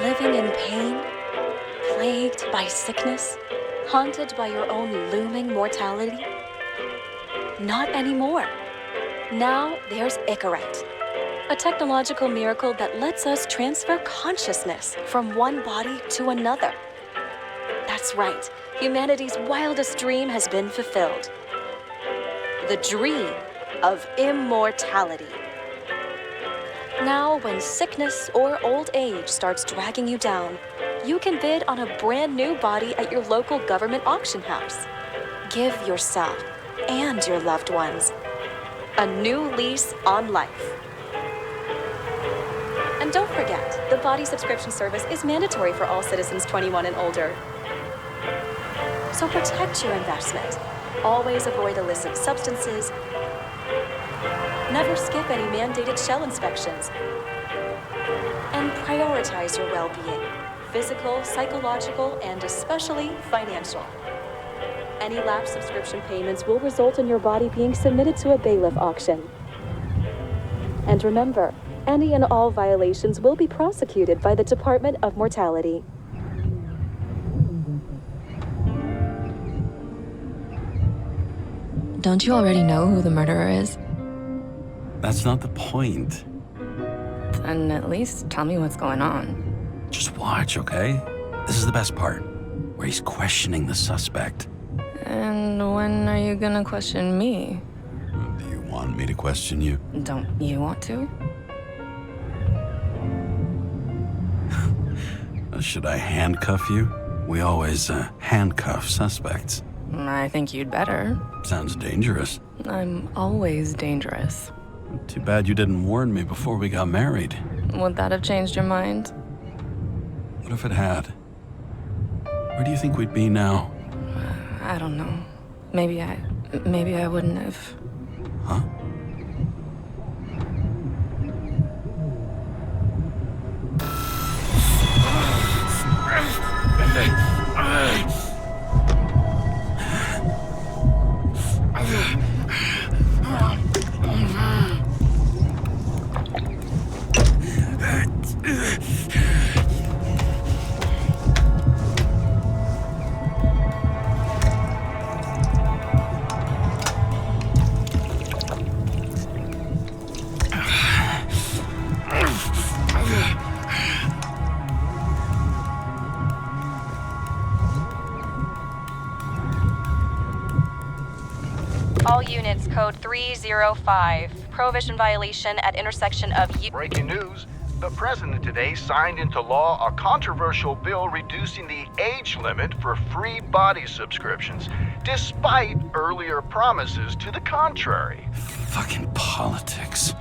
Living in pain, plagued by sickness, haunted by your own looming mortality? Not anymore. Now there's Icaret, a technological miracle that lets us transfer consciousness from one body to another. That's right, humanity's wildest dream has been fulfilled. The dream of immortality. Now, when sickness or old age starts dragging you down, you can bid on a brand new body at your local government auction house. Give yourself and your loved ones a new lease on life. And don't forget, the body subscription service is mandatory for all citizens 21 and older. So protect your investment. Always avoid illicit substances. Never skip any mandated shell inspections. And prioritize your well-being, physical, psychological, and especially financial. Any lapsed subscription payments will result in your body being submitted to a bailiff auction. And remember, any and all violations will be prosecuted by the Department of Mortality. Don't you already know who the murderer is? That's not the point. Then at least tell me what's going on. Just watch, okay? This is the best part, where he's questioning the suspect. And when are you gonna question me? Do you want me to question you? Don't you want to? Should I handcuff you? We always handcuff suspects. I think you'd better. Sounds dangerous. I'm always dangerous. Too bad you didn't warn me before we got married. Would that have changed your mind? What if it had? Where do you think we'd be now? I don't know. Maybe I wouldn't have. Huh? All units, code 305. Prohibition violation at intersection of... Breaking news. The president today signed into law a controversial bill reducing the age limit for free body subscriptions, despite earlier promises to the contrary. Fucking politics.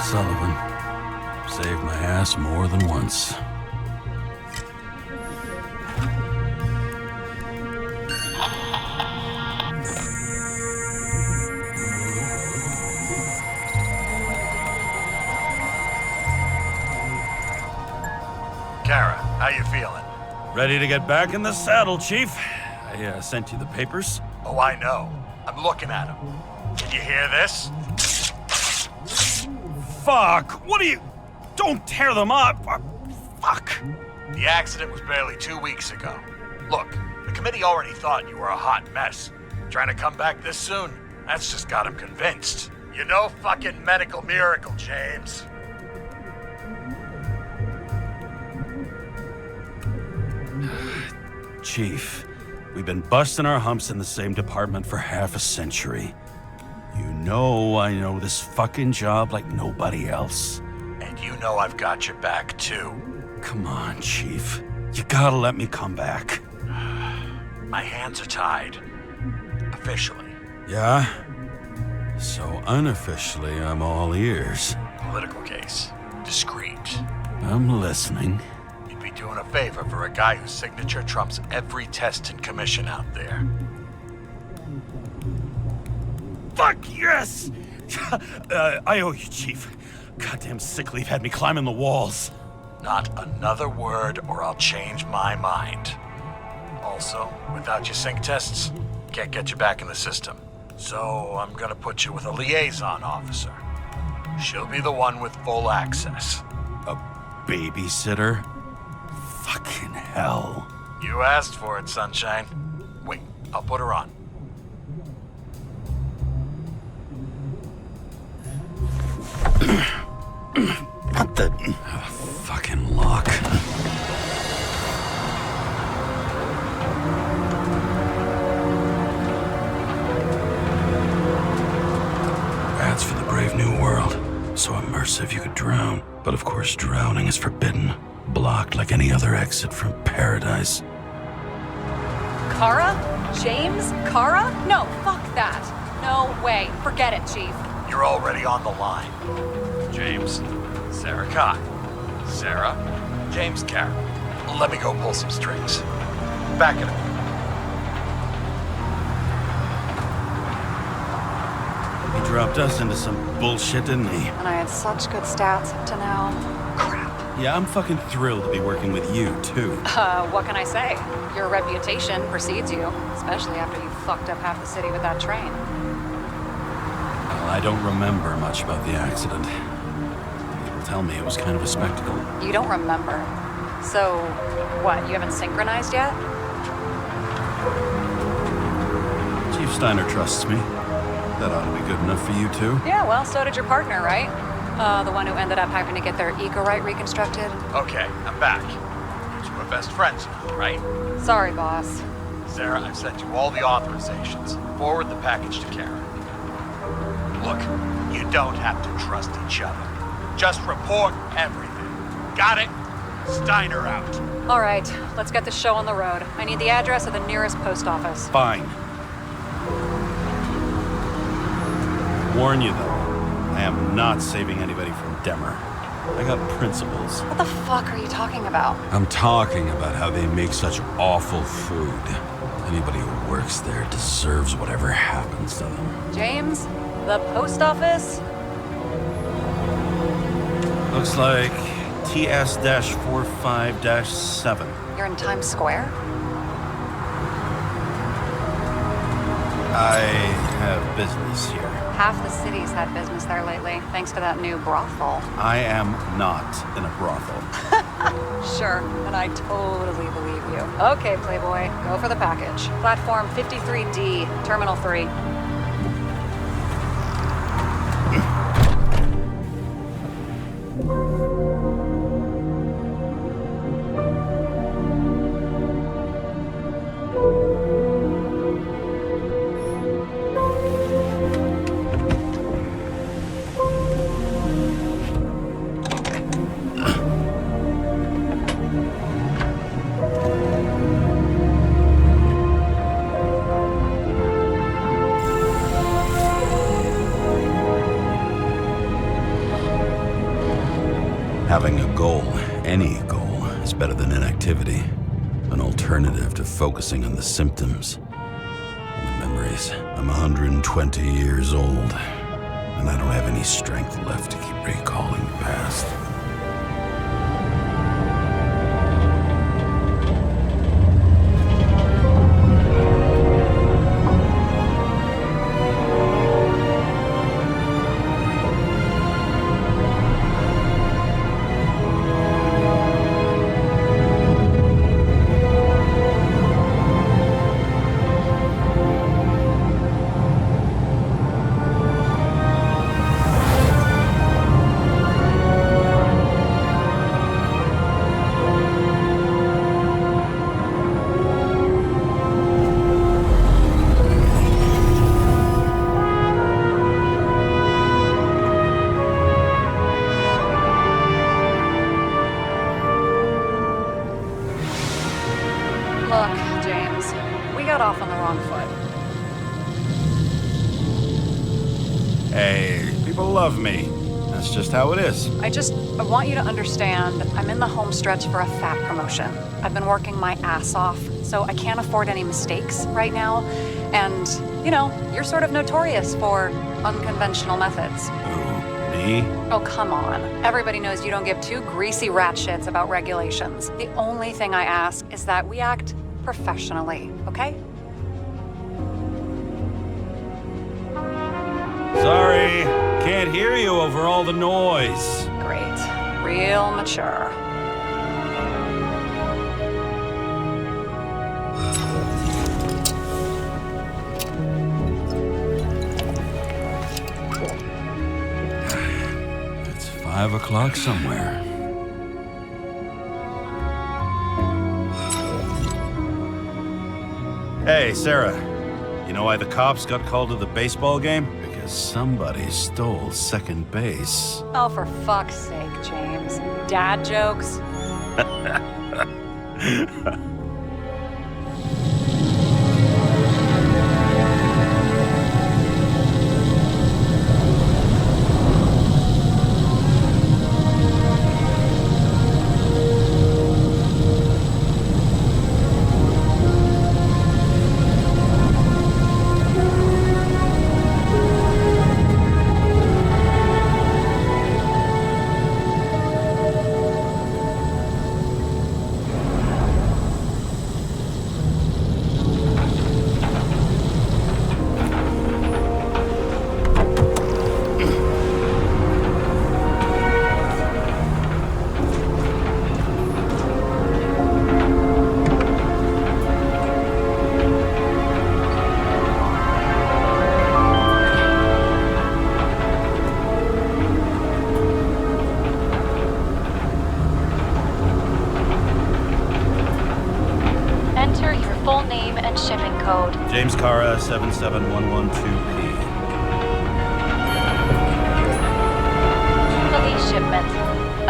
Sullivan. Saved my ass more than once. Kara, how you feeling? Ready to get back in the saddle, Chief. I sent you the papers. Oh, I know. I'm looking at them. Can you hear this? Fuck! What are you... Don't tear them up! Fuck! The accident was barely 2 weeks ago. Look, the committee already thought you were a hot mess. Trying to come back this soon? That's just got them convinced. You're no fucking medical miracle, James. Chief, we've been busting our humps in the same department for half a century. You know I know this fucking job like nobody else. And you know I've got your back, too. Come on, Chief. You gotta let me come back. My hands are tied. Officially. Yeah? So unofficially, I'm all ears. Political case. Discreet. I'm listening. You'd be doing a favor for a guy whose signature trumps every test and commission out there. Fuck yes! I owe you, Chief. Goddamn sick leave had me climbing the walls. Not another word or I'll change my mind. Also, without your sync tests, can't get you back in the system. So I'm gonna put you with a liaison officer. She'll be the one with full access. A babysitter? Fucking hell. You asked for it, Sunshine. Wait, I'll put her on. What the... fucking lock. Ads for the brave new world. So immersive you could drown. But of course drowning is forbidden. Blocked like any other exit from paradise. Karra? James Karra? No, fuck that. No way. Forget it, Chief. You're already on the line. James, Sara Kei. Sara, James Karra. Let me go pull some strings. Back in a minute. He dropped us into some bullshit, didn't he? And I had such good stats up to now. Crap. Yeah, I'm fucking thrilled to be working with you, too. What can I say? Your reputation precedes you, especially after you fucked up half the city with that train. Well, I don't remember much about the accident. People tell me it was kind of a spectacle. You don't remember. So, what, you haven't synchronized yet? Chief Steiner trusts me. That ought to be good enough for you, too. Yeah, well, so did your partner, right? The one who ended up having to get their ego right reconstructed. Okay, I'm back. You two are best friends now, right? Sorry, boss. Sara, I've sent you all the authorizations. Forward the package to Karen. Look, you don't have to trust each other. Just report everything. Got it? Steiner out. All right, let's get the show on the road. I need the address of the nearest post office. Fine. Warn you, though. I am not saving anybody from Demmer. I got principles. What the fuck are you talking about? I'm talking about how they make such awful food. Anybody who works there deserves whatever happens to them. James, the post office? Looks like TS-45-7. You're in Times Square? I have business here. Half the city's had business there lately, thanks to that new brothel. I am not in a brothel. Sure, and I totally believe you. Okay, Playboy, go for the package. Platform 53D, Terminal 3. Having a goal, any goal, is better than inactivity. An alternative to focusing on the symptoms and the memories. I'm 120 years old, and I don't have any strength left to keep recalling the past. Look, James, we got off on the wrong foot. Hey, people love me. That's just how it is. I want you to understand, I'm in the home stretch for a fat promotion. I've been working my ass off, so I can't afford any mistakes right now. And, you know, you're sort of notorious for unconventional methods. Who, me? Me? Oh, come on. Everybody knows you don't give two greasy rat shits about regulations. The only thing I ask is that we act professionally, okay? Sorry, can't hear you over all the noise. Great. Real mature. It's 5 o'clock somewhere. Hey, Sarah. You know why the cops got called to the baseball game? Because somebody stole second base. Oh, for fuck's sake, James. Dad jokes? Shipping code. James Karra, 77112P. Police shipment.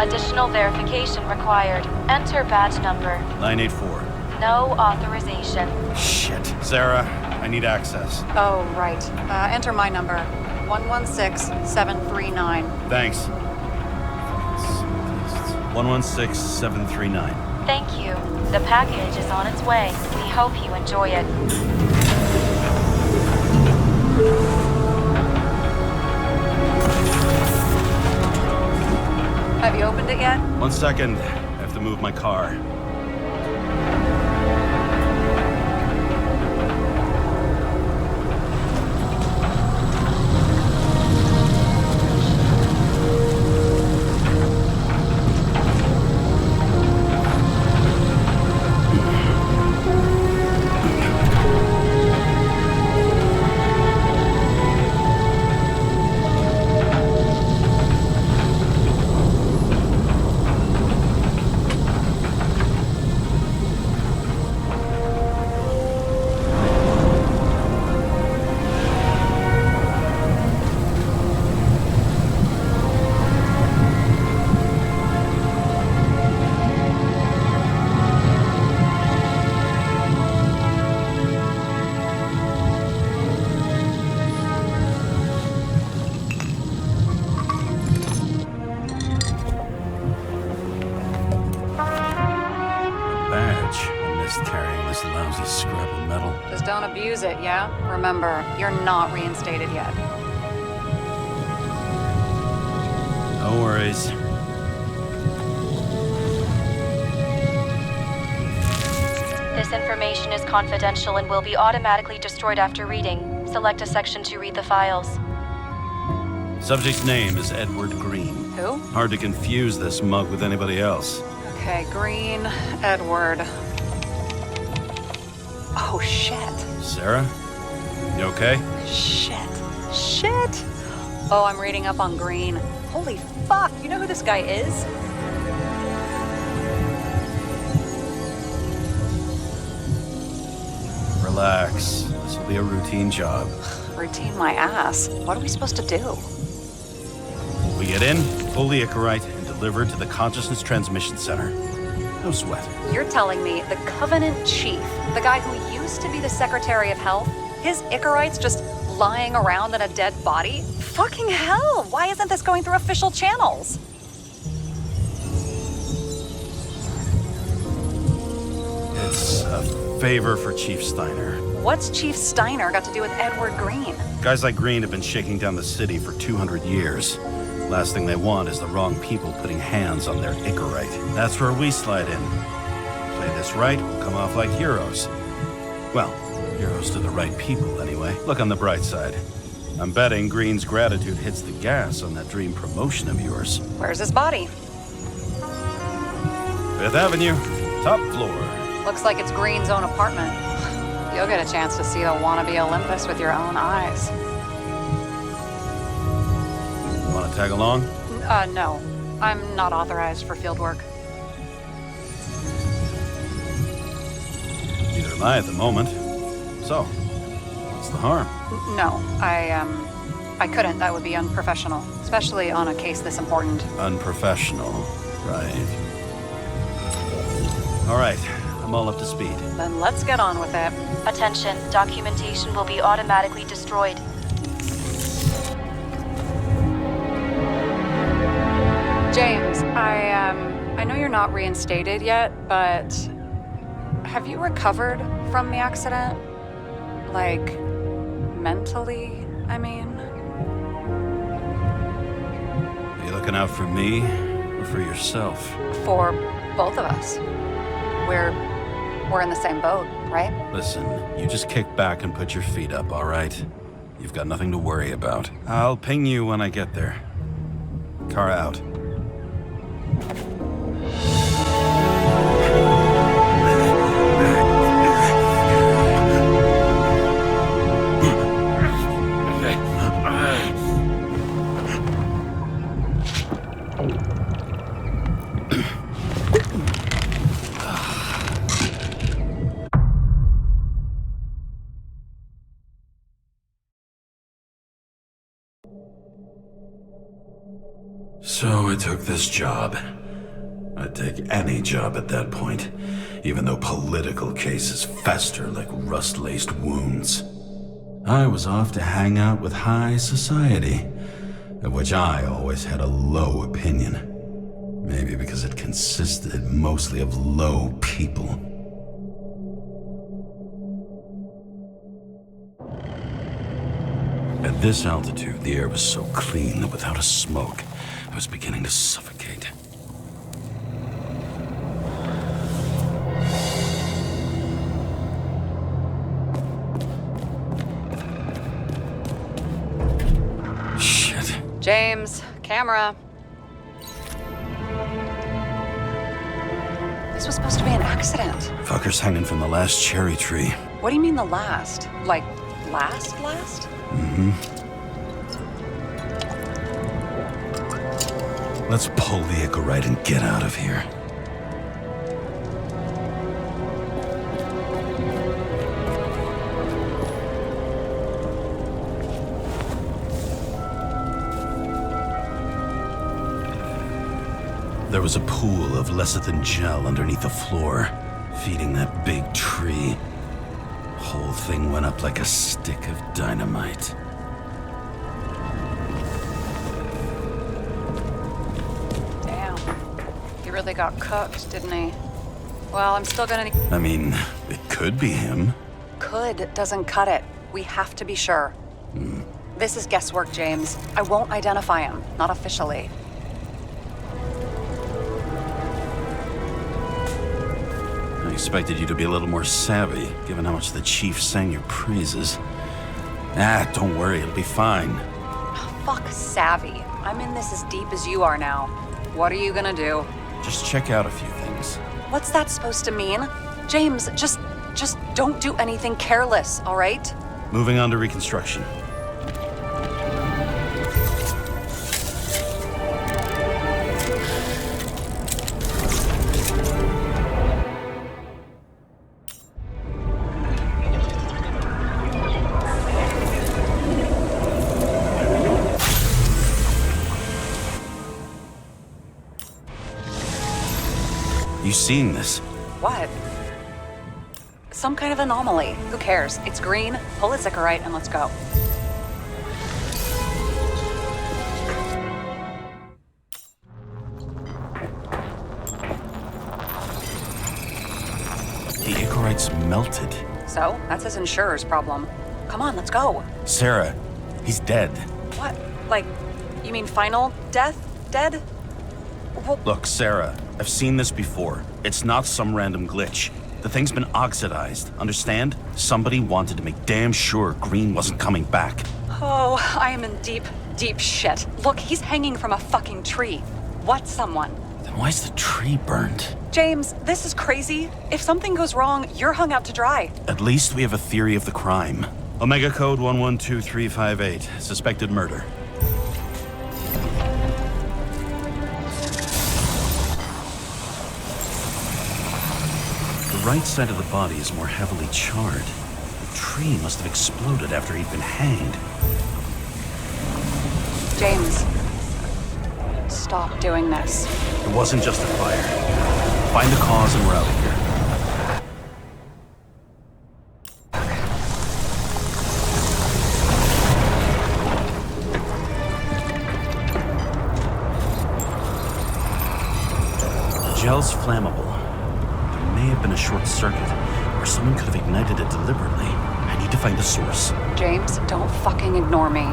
Additional verification required. Enter badge number. 984. No authorization. Shit. Sarah, I need access. Oh, right. Enter my number. 116739. Thanks. 116739. Thank you. The package is on its way. We hope you enjoy it. Have you opened it yet? 1 second. I have to move my car. Just don't abuse it, yeah? Remember, you're not reinstated yet. No worries. This information is confidential and will be automatically destroyed after reading. Select a section to read the files. Subject's name is Edward Green. Who? Hard to confuse this mug with anybody else. Okay, Green, Edward. Oh, shit. Sarah? You okay? Shit. Oh, I'm reading up on Green. Holy fuck, you know who this guy is? Relax. This will be a routine job. Routine my ass. What are we supposed to do? We get in, pull the Icarite, and deliver to the Consciousness Transmission Center. No sweat. You're telling me the Covenant Chief, the guy who used to be the Secretary of Health, his Icarite's just lying around in a dead body? Fucking hell! Why isn't this going through official channels? It's a favor for Chief Steiner. What's Chief Steiner got to do with Edward Green? Guys like Green have been shaking down the city for 200 years. Last thing they want is the wrong people putting hands on their Icarite. That's where we slide in. Play this right, we'll come off like heroes. Well, heroes to the right people, anyway. Look on the bright side. I'm betting Green's gratitude hits the gas on that dream promotion of yours. Where's his body? 5th Avenue, top floor. Looks like it's Green's own apartment. You'll get a chance to see the wannabe Olympus with your own eyes. Want to tag along? No. I'm not authorized for field work. Neither am I at the moment. So, what's the harm? No, I couldn't. That would be unprofessional, especially on a case this important. Unprofessional, right. All right, I'm all up to speed. Then let's get on with it. Attention, documentation will be automatically destroyed. James, I know you're not reinstated yet, but have you recovered from the accident? Like, mentally, I mean? Are you looking out for me or for yourself? For both of us. We're in the same boat, right? Listen, you just kick back and put your feet up, all right? You've got nothing to worry about. I'll ping you when I get there. Car out. So I took this job. I'd take any job at that point, even though political cases fester like rust-laced wounds. I was off to hang out with high society, of which I always had a low opinion. Maybe because it consisted mostly of low people. At this altitude, the air was so clean that without a smoke, I was beginning to suffocate. Shit. James, camera. This was supposed to be an accident. Fucker's hanging from the last cherry tree. What do you mean the last? Like, last? Mm-hmm. Let's pull the Icarite and get out of here. There was a pool of lecithin gel underneath the floor, feeding that big tree. Whole thing went up like a stick of dynamite. Damn. He really got cooked, didn't he? Well, I'm still gonna... I mean, it could be him. Could doesn't cut it. We have to be sure. This is guesswork, James. I won't identify him. Not officially. I expected you to be a little more savvy, given how much the chief sang your praises. Ah, don't worry, it'll be fine. Fuck savvy. I'm in this as deep as you are now. What are you gonna do? Just check out a few things. What's that supposed to mean? James, just don't do anything careless, all right? Moving on to reconstruction. You seen this? What? Some kind of anomaly. Who cares? It's green, pull its Icarite, and let's go. The Icarite's melted. So, that's his insurer's problem. Come on, let's go. Sarah, he's dead. What? Like, You mean final death? Dead? Well, Look, Sarah, I've seen this before. It's not some random glitch. The thing's been oxidized, understand? Somebody wanted to make damn sure Green wasn't coming back. oh, I am in deep, deep shit. Look, he's hanging from a fucking tree. What someone? Then why's the tree burnt? James, this is crazy. If something goes wrong, you're hung out to dry. At least we have a theory of the crime. Omega code 112358, suspected murder. The right side of the body is more heavily charred. The tree must have exploded after he'd been hanged. James, stop doing this. It wasn't just a fire. Find the cause and we're out of here. The gel's flammable. There may have been a short circuit, or someone could have ignited it deliberately. I need to find the source. James, don't fucking ignore me.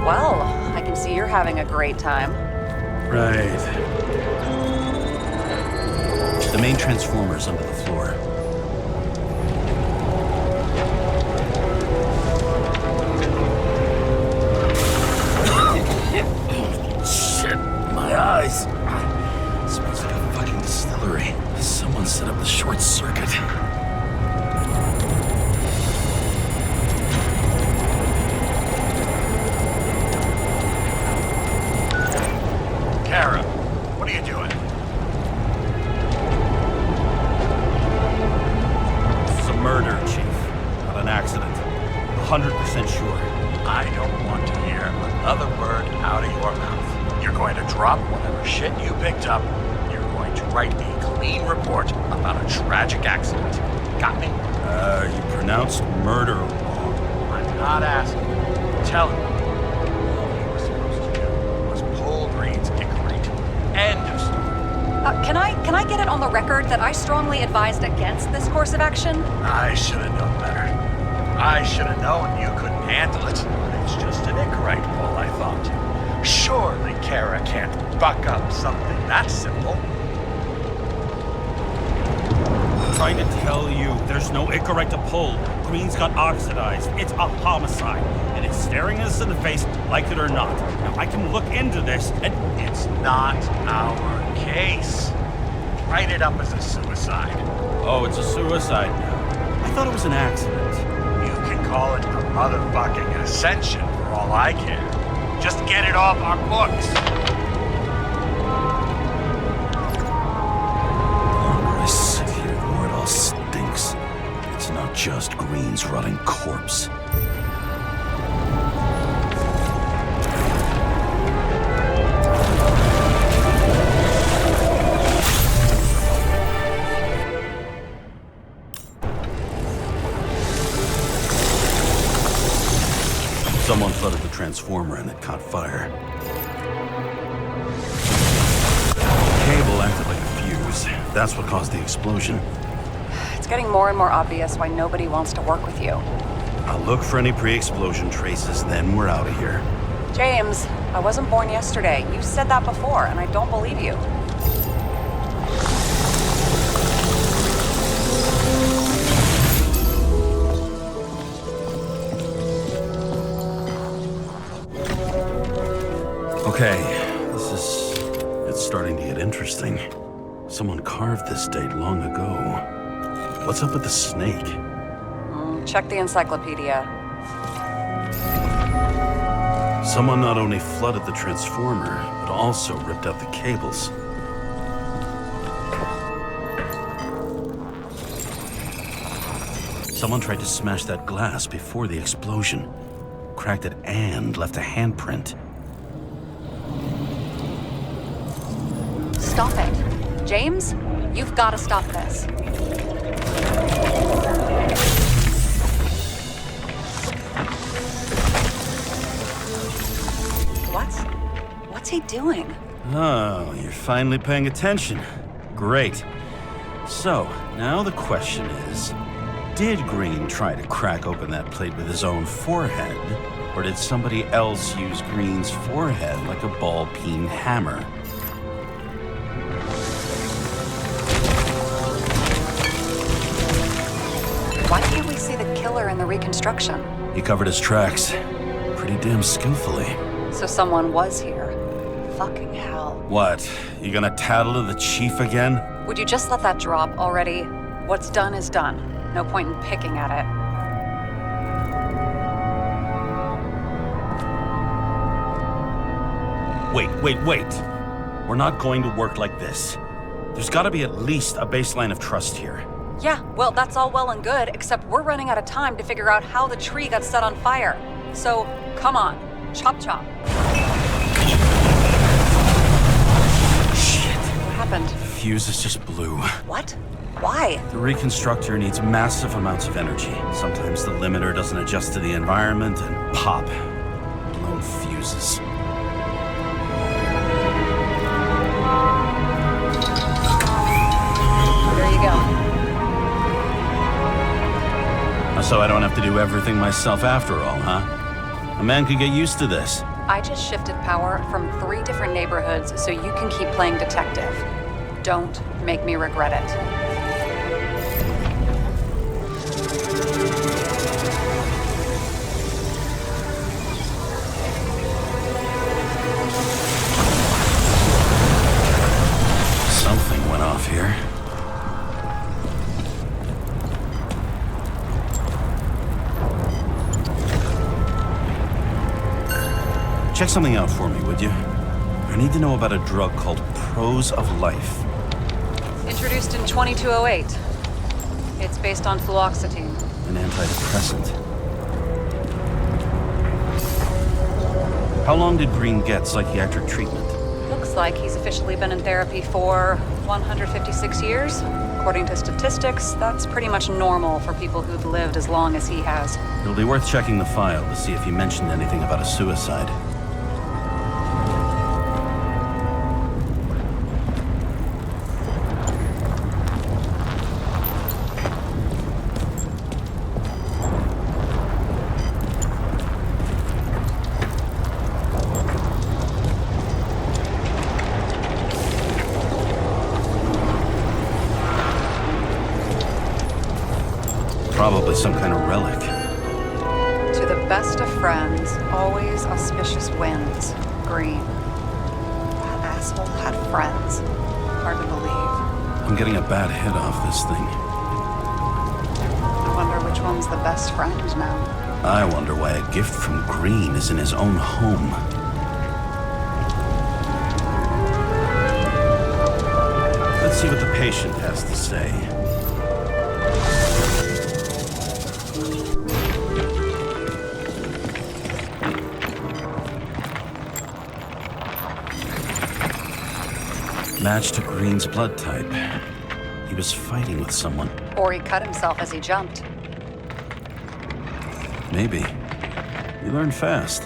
Well, I can see you're having a great time. Right. The main transformer's under the floor. Shit, my eyes. Smells like a fucking distillery. Someone set up the short circuit. Kara, what are you doing? It's a murder, Chief. Not an accident. 100% sure. I don't want to hear another word out of your mouth. You're going to drop whatever shit you picked up. You're going to write a clean report about a tragic accident. Got me? You pronounced murder wrong. I'm not asking. Tell me. All you were supposed to do was pull Green's ickerate. End of story. Can I get it on the record that I strongly advised against this course of action? I should have known better. I should have known you couldn't handle it. It's just an ickerate pull, I thought. Surely Kara can't buck up something that simple. Trying to tell you, there's no Icarite to pull. Green's got oxidized. It's a homicide. And it's staring us in the face, like it or not. Now, I can look into this and... It's not our case. Write it up as a suicide. Oh, it's a suicide now. I thought it was an accident. You can call it a motherfucking ascension for all I care. Just get it off our books. The longer I sit here, the more it all stinks. It's not just Green's rotting corpse. Someone flooded the transformer and it caught fire. The cable acted like a fuse. That's what caused the explosion. It's getting more and more obvious why nobody wants to work with you. I'll look for any pre-explosion traces, then we're out of here. James, I wasn't born yesterday. You said that before, and I don't believe you. Okay, it's starting to get interesting. Someone carved this date long ago. What's up with the snake? Check the encyclopedia. Someone not only flooded the transformer, but also ripped out the cables. Someone tried to smash that glass before the explosion. Cracked it and left a handprint. Stop it. James, you've got to stop this. What's he doing? Oh, you're finally paying attention. Great. So, now the question is, did Green try to crack open that plate with his own forehead, or did somebody else use Green's forehead like a ball-peen hammer? Why can't we see the killer in the reconstruction? He covered his tracks pretty damn skillfully. So someone was here. Fucking hell. What? You gonna tattle to the chief again? Would you just let that drop already? What's done is done. No point in picking at it. Wait. We're not going to work like this. There's gotta be at least a baseline of trust here. Yeah, well, that's all well and good, except we're running out of time to figure out how the tree got set on fire. So, come on. Chop chop. Shit. What happened? Fuses just blew. What? Why? The reconstructor needs massive amounts of energy. Sometimes the limiter doesn't adjust to the environment and pop. Blown fuses. There you go. So I don't have to do everything myself after all, huh? A man could get used to this. I just shifted power from 3 different neighborhoods so you can keep playing detective. Don't make me regret it. Something went off here. Check something out for me, would you? I need to know about a drug called Prose of Life. Introduced in 2208. It's based on fluoxetine. An antidepressant. How long did Green get psychiatric treatment? Looks like he's officially been in therapy for 156 years. According to statistics, that's pretty much normal for people who've lived as long as he has. It'll be worth checking the file to see if he mentioned anything about a suicide. Probably some kind of relic. To the best of friends, always auspicious winds. Green. That asshole had friends. Hard to believe. I'm getting a bad hit off this thing. I wonder which one's the best friend now. I wonder why a gift from Green is in his own home. Let's see what the patient has to say. Match to Green's blood type. He was fighting with someone. Or he cut himself as he jumped. Maybe. You learn fast.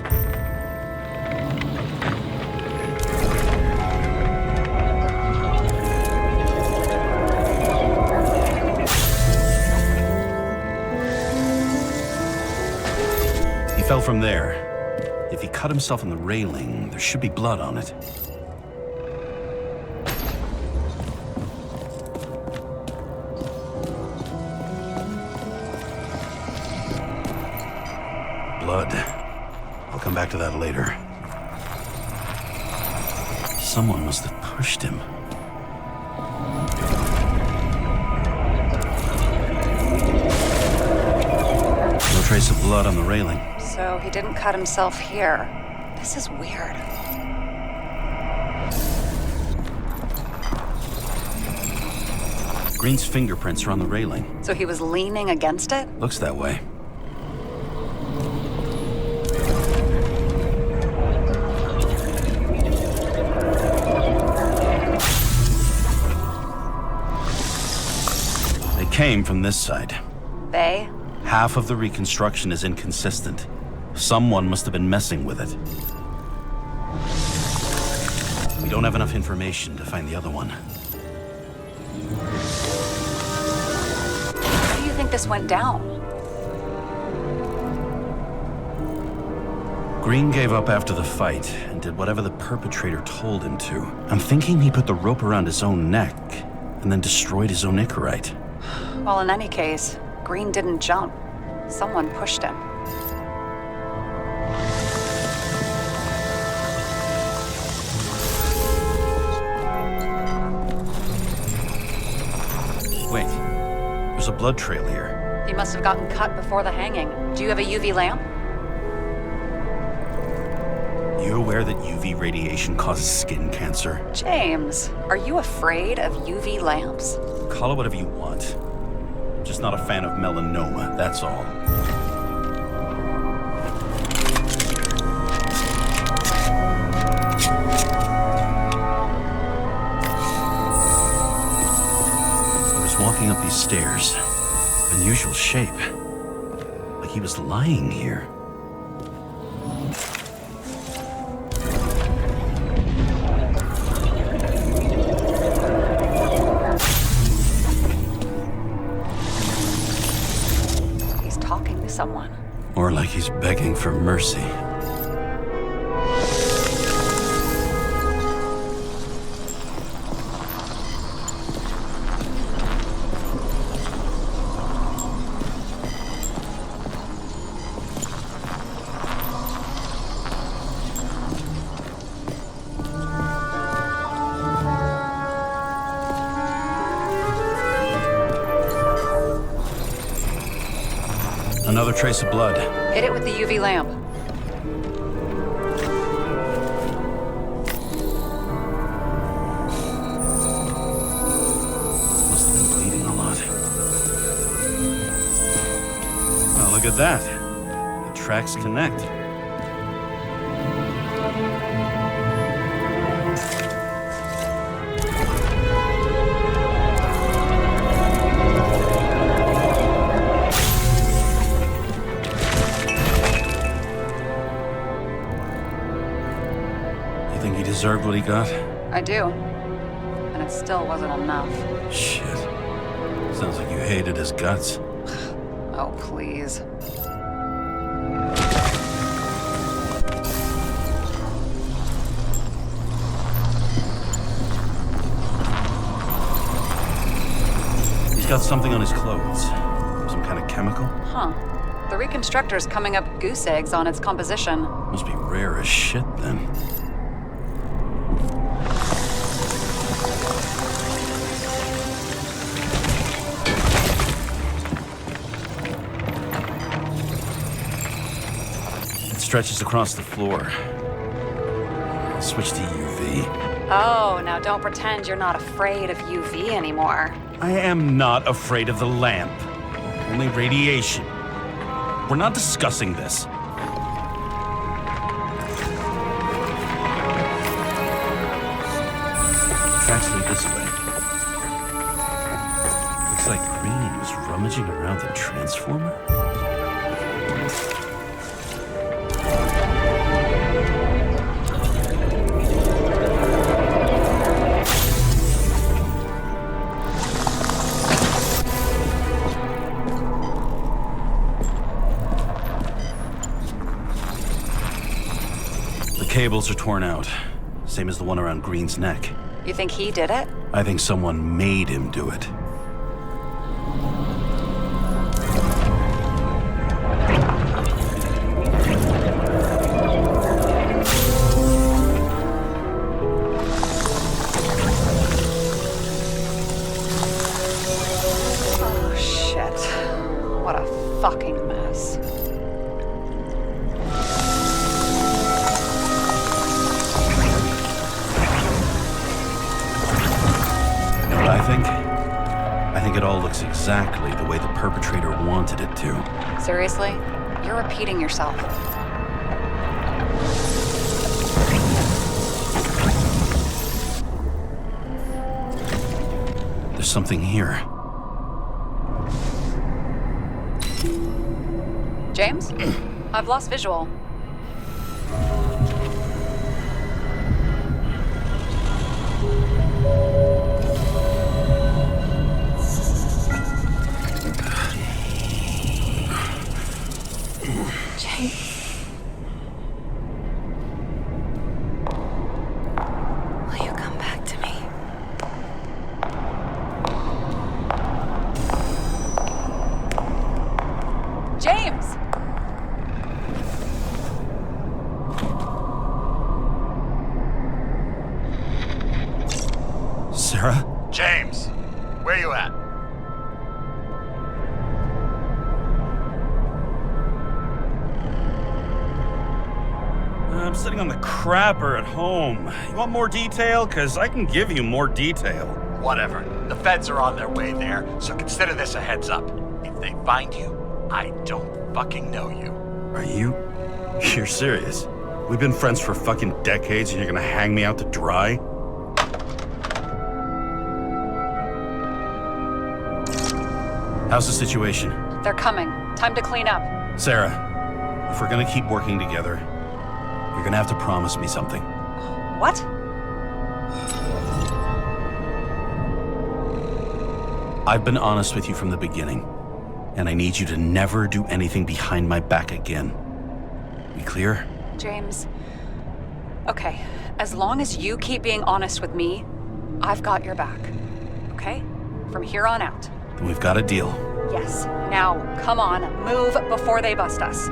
He fell from there. If he cut himself on the railing, there should be blood on it. Blood. I'll come back to that later. Someone must have pushed him. No trace of blood on the railing. So he didn't cut himself here. This is weird. Green's fingerprints are on the railing. So he was leaning against it? Looks that way. came from this side. They? Half of the reconstruction is inconsistent. Someone must have been messing with it. We don't have enough information to find the other one. How do you think this went down? Green gave up after the fight and did whatever the perpetrator told him to. I'm thinking he put the rope around his own neck and then destroyed his own Icarite. Well, in any case, Green didn't jump. Someone pushed him. Wait, there's a blood trail here. He must have gotten cut before the hanging. Do you have a UV lamp? You aware that UV radiation causes skin cancer? James, are you afraid of UV lamps? Call it whatever you want. I'm just not a fan of melanoma, that's all. He was walking up these stairs. Unusual shape. Like he was lying here. Someone. Or like he's begging for mercy. Another trace of blood. Hit it with the UV lamp. Must have been bleeding a lot. Well, look at that. The tracks connect. Deserved what he got? I do. And it still wasn't enough. Shit. Sounds like you hated his guts. Oh, please. He's got something on his clothes. Some kind of chemical? Huh. The reconstructor's coming up goose eggs on its composition. Must be rare as shit, then. Stretches across the floor. I'll switch to UV. Oh, now don't pretend you're not afraid of UV anymore. I am not afraid of the lamp. Only radiation. We're not discussing this. Tracks lead this way. Looks like Green was rummaging around the transformer. Cables are torn out, same as the one around Green's neck. You think he did it? I think someone made him do it. Oh, shit. What a fucking mess. I think it all looks exactly the way the perpetrator wanted it to. Seriously? You're repeating yourself. There's something here. James? I've lost visual. Will you come back to me? James! Sarah? James, where you at? I'm sitting on the crapper at home. You want more detail? Because I can give you more detail. Whatever. The feds are on their way there, so consider this a heads up. If they find you, I don't fucking know you. Are you? You're serious? We've been friends for fucking decades and you're gonna hang me out to dry? How's the situation? They're coming. Time to clean up. Sarah, if we're gonna keep working together, you're gonna have to promise me something. What? I've been honest with you from the beginning, and I need you to never do anything behind my back again. We clear? James. Okay, as long as you keep being honest with me, I've got your back. Okay? From here on out. Then we've got a deal. Yes. Now, come on, move before they bust us.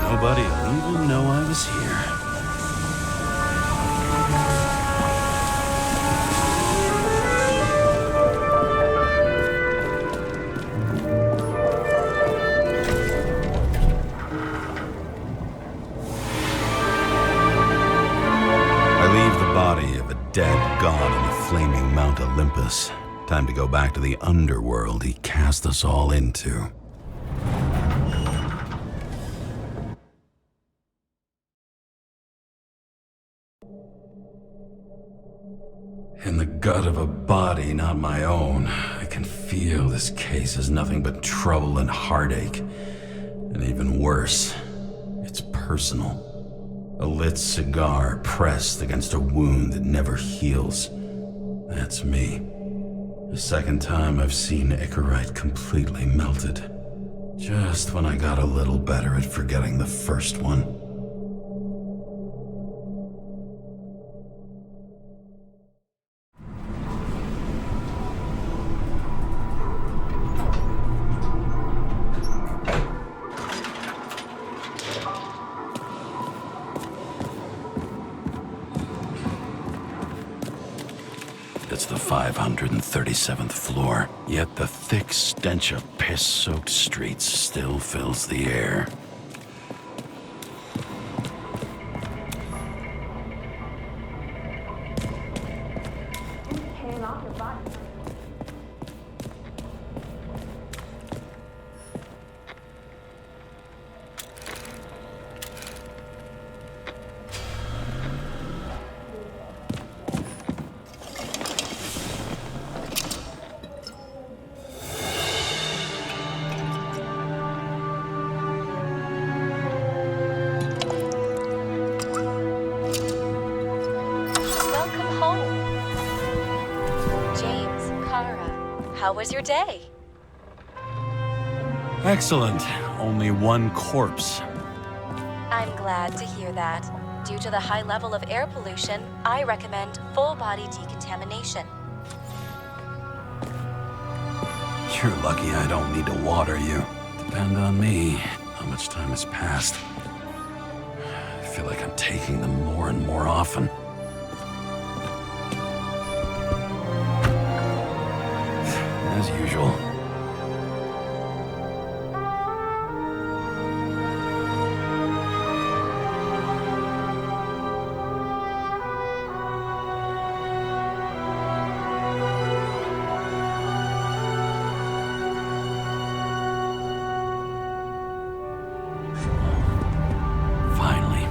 Nobody will even know I was here. Dead god on the flaming Mount Olympus. Time to go back to the underworld he cast us all into. In the gut of a body not my own, I can feel this case is nothing but trouble and heartache. And even worse, it's personal. A lit cigar pressed against a wound that never heals. That's me. The second time I've seen Icarite completely melted. Just when I got a little better at forgetting the first one. It's the 537th floor, yet the thick stench of piss-soaked streets still fills the air. How was your day? Excellent. Only one corpse. I'm glad to hear that. Due to the high level of air pollution, I recommend full-body decontamination. You're lucky I don't need to water you. Depend on me how much time has passed. I feel like I'm taking them more and more often. As usual. Finally,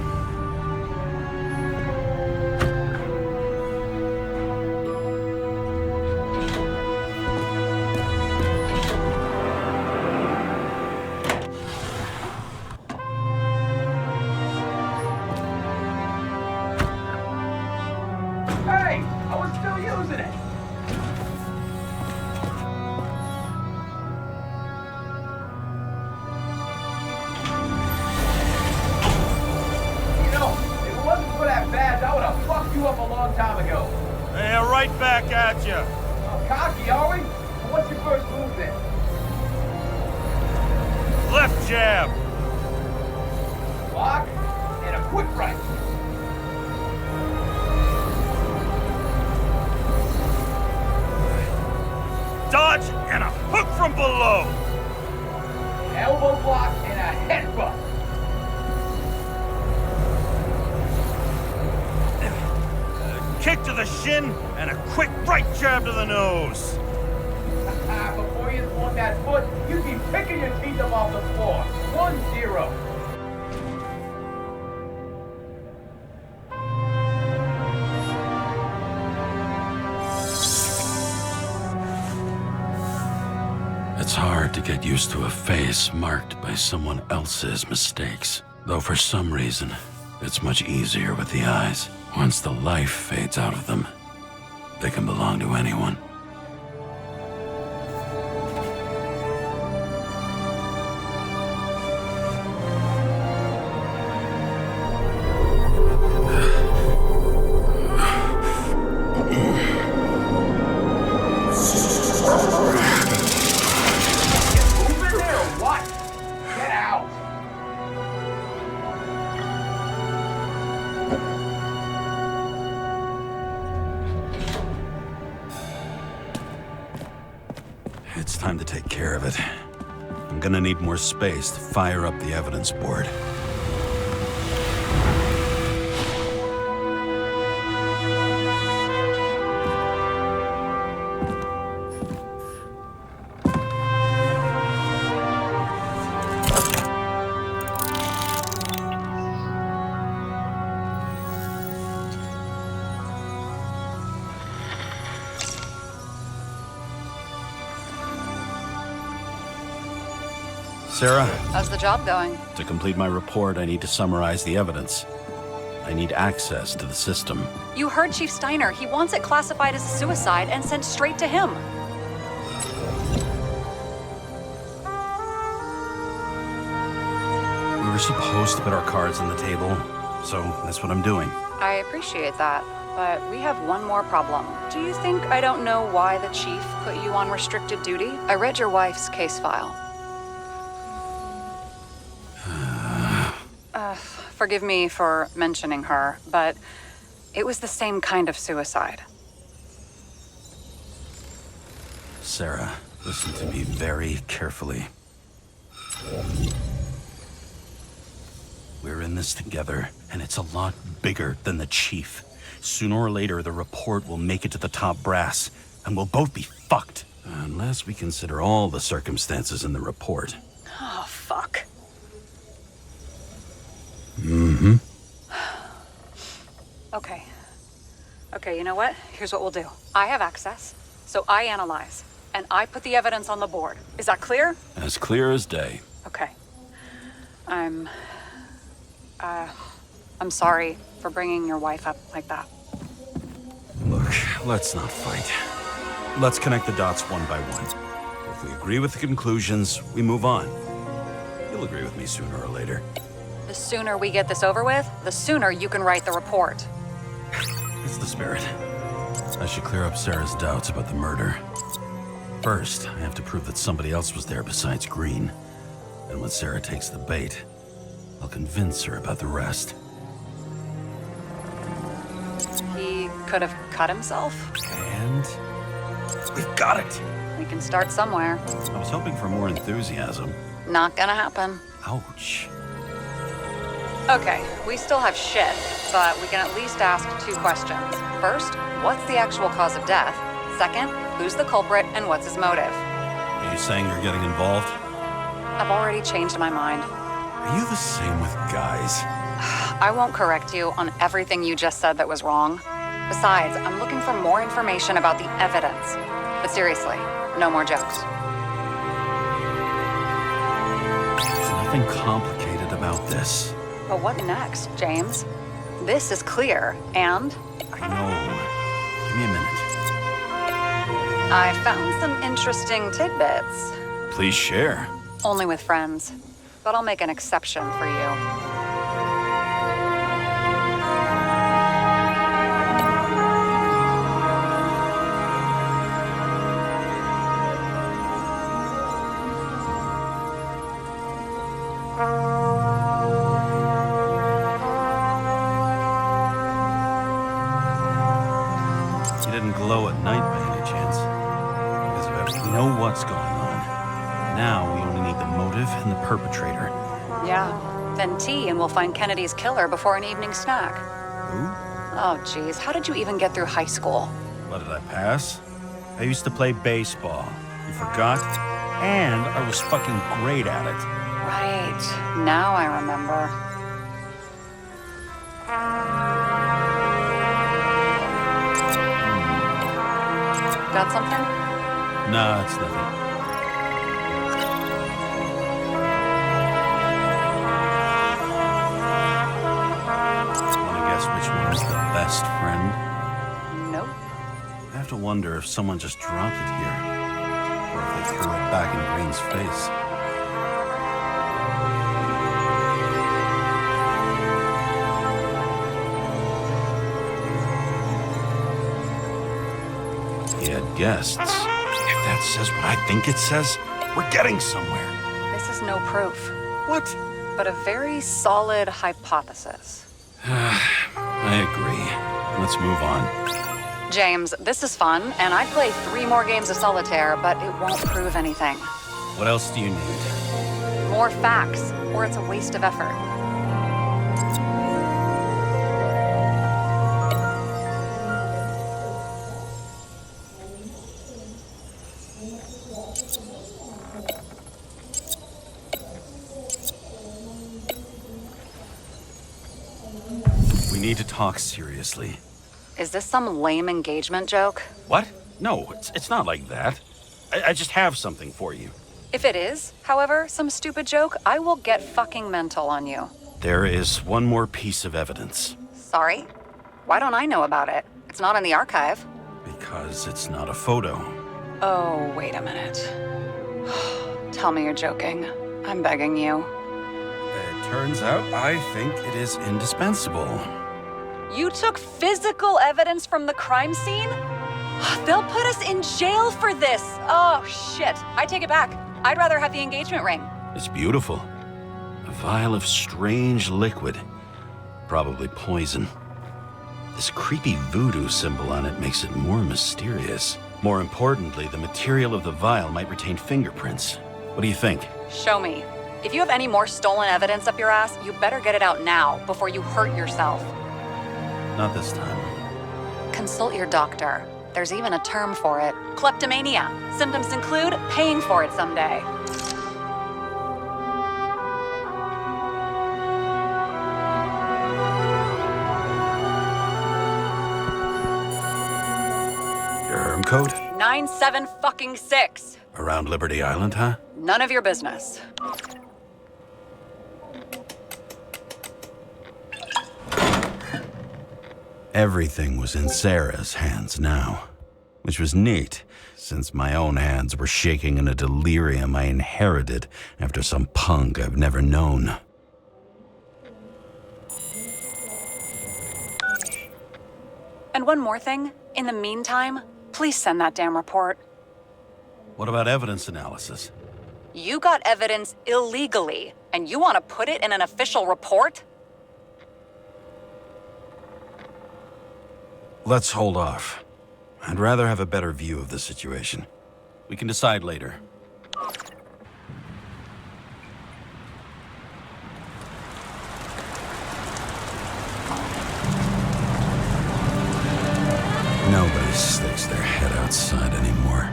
Hey, I was still using it. You know, if it wasn't for that badge, I would have fucked you up a long time ago. Yeah, right back at you. Oh, cocky, are we? Well, what's your first move then? Left jab. Block and a quick right. Dodge and a hook from below. Elbow block and a headbutt. Kick to the shin and a quick right jab to the nose. Before you swung that foot, you'd be picking your teeth up off the floor. 1-0. It's hard to get used to a face marked by someone else's mistakes. Though for some reason, it's much easier with the eyes. Once the life fades out of them, they can belong to anyone. It's time to take care of it. I'm gonna need more space to fire up the evidence board. Sarah? How's the job going? To complete my report, I need to summarize the evidence. I need access to the system. You heard Chief Steiner. He wants it classified as a suicide and sent straight to him. We were supposed to put our cards on the table, so that's what I'm doing. I appreciate that, but we have one more problem. Do you think I don't know why the chief put you on restricted duty? I read your wife's case file. Forgive me for mentioning her, but it was the same kind of suicide. Sarah, listen to me very carefully. We're in this together, and it's a lot bigger than the chief. Sooner or later, the report will make it to the top brass, and we'll both be fucked. Unless we consider all the circumstances in the report. Oh, fuck. Mm-hmm. Okay, you know what? Here's what we'll do. I have access, so I analyze, and I put the evidence on the board. Is that clear? As clear as day. Okay. I'm sorry for bringing your wife up like that. Look, let's not fight. Let's connect the dots one by one. If we agree with the conclusions, we move on. You'll agree with me sooner or later. The sooner we get this over with, the sooner you can write the report. It's the spirit. I should clear up Sarah's doubts about the murder. First, I have to prove that somebody else was there besides Green. And when Sarah takes the bait, I'll convince her about the rest. He could have cut himself. And we've got it. We can start somewhere. I was hoping for more enthusiasm. Not gonna happen. Ouch. Okay, we still have shit, but we can at least ask 2 questions. First, what's the actual cause of death? Second, who's the culprit and what's his motive? Are you saying you're getting involved? I've already changed my mind. Are you the same with guys? I won't correct you on everything you just said that was wrong. Besides, I'm looking for more information about the evidence. But seriously, no more jokes. There's nothing complicated about this. But what next, James? This is clear, and... I know. I found some interesting tidbits. Please share. Only with friends. But I'll make an exception for you. Glow at night by any chance? Because we know what's going on. Now we only need the motive and the perpetrator. Yeah. Then tea and we'll find Kennedy's killer before an evening snack. Who? Oh, geez. How did you even get through high school? What, did I pass? I used to play baseball. You forgot? And I was fucking great at it. Right. Now I remember. Got something? Nah, it's nothing. Wanna guess which one is the best friend? Nope. I have to wonder if someone just dropped it here. Or if they threw it back in Green's face. He had guests. If that says what I think it says, we're getting somewhere. This is no proof. What? But a very solid hypothesis. I agree. Let's move on. James, this is fun, and I'd play 3 more games of solitaire, but it won't prove anything. What else do you need? More facts, or it's a waste of effort. We need to talk seriously. Is this some lame engagement joke? What? No, it's not like that. I just have something for you. If it is, however, some stupid joke, I will get fucking mental on you. There is one more piece of evidence. Sorry? Why don't I know about it? It's not in the archive. Because it's not a photo. Oh, wait a minute. Tell me you're joking. I'm begging you. It turns out I think it is indispensable. You took physical evidence from the crime scene? They'll put us in jail for this. Oh, shit. I take it back. I'd rather have the engagement ring. It's beautiful. A vial of strange liquid. Probably poison. This creepy voodoo symbol on it makes it more mysterious. More importantly, the material of the vial might retain fingerprints. What do you think? Show me. If you have any more stolen evidence up your ass, you better get it out now before you hurt yourself. Not this time. Consult your doctor. There's even a term for it. Kleptomania. Symptoms include paying for it someday. Your herm code? 97-fucking-6. Around Liberty Island, huh? None of your business. Everything was in Sarah's hands now, which was neat, since my own hands were shaking in a delirium I inherited after some punk I've never known. And one more thing. In the meantime, please send that damn report. What about evidence analysis? You got evidence illegally, and you want to put it in an official report? Let's hold off. I'd rather have a better view of the situation. We can decide later. Nobody sticks their head outside anymore.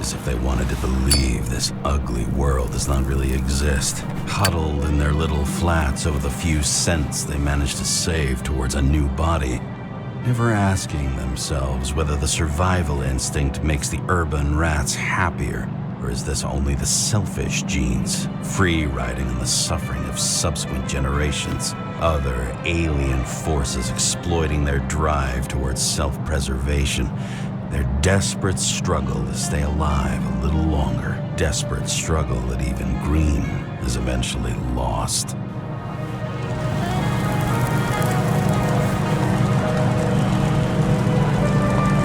As if they wanted to believe this ugly world does not really exist, huddled in their little flats over the few cents they managed to save towards a new body. Never asking themselves whether the survival instinct makes the urban rats happier, or is this only the selfish genes, free riding on the suffering of subsequent generations, other alien forces exploiting their drive towards self-preservation, Their desperate struggle to stay alive a little longer. Desperate struggle that even Green is eventually lost.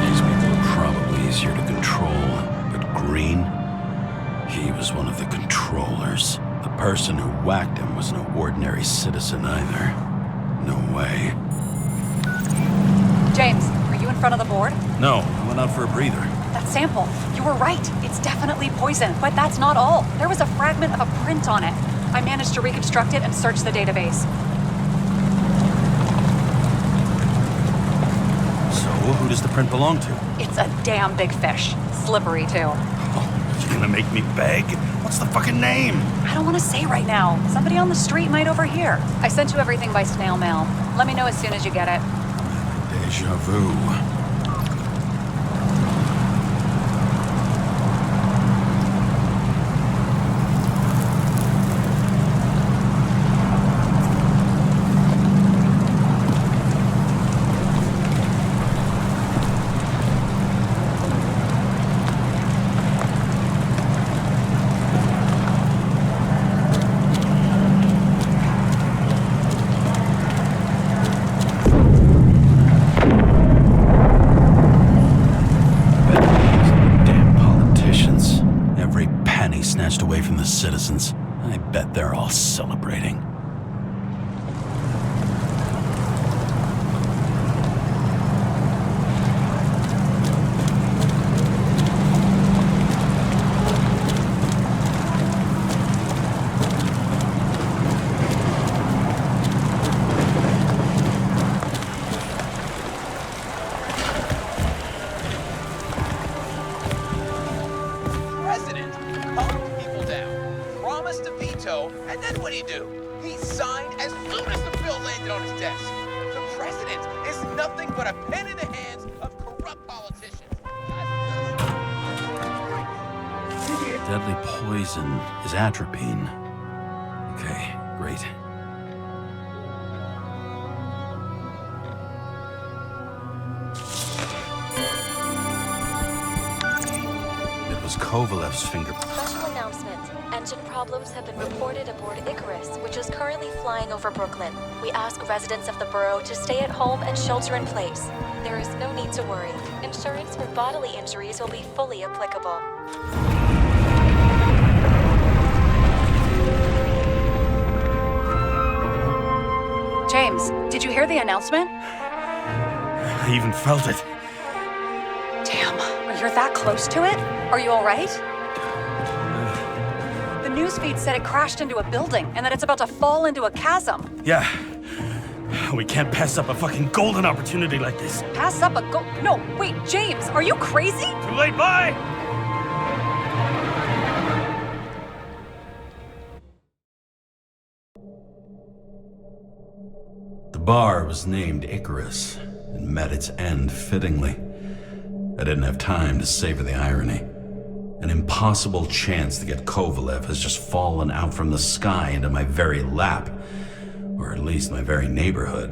These people are probably easier to control, but Green, he was one of the controllers. The person who whacked him was no ordinary citizen either. No way. James, are you in front of the board? No, I went out for a breather. That sample, you were right. It's definitely poison, but that's not all. There was a fragment of a print on it. I managed to reconstruct it and search the database. So, who does the print belong to? It's a damn big fish. Slippery, too. Oh, you're gonna make me beg? What's the fucking name? I don't want to say right now. Somebody on the street might overhear. I sent you everything by snail mail. Let me know as soon as you get it. Deja vu. Citizens. I bet they're all celebrating. And then what do? He signed as soon as the bill landed on his desk. The president is nothing but a pen in the hands of corrupt politicians. Deadly poison is atropine. Okay, great. It was Kovalev's fingerprint. Special announcement. Engine problems have been reported aboard Icarus, which is currently flying over Brooklyn. We ask residents of the borough to stay at home and shelter in place. There is no need to worry. Insurance for bodily injuries will be fully applicable. James, did you hear the announcement? I even felt it. Damn, you're that close to it? Are you all right? The newsfeed said it crashed into a building and that it's about to fall into a chasm. Yeah. We can't pass up a fucking golden opportunity like this. Pass up a No, wait, James, are you crazy? Too late, bye! The bar was named Icarus and met its end fittingly. I didn't have time to savor the irony. An impossible chance to get Kovalev has just fallen out from the sky into my very lap, or at least my very neighborhood.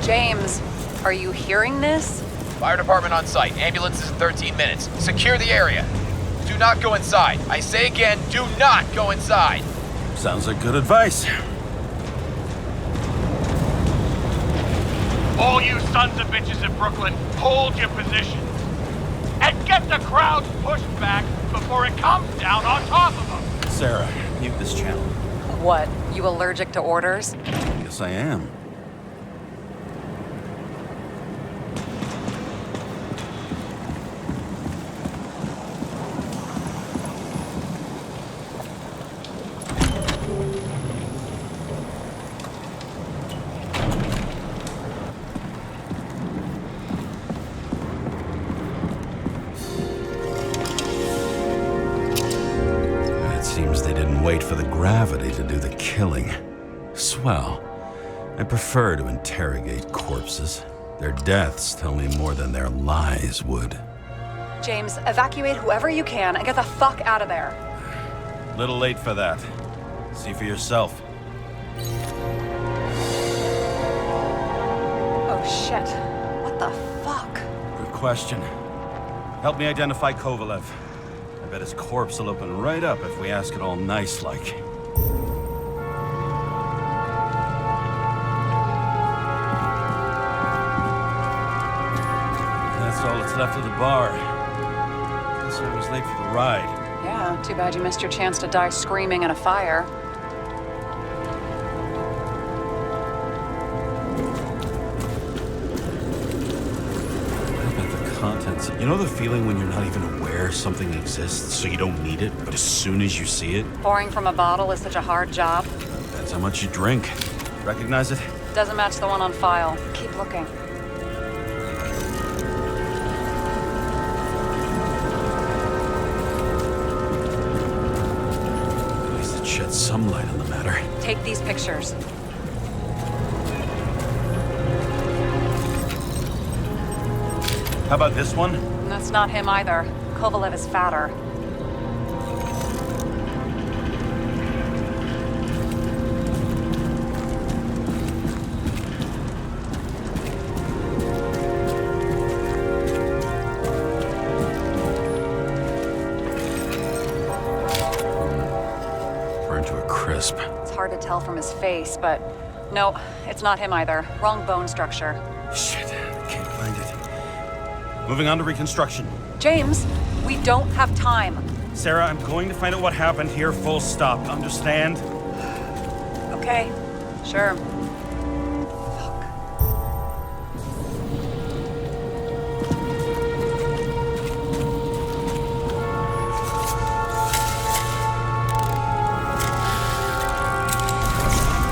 James, are you hearing this? Fire department on site. Ambulances in 13 minutes. Secure the area. Do not go inside. I say again, do not go inside. Sounds like good advice. All you sons of bitches in Brooklyn, hold your positions. And get the crowds pushed back before it comes down on top of them. Sarah, mute this channel. What, you allergic to orders? Yes, I am. Wait for the gravity to do the killing. Swell. I prefer to interrogate corpses. Their deaths tell me more than their lies would. James, evacuate whoever you can and get the fuck out of there. Little late for that. See for yourself. Oh shit. What the fuck? Good question. Help me identify Kovalev. I bet his corpse will open right up if we ask it all nice-like. That's all that's left of the bar. Guess I was late for the ride. Yeah, too bad you missed your chance to die screaming in a fire. Contents. You know the feeling when you're not even aware something exists, so you don't need it, but as soon as you see it? Pouring from a bottle is such a hard job. That's how much you drink. Recognize it? Doesn't match the one on file. Keep looking. At least it sheds some light on the matter. Take these pictures. How about this one? That's not him either. Kovalev is fatter. Burned to a crisp. It's hard to tell from his face, but no, it's not him either. Wrong bone structure. Shit, I can't find it. Moving on to reconstruction. James, we don't have time. Sarah, I'm going to find out what happened here, full stop. Understand? Okay, sure.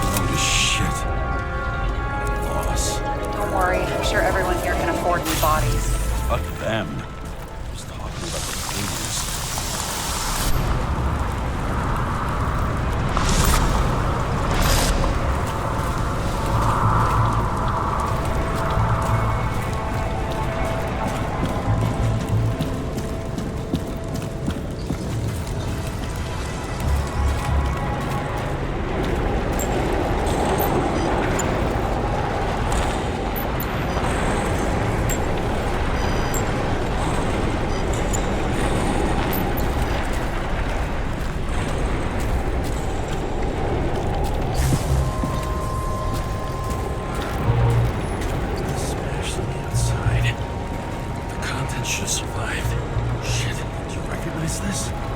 Holy shit. Loss. Don't worry, I'm sure everyone here can afford new bodies. Fuck them. Just talking about the things.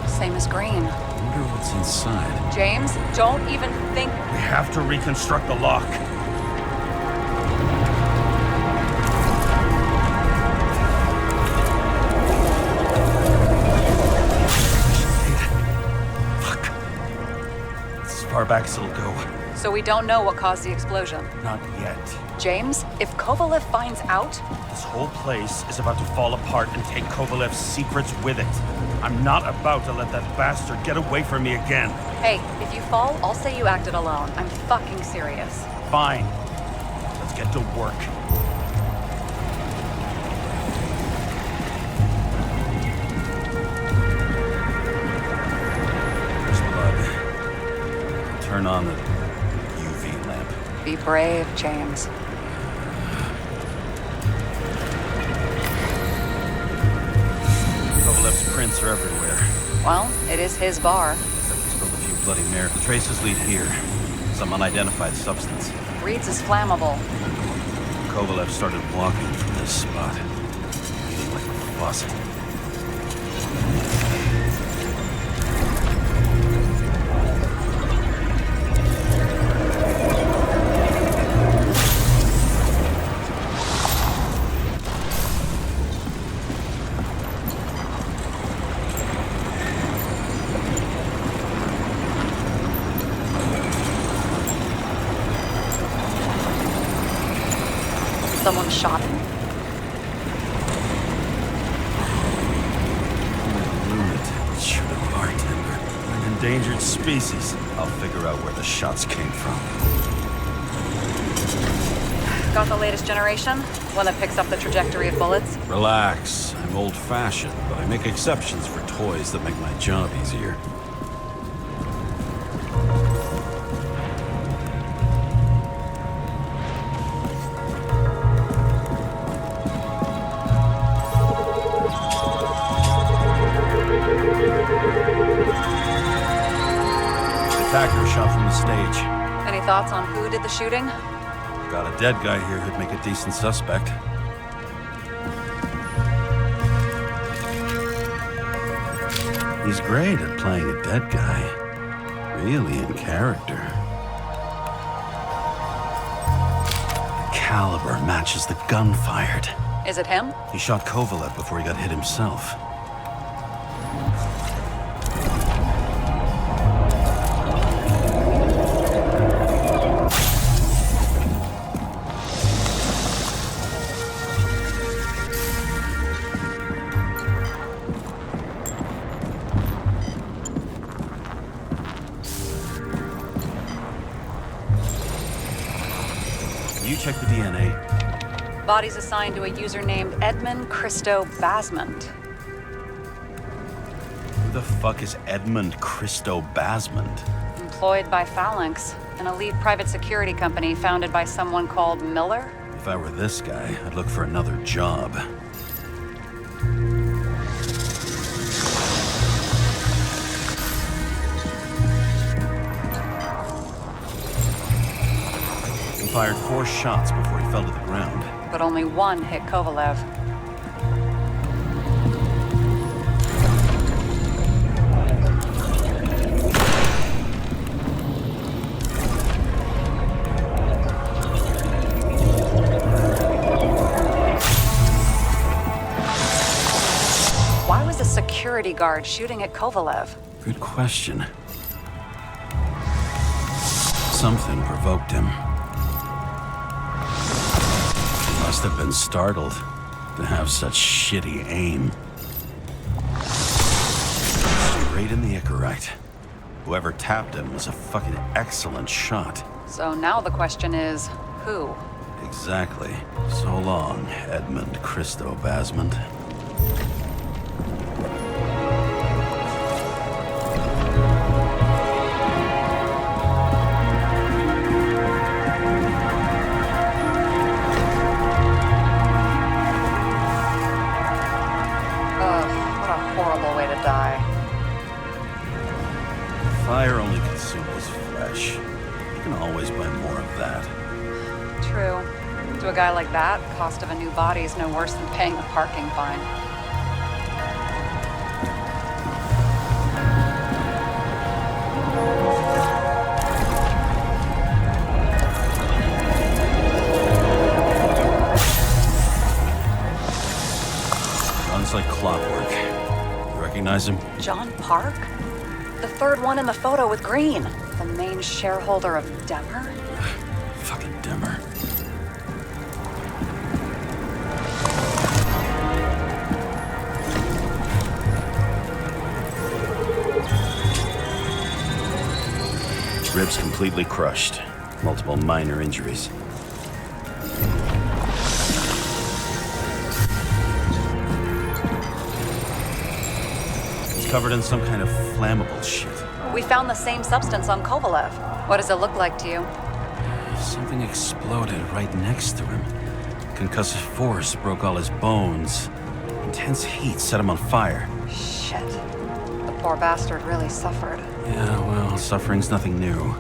Same as green. Wonder what's inside. James, don't even think. We have to reconstruct the lock. Fuck. It's as far back as it'll go. So we don't know what caused the explosion. Not yet. James, if Kovalev finds out... This whole place is about to fall apart and take Kovalev's secrets with it. I'm not about to let that bastard get away from me again. Hey, if you fall, I'll say you acted alone. I'm fucking serious. Fine. Let's get to work. There's blood. Turn on the UV lamp. Be brave, James. Kovalev's prints are everywhere. Well, it is his bar. Except we spilled a few bloody mare. The traces lead here. Some unidentified substance. Reed's is flammable. Kovalev started walking from this spot. Bleeding like a faucet. Someone shot him. Lunatic, shoot a bartender. An endangered species. I'll figure out where the shots came from. Got the latest generation? One that picks up the trajectory of bullets? Relax. I'm old-fashioned, but I make exceptions for toys that make my job easier. Attacker shot from the stage. Any thoughts on who did the shooting? Got a dead guy here who'd make a decent suspect. He's great at playing a dead guy. Really in character. The caliber matches the gun fired. Is it him? He shot Kovalev before he got hit himself. You check the DNA. Body's assigned to a user named Edmund Christo Basmond. Who the fuck is Edmund Christo Basmond? Employed by Phalanx, an elite private security company founded by someone called Miller. If I were this guy, I'd look for another job. He fired 4 shots before he fell to the ground. But only one hit Kovalev. Why was a security guard shooting at Kovalev? Good question. Something provoked him. He must have been startled to have such shitty aim. Straight in the Icarite. Whoever tapped him was a fucking excellent shot. So now the question is, who? Exactly. So long, Edmund Christo Basmond. Fire only consumes flesh. You can always buy more of that. True. To a guy like that, cost of a new body is no worse than paying a parking fine. Runs like clockwork. You recognize him? John Park? The third one in the photo with Green. The main shareholder of Demmer? Fucking Demmer. Ribs completely crushed. Multiple minor injuries. Covered in some kind of flammable shit. We found the same substance on Kovalev. What does it look like to you? Something exploded right next to him. Concussive force broke all his bones. Intense heat set him on fire. Shit. The poor bastard really suffered. Yeah, well, suffering's nothing new.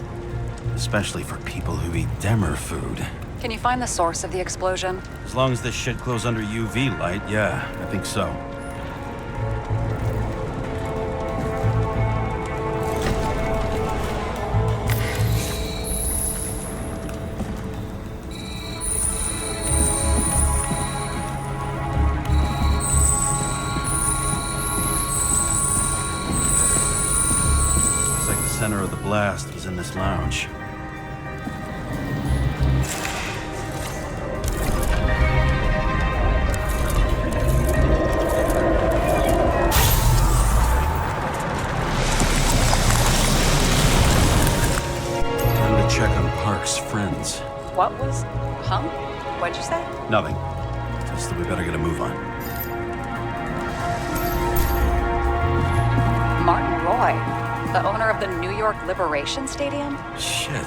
Especially for people who eat Demmer food. Can you find the source of the explosion? As long as this shit glows under UV light, yeah, I think so. The center of the blast was in this lounge. Time to check on Park's friends. What was Huh? What'd you say? Nothing. Just that we better get a move on. Martin Roy, the owner of the New York Liberation Stadium? Shit.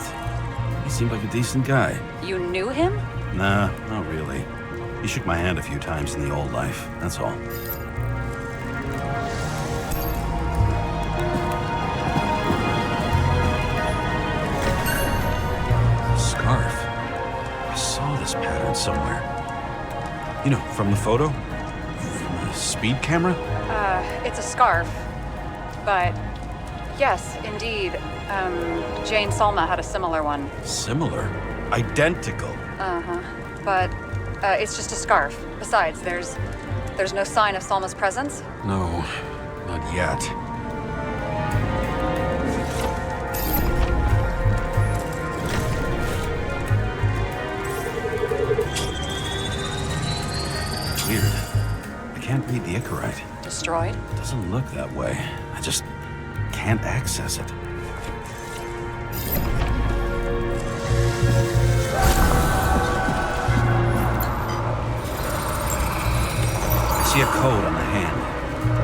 He seemed like a decent guy. You knew him? Nah, not really. He shook my hand a few times in the old life, that's all. Scarf. I saw this pattern somewhere. You know, from the photo? From the speed camera? It's a scarf. But, yes, indeed. Jane Salma had a similar one. Similar? Identical? Uh-huh. But, it's just a scarf. Besides, there's no sign of Salma's presence? No, not yet. Weird. I can't read the Icarite. Destroyed? It doesn't look that way. I just can't access it. I see a code on the hand.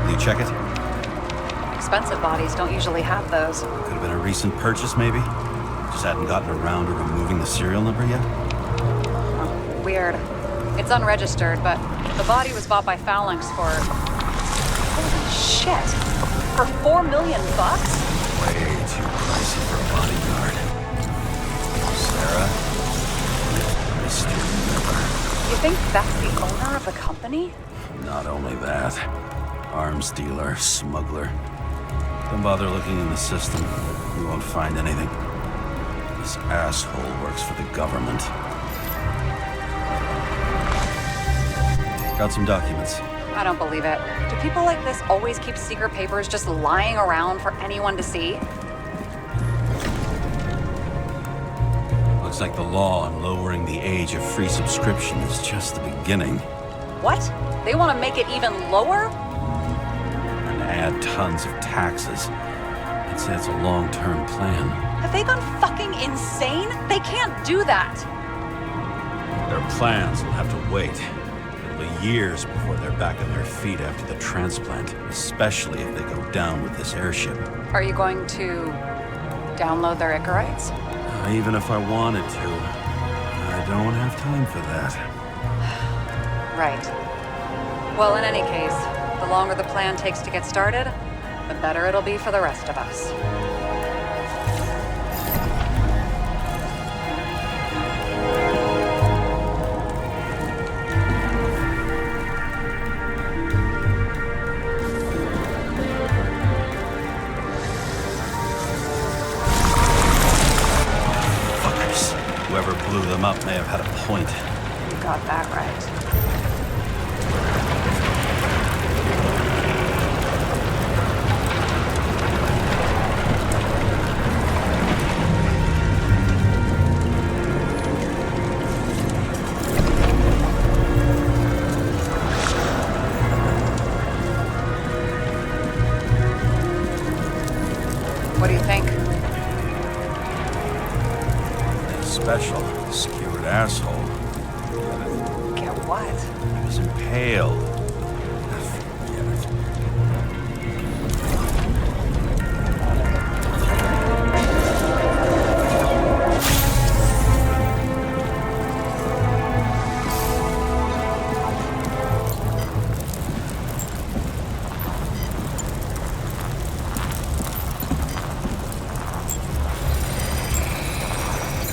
Will you check it? Expensive bodies don't usually have those. Could have been a recent purchase, maybe? Just hadn't gotten around to removing the serial number yet? Oh, weird. It's unregistered, but the body was bought by Phalanx for... Holy shit! For $4 million bucks? Way too pricey for a bodyguard. Sarah? Mystery River. You think that's the owner of the company? Not only that. Arms dealer, smuggler. Don't bother looking in the system. You won't find anything. This asshole works for the government. Got some documents. I don't believe it. Do people like this always keep secret papers just lying around for anyone to see? Looks like the law on lowering the age of free subscription is just the beginning. What? They want to make it even lower? And add tons of taxes. I'd say it's a long-term plan. Have they gone fucking insane? They can't do that! Their plans will have to wait. It'll be years before they're back on their feet after the transplant, especially if they go down with this airship. Are you going to download their Icarites? Even if I wanted to, I don't have time for that. Right. Well, in any case, the longer the plan takes to get started, the better it'll be for the rest of us. Whoever blew them up may have had a point. You got that right. What do you think? Special, skewered asshole. Get what? He was impaled. Forget it.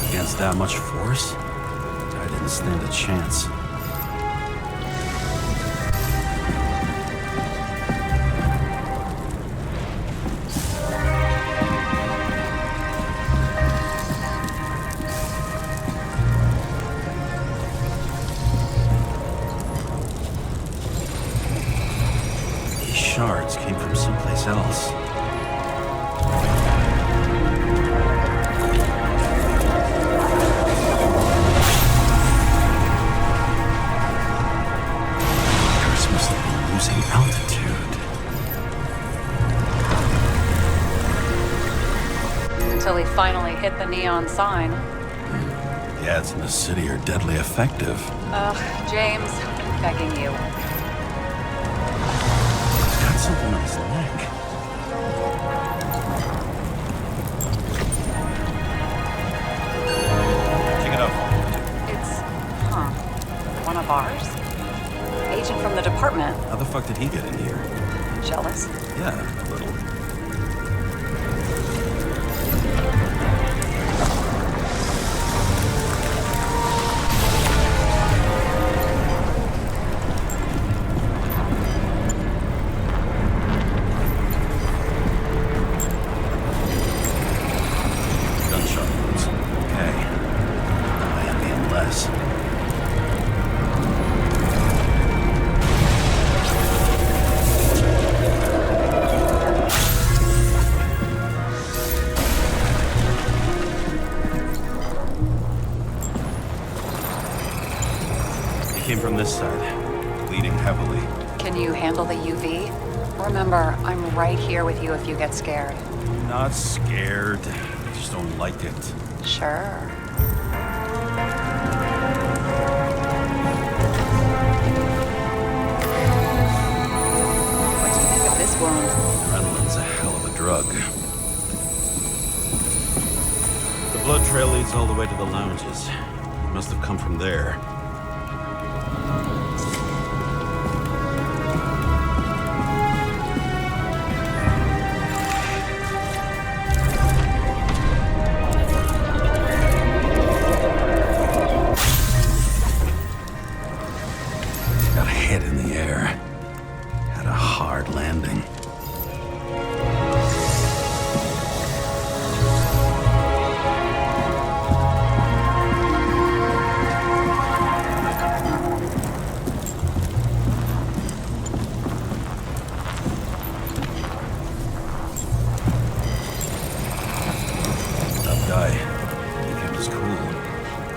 Against that much force? I didn't stand a chance. These shards came from someplace else. Until he finally hit the neon sign. ads in the city are deadly effective. Ugh, James, I'm begging you. He's got something on his neck. Check it out. It's, one of ours? Agent from the department. How the fuck did he get in here? Jealous? Yeah, a little. Gunshot wounds. Okay. Miami and less. Came from this side, bleeding heavily. Can you handle the UV? Remember, I'm right here with you if you get scared. Not scared. I just don't like it. Sure. What do you think of this wound? Adrenaline's a hell of a drug. The blood trail leads all the way to the lounges. It must have come from there.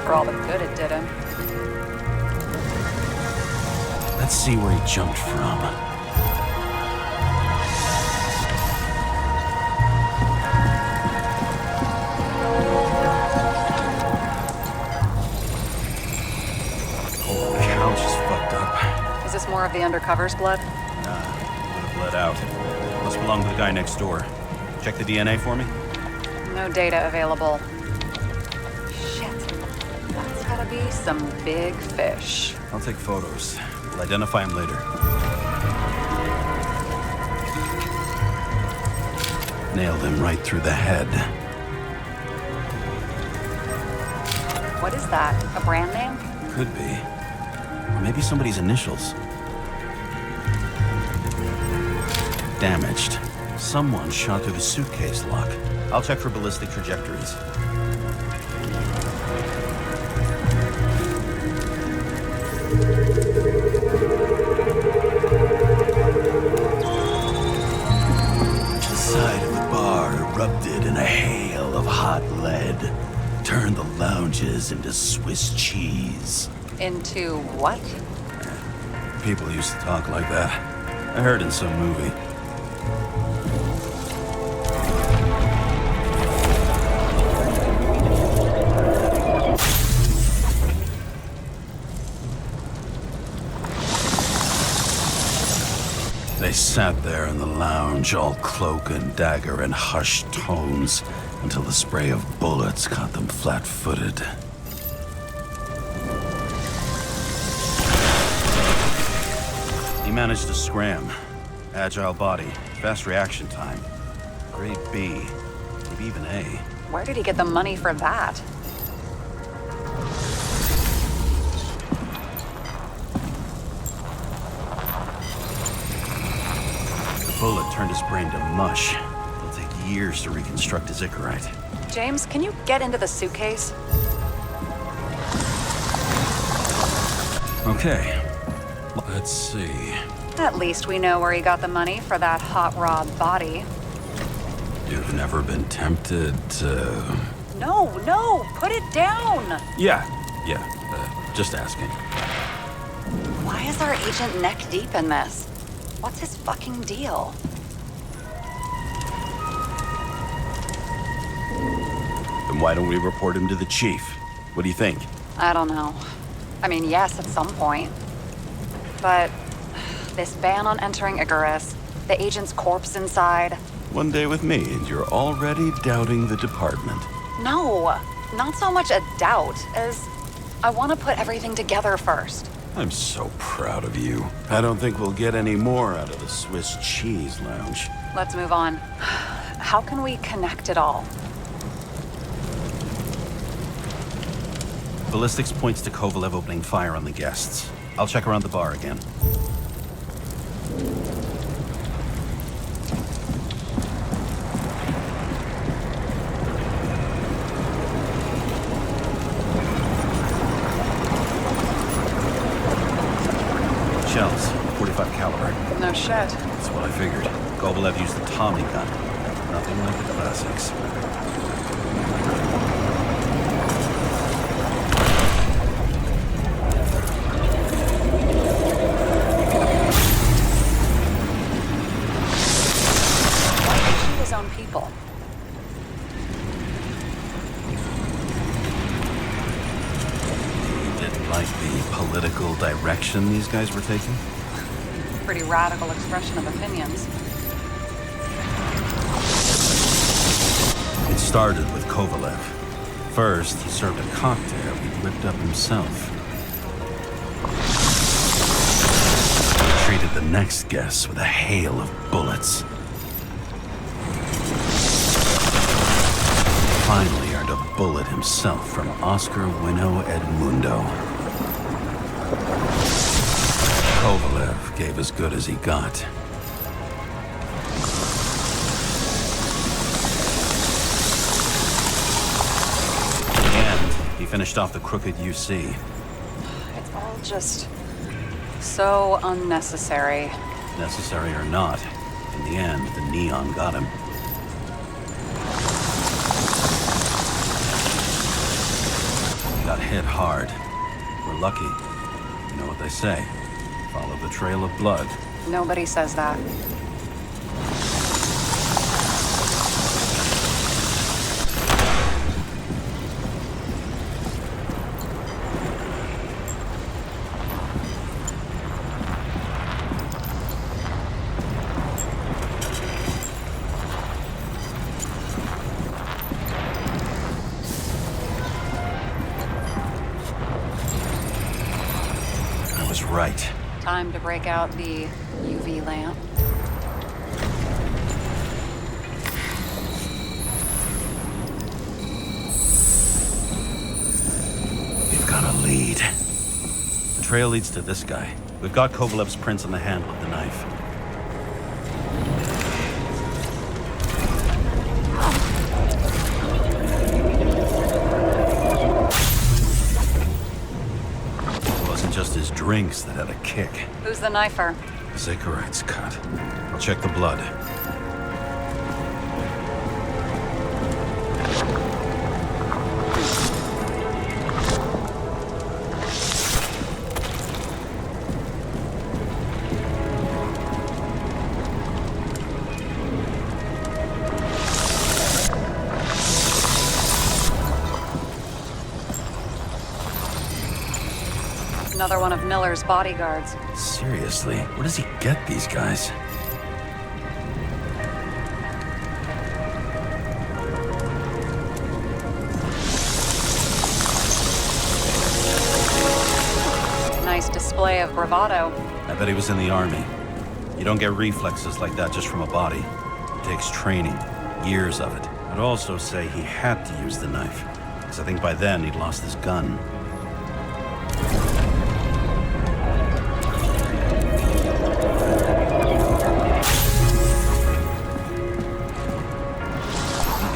For all the good it did him. Let's see where he jumped from. Oh, the couch is fucked up. Is this more of the undercover's blood? Nah, it would have bled out. Must belong to the guy next door. Check the DNA for me. No data available. Gotta be some big fish. I'll take photos. We'll identify him later. Nailed him right through the head. What is that? A brand name? Could be. Or maybe somebody's initials. Damaged. Someone shot through the suitcase lock. I'll check for ballistic trajectories. The side of the bar erupted in a hail of hot lead. Turned the lounges into Swiss cheese. Into what? People used to talk like that. I heard in some movie. They sat there in the lounge, all cloak and dagger and hushed tones, until the spray of bullets caught them flat-footed. He managed to scram. Agile body, fast reaction time. Grade B, maybe even A. Where did he get the money for that? The bullet turned his brain to mush. It'll take years to reconstruct his Icarite. James, can you get into the suitcase? Okay. Let's see. At least we know where he got the money for that hot rod body. You've never been tempted to... No, put it down! Yeah, just asking. Why is our agent neck deep in this? What's his fucking deal? Then why don't we report him to the chief? What do you think? I don't know. I mean, yes, at some point. But this ban on entering Icarus, the agent's corpse inside. One day with me, and you're already doubting the department. No, not so much a doubt as I want to put everything together first. I'm so proud of you. I don't think we'll get any more out of the Swiss Cheese Lounge. Let's move on. How can we connect it all? Ballistics points to Kovalev opening fire on the guests. I'll check around the bar again. Shells, 45 caliber. No shit. That's what I figured. Kovalev used the Tommy gun. Nothing like the classics. People. You didn't like the political direction these guys were taking? Pretty radical expression of opinions. It started with Kovalev. First, he served a cocktail he whipped up himself. He treated the next guests with a hail of bullets. Finally earned a bullet himself from Oscar Wino Edmundo. Kovalev gave as good as he got. In the end, he finished off the crooked UC. It's all just so unnecessary. Necessary or not, in the end, the neon got him. Got hit hard. We're lucky. You know what they say. Follow the trail of blood. Nobody says that. Right. Time to break out the UV lamp. We've got a lead. The trail leads to this guy. We've got Kovalev's prints on the handle of the knife. Just his drinks that had a kick. Who's the knifer? Icarite's cut. I'll check the blood. Another one of Miller's bodyguards. Seriously, where does he get these guys? Nice display of bravado. I bet he was in the army. You don't get reflexes like that just from a body. It takes training, years of it. I'd also say he had to use the knife, because I think by then he'd lost his gun.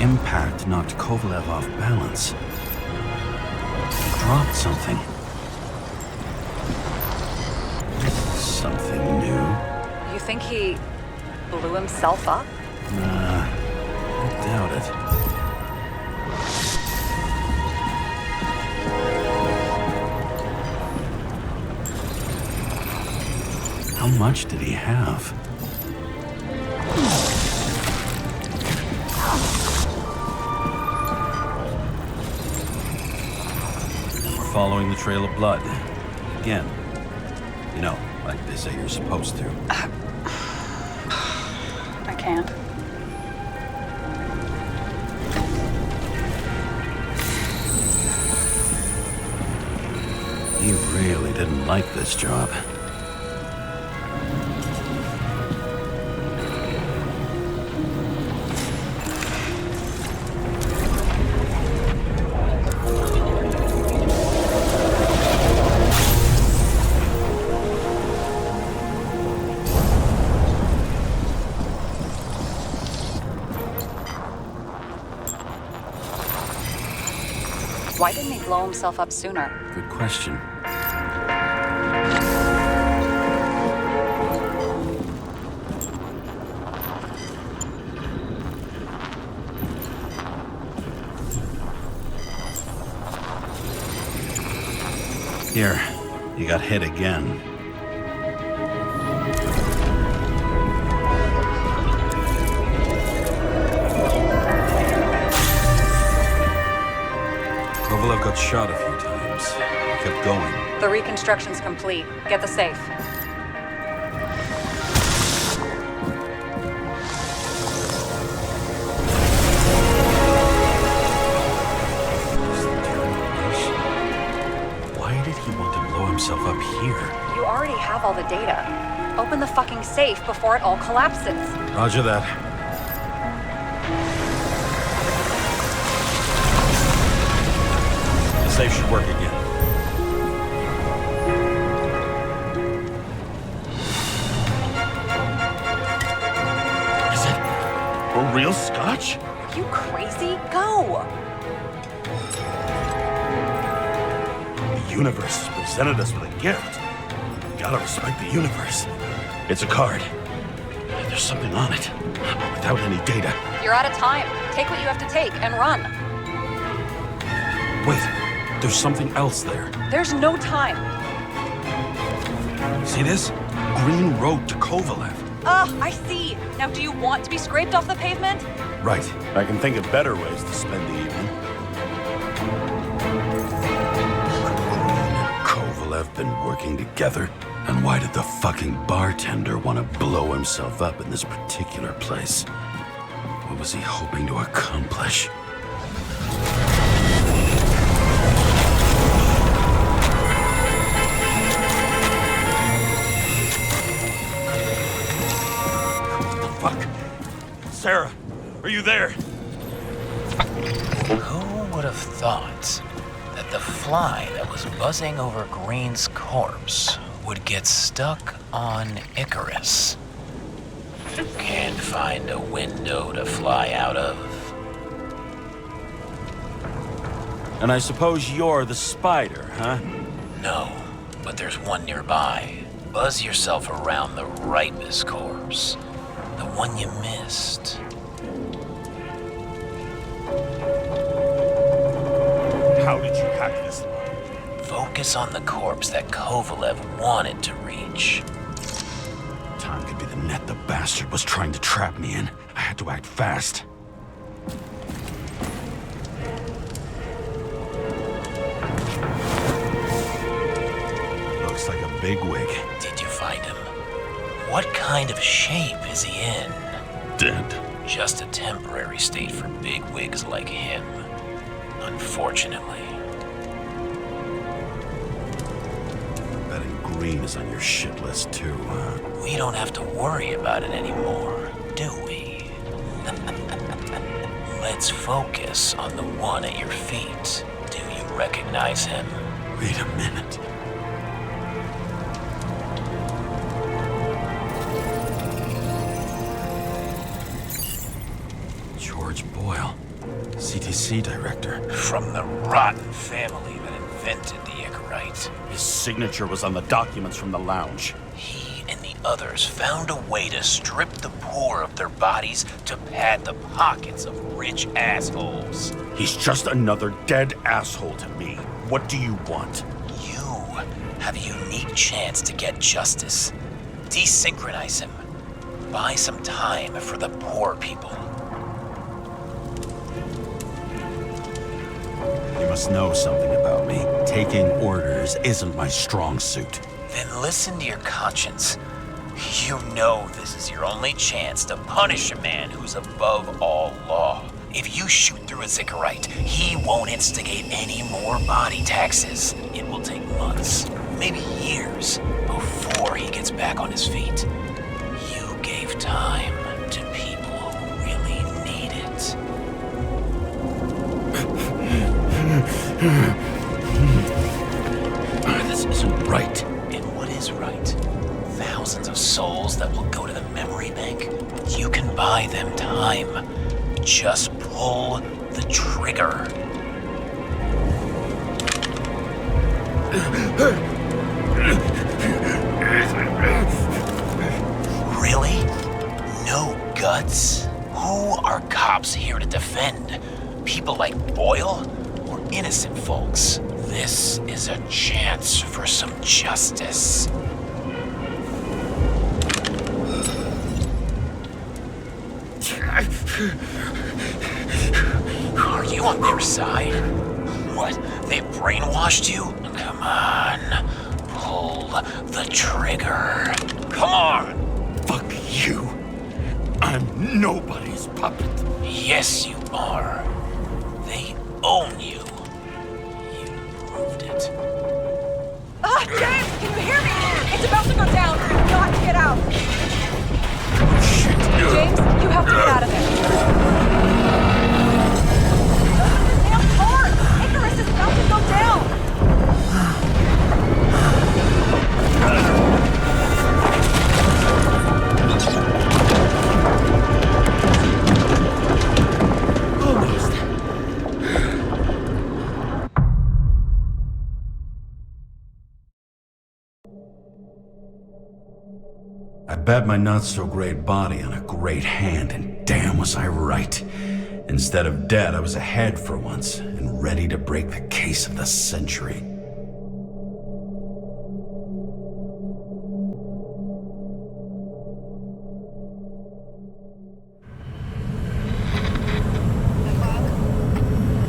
Impact knocked Kovalev off balance. He dropped something. Something new. You think he blew himself up? Nah, I doubt it. How much did he have? following the trail of blood. Again. You know, like they say you're supposed to. I can't. He really didn't like this job. Why didn't he blow himself up sooner? Good question. Here, you got hit again. Kovalev got shot a few times. Kept going. The reconstruction's complete. Get the safe. Why did he want to blow himself up here? You already have all the data. Open the fucking safe before it all collapses. Roger that. The safe should work again. Is it a real scotch? Are you crazy? Go! The universe has presented us with a gift. You gotta respect the universe. It's a card. There's something on it, but without any data. You're out of time. Take what you have to take and run. Wait, there's something else there. There's no time. See this? Green road to Kovalev. Ugh, I see. Now, do you want to be scraped off the pavement? Right. I can think of better ways to spend the evening. Kovalev been working together? And why did the fucking bartender want to blow himself up in this particular place? What was he hoping to accomplish? What the fuck? Sarah, are you there? Who would have thought that the fly that was buzzing over Green's corpse would get stuck on Icarus? Can't find a window to fly out of. And I suppose you're the spider, huh? No, but there's one nearby. Buzz yourself around the Ripus corpse. The one you missed. How did you hack this line? Focus on the corpse that Kovalev wanted to reach. Time could be the net the bastard was trying to trap me in. I had to act fast. Looks like a bigwig. Did you find him? What kind of shape is he in? Dead. Just a temporary state for bigwigs like him. Unfortunately. Betting Green is on your shit list too, huh? We don't have to worry about it anymore, do we? Let's focus on the one at your feet. Do you recognize him? Wait a minute. George Boyle, CTC director. From the rotten family that invented the Icarite. His signature was on the documents from the lounge. He and the others found a way to strip the poor of their bodies to pad the pockets of rich assholes. He's just another dead asshole to me. What do you want? You have a unique chance to get justice. Desynchronize him. Buy some time for the poor people. You must know something about me. Taking orders isn't my strong suit. Then listen to your conscience. You know this is your only chance to punish a man who's above all law. If you shoot through a Zickerite, he won't instigate any more body taxes. It will take months, maybe years, before he gets back on his feet. You gave time to people who really need it. This isn't right. And what is right? Thousands of souls that will go to the memory bank? You can buy them time. Just pull the trigger. Really? No guts? Who are cops here to defend? People like Boyle or innocent folks? This is a chance for some justice. Are you on their side? What? They brainwashed you? Come on. Pull the trigger. Come on! Fuck you. I'm nobody's puppet. Yes, you are. They own you. You proved it. Ah, James, can you hear me? It's about to go down. You've got to get out. James, you have to get out of there. Open the damn door! Icarus is about to go down! I bet my not-so-great body on a great hand, and damn was I right. Instead of dead, I was ahead for once, and ready to break the case of the century.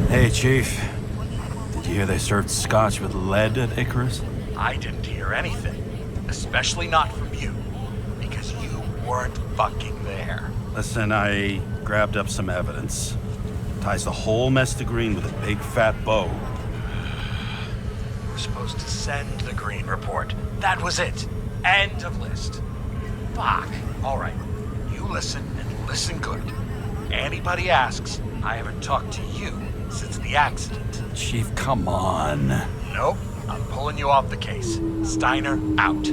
Hey, Chief. Did you hear they served scotch with lead at Icarus? I didn't hear anything. Especially not from you. Because you weren't fucking there. Listen, I grabbed up some evidence. Ties the whole mess to Green with a big fat bow. We're supposed to send the Green report. That was it. End of list. Fuck. All right. You listen and listen good. Anybody asks, I haven't talked to you since the accident. Chief, come on. Nope. I'm pulling you off the case. Steiner, out.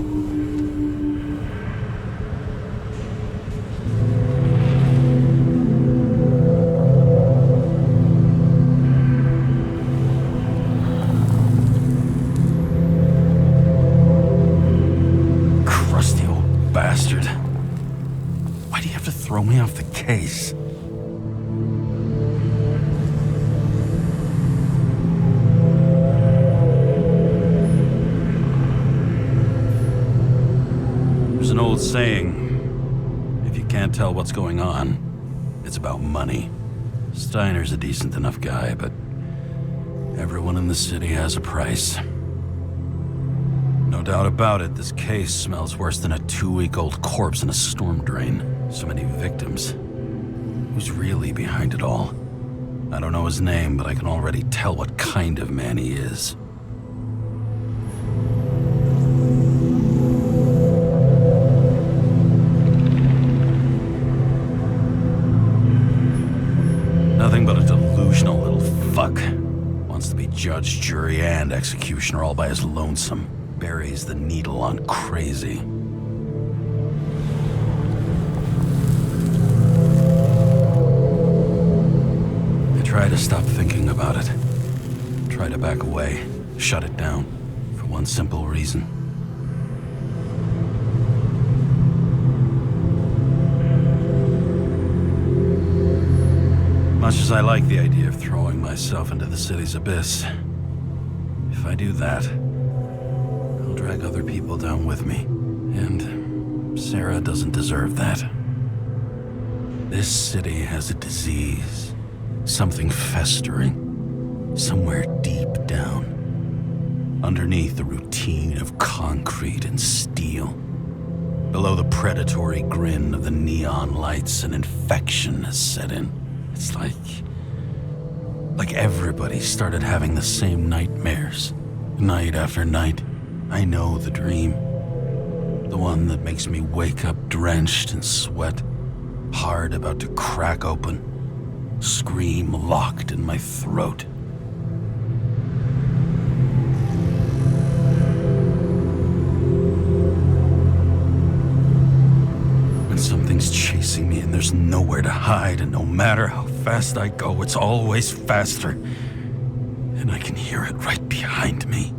Crusty old bastard. Why do you have to throw me off the case? An old saying, if you can't tell what's going on, it's about money. Steiner's a decent enough guy, but everyone in the city has a price. No doubt about it, this case smells worse than a 2-week-old corpse in a storm drain. So many victims. Who's really behind it all? I don't know his name, but I can already tell what kind of man he is. Nothing but a delusional little fuck. Wants to be judge, jury, and executioner all by his lonesome. Buries the needle on crazy. I try to stop thinking about it. Try to back away, shut it down, for one simple reason. Much as I like the idea of throwing myself into the city's abyss, if I do that, I'll drag other people down with me. And Sarah doesn't deserve that. This city has a disease, something festering. somewhere deep down, underneath the routine of concrete and steel, below the predatory grin of the neon lights, an infection has set in. It's like everybody started having the same nightmares, night after night. I know the dream. The one that makes me wake up drenched in sweat, heart about to crack open, scream locked in my throat. When something's chasing me and there's nowhere to hide, and no matter how fast I go, it's always faster. And I can hear it right behind me.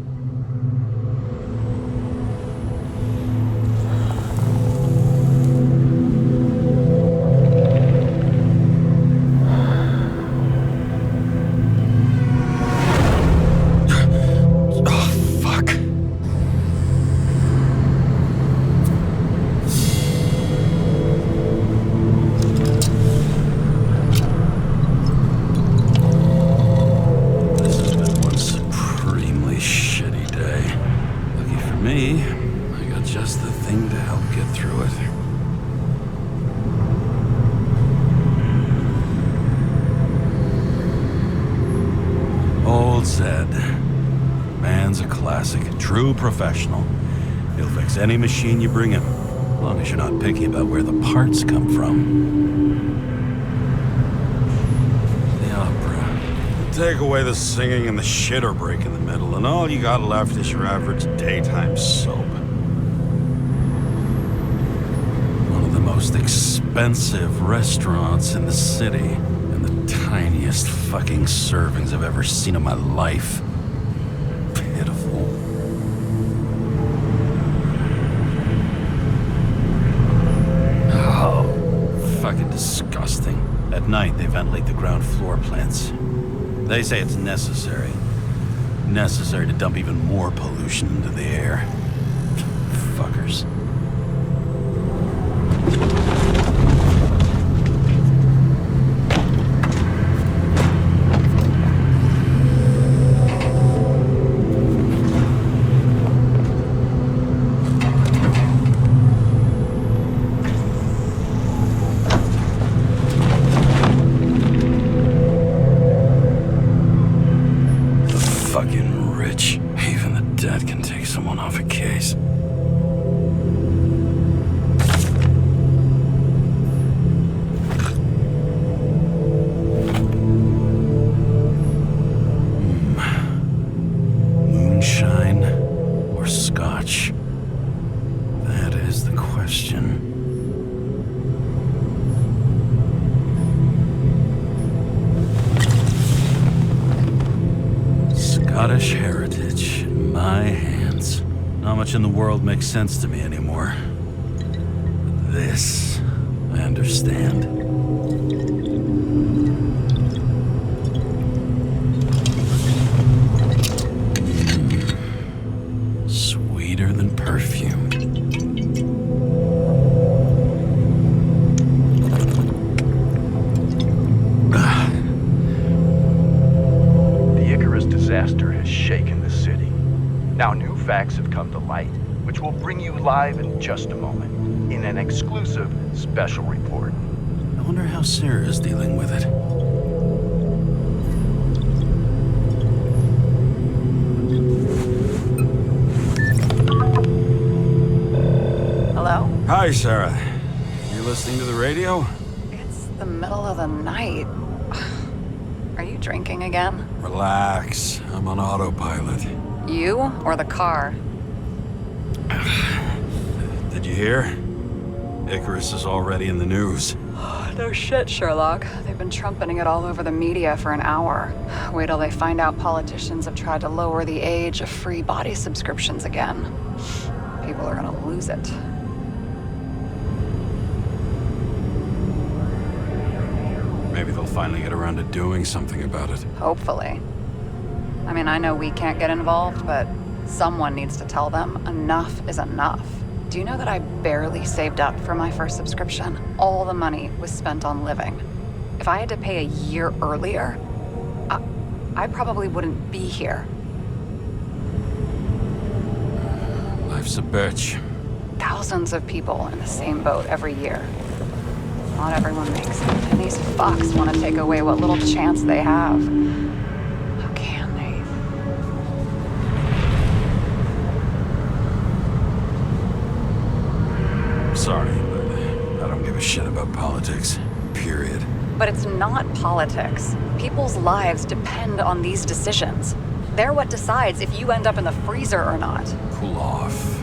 True professional. He'll fix any machine you bring him, as long as you're not picky about where the parts come from. The opera. Take away the singing and the shitter break in the middle, and all you got left is your average daytime soap. One of the most expensive restaurants in the city, and the tiniest fucking servings I've ever seen in my life. Disgusting. At night, they ventilate the ground floor plants. They say it's necessary. Necessary to dump even more pollution into the air. Fuckers. Scottish heritage in my hands. Not much in the world makes sense to me anymore. But this, I understand. Sweeter than perfume. Disaster has shaken the city. Now new facts have come to light, which we'll bring you live in just a moment, in an exclusive special report. I wonder how Sarah is dealing with it. Hello? Hi, Sarah. You listening to the radio? It's the middle of the night. Are you drinking again? Relax. I'm on autopilot. You or the car? Did you hear? Icarus is already in the news. No shit, Sherlock. They've been trumpeting it all over the media for an hour. Wait till they find out politicians have tried to lower the age of free body subscriptions again. People are gonna lose it. Maybe they'll finally get around to doing something about it. Hopefully. I mean, I know we can't get involved, but someone needs to tell them enough is enough. Do you know that I barely saved up for my first subscription? All the money was spent on living. If I had to pay a year earlier, I probably wouldn't be here. Life's a bitch. Thousands of people in the same boat every year. Not everyone makes it, and these fucks want to take away what little chance they have. How can they? Sorry, but I don't give a shit about politics. Period. But it's not politics. People's lives depend on these decisions. They're what decides if you end up in the freezer or not. Cool off.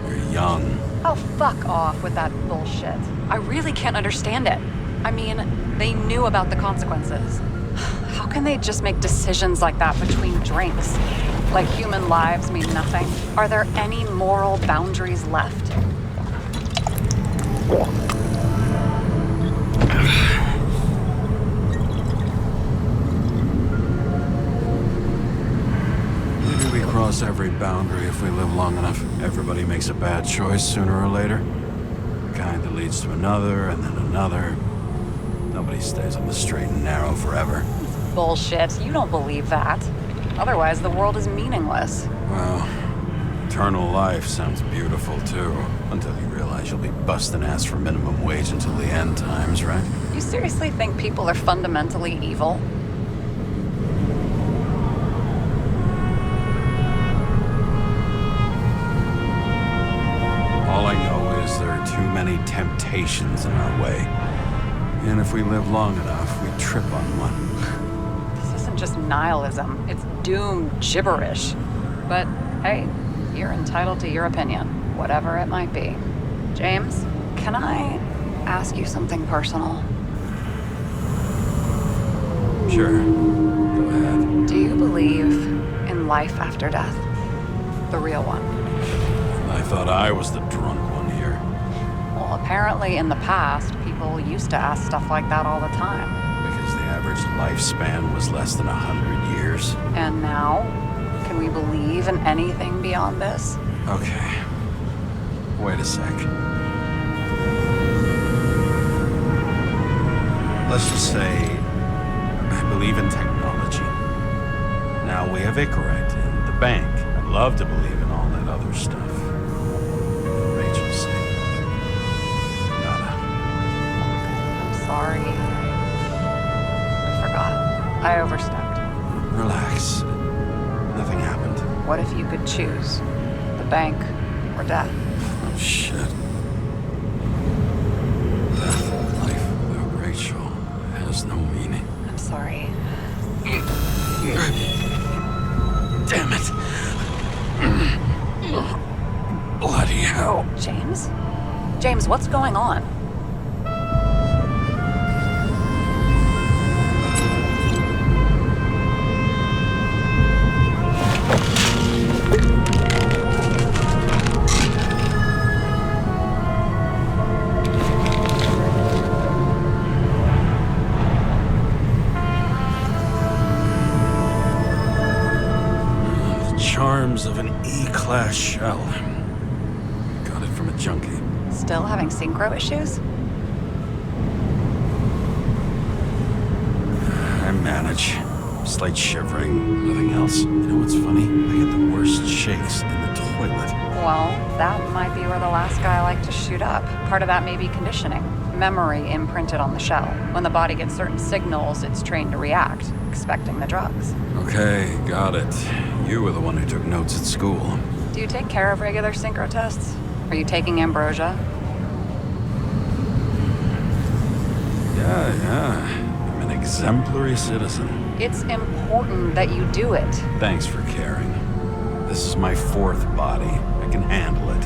You're young. Oh, fuck off with that bullshit. I really can't understand it. I mean, they knew about the consequences. How can they just make decisions like that between drinks? Like human lives mean nothing? Are there any moral boundaries left? Maybe we cross every boundary if we live long enough. Everybody makes a bad choice sooner or later. Kind that leads to another, and then another. Nobody stays on the straight and narrow forever. Bullshit. You don't believe that. Otherwise, the world is meaningless. Well, eternal life sounds beautiful, too. Until you realize you'll be busting ass for minimum wage until the end times, right? You seriously think people are fundamentally evil? All I know is there are too many temptations in our way. And if we live long enough, we trip on one. This isn't just nihilism. It's doom gibberish. But hey, you're entitled to your opinion, whatever it might be. James, can I ask you something personal? Sure. Go ahead. Do you believe in life after death? The real one? I thought I was the drunk one here. Well, apparently in the past, people used to ask stuff like that all the time. Because the average lifespan was less than 100 years. And now, can we believe in anything beyond this? Okay. Wait a sec. Let's just say I believe in technology. Now we have Icarite and the bank. I'd love to believe in all that other stuff. Rachel's saying nada. I'm sorry. I forgot. I overstepped. Relax. Nothing happened. What if you could choose? The bank or death? Oh, shit. Life without Rachel has no meaning. I'm sorry. Damn it. Bloody hell. James? James, what's going on? Charms of an E-class shell. Got it from a junkie. Still having synchro issues? I manage. Slight shivering, nothing else. You know what's funny? I get the worst shakes in the toilet. Well, that might be where the last guy liked to shoot up. Part of that may be conditioning. Memory imprinted on the shell. When the body gets certain signals, it's trained to react, expecting the drugs. Okay, got it. You were the one who took notes at school. Do you take care of regular synchro tests? Are you taking ambrosia? Yeah. I'm an exemplary citizen. It's important that you do it. Thanks for caring. This is my fourth body. I can handle it.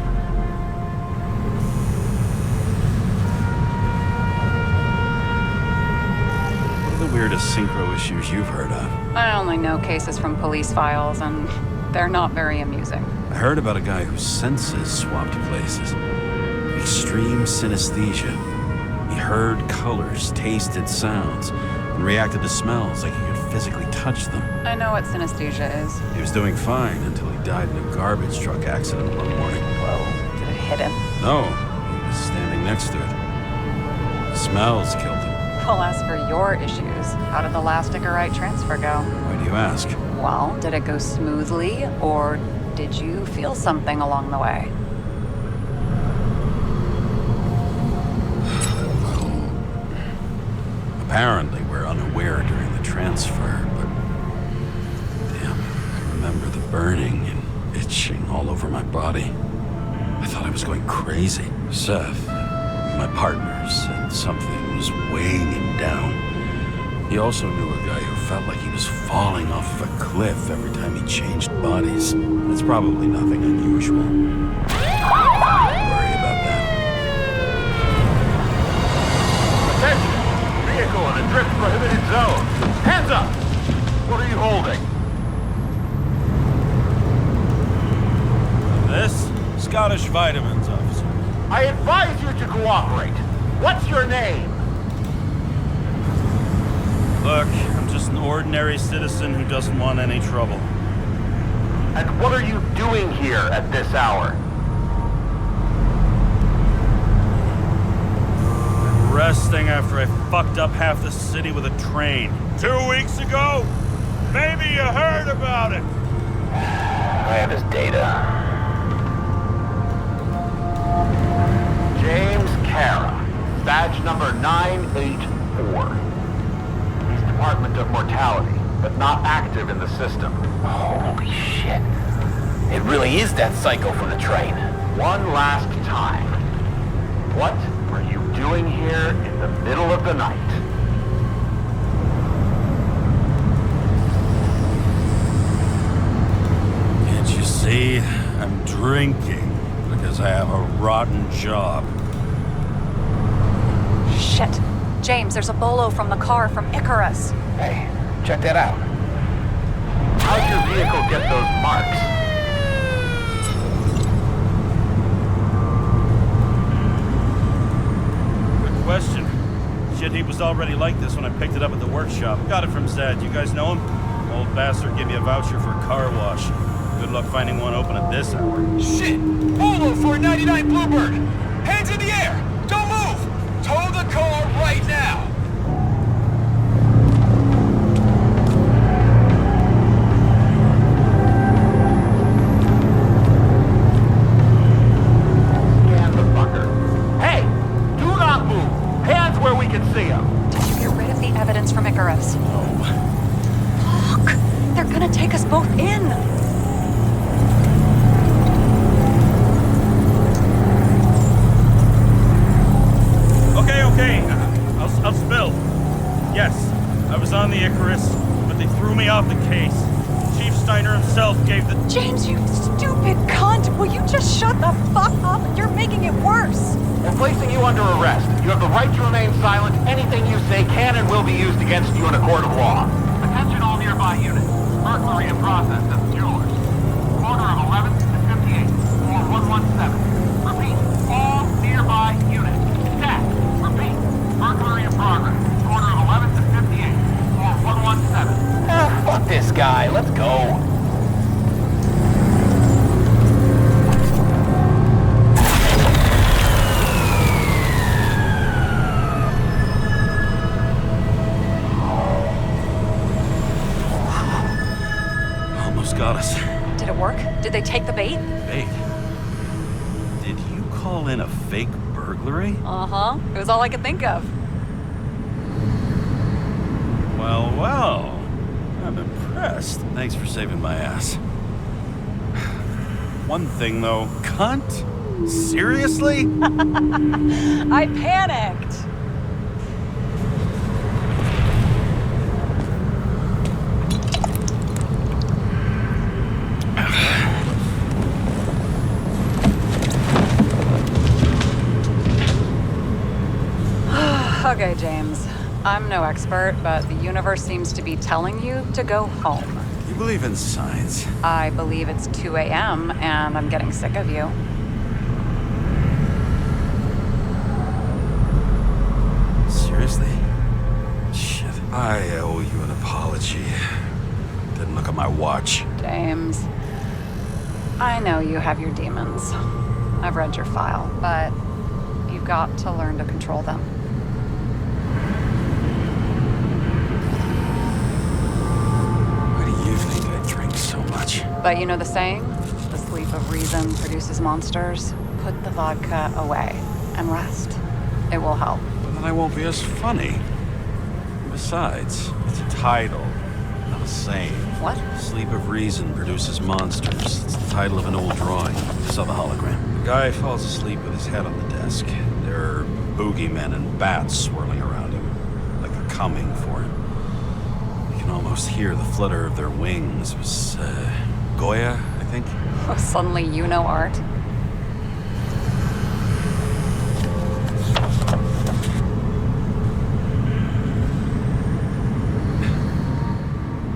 What are the weirdest synchro issues you've heard of? I only know cases from police files, and they're not very amusing. I heard about a guy whose senses swapped places. Extreme synesthesia. He heard colors, tasted sounds, and reacted to smells like he could physically touch them. I know what synesthesia is. He was doing fine until he died in a garbage truck accident one morning. Whoa, did it hit him? No, he was standing next to it. The smells killed him. Well, as for your issues, how did the last Icarite transfer go? Why do you ask? Well, did it go smoothly, or did you feel something along the way? Apparently, we're unaware during the transfer, but... Damn, I remember the burning and itching all over my body. I thought I was going crazy. Seth, my partner, said something was weighing him down. He also knew a guy who felt like he was falling off of a cliff every time he changed bodies. It's probably nothing unusual. Don't worry about that. Attention! Vehicle in a drift prohibited zone. Hands up! What are you holding? This? Scottish Vitamins, officer. I advise you to cooperate. What's your name? Look, I'm just an ordinary citizen who doesn't want any trouble. And what are you doing here at this hour? Resting after I fucked up half the city with a train. 2 weeks ago? Maybe you heard about it. I have his data. James Karra, badge number 984. He's Department of Mortality, but not active in the system. Holy shit. It really is that psycho from the train. One last time. What are you doing here in the middle of the night? Can't you see? I'm drinking because I have a rotten job. Shit. James, there's a bolo from the car from Icarus. Hey, check that out. How'd your vehicle get those marks? Good question. Shit, he was already like this when I picked it up at the workshop. Got it from Zed. You guys know him? Old bastard gave me a voucher for a car wash. Good luck finding one open at this hour. Shit! Bolo for a 99 Bluebird! Hands in the air! Don't move! Tow the car right now! Scan the fucker. Hey! Do not move! Hands where we can see him! Did you get rid of the evidence from Icarus? No. Fuck! They're gonna take us both in! Okay, I'll spill. Yes, I was on the Icarus, but they threw me off the case. Chief Steiner himself gave the... James, you stupid cunt! Will you just shut the fuck up? You're making it worse! We're placing you under arrest. You have the right to remain silent. Anything you say can and will be used against you in a court of law. Attention all nearby units. Burglary in process at the jewelers. Corner of 11th and 58, or 117. Repeat, all nearby units. Staff, repeat, burglary in progress. Corner of 11th and 58, or 117. Ah, fuck this guy. Let's go. Got us. Did it work? Did they take the bait? Bait? Did you call in a fake burglary? Uh-huh. It was all I could think of. Well, well. I'm impressed. Thanks for saving my ass. One thing, though. Cunt? Seriously? I panicked. Okay, James. I'm no expert, but the universe seems to be telling you to go home. You believe in science? I believe it's 2 a.m. and I'm getting sick of you. Seriously? Shit. I owe you an apology. Didn't look at my watch. James, I know you have your demons. I've read your file, but you've got to learn to control them. much. But you know the saying? The sleep of reason produces monsters. Put the vodka away and rest. It will help. But then I won't be as funny. Besides, it's a title, not a saying. What? Sleep of Reason Produces Monsters. It's the title of an old drawing. I saw the hologram. The guy falls asleep with his head on the desk. There are boogeymen and bats swirling around him, like they're coming for him. You can almost hear the flutter of their wings. It was, Goya, I think? Suddenly you know art.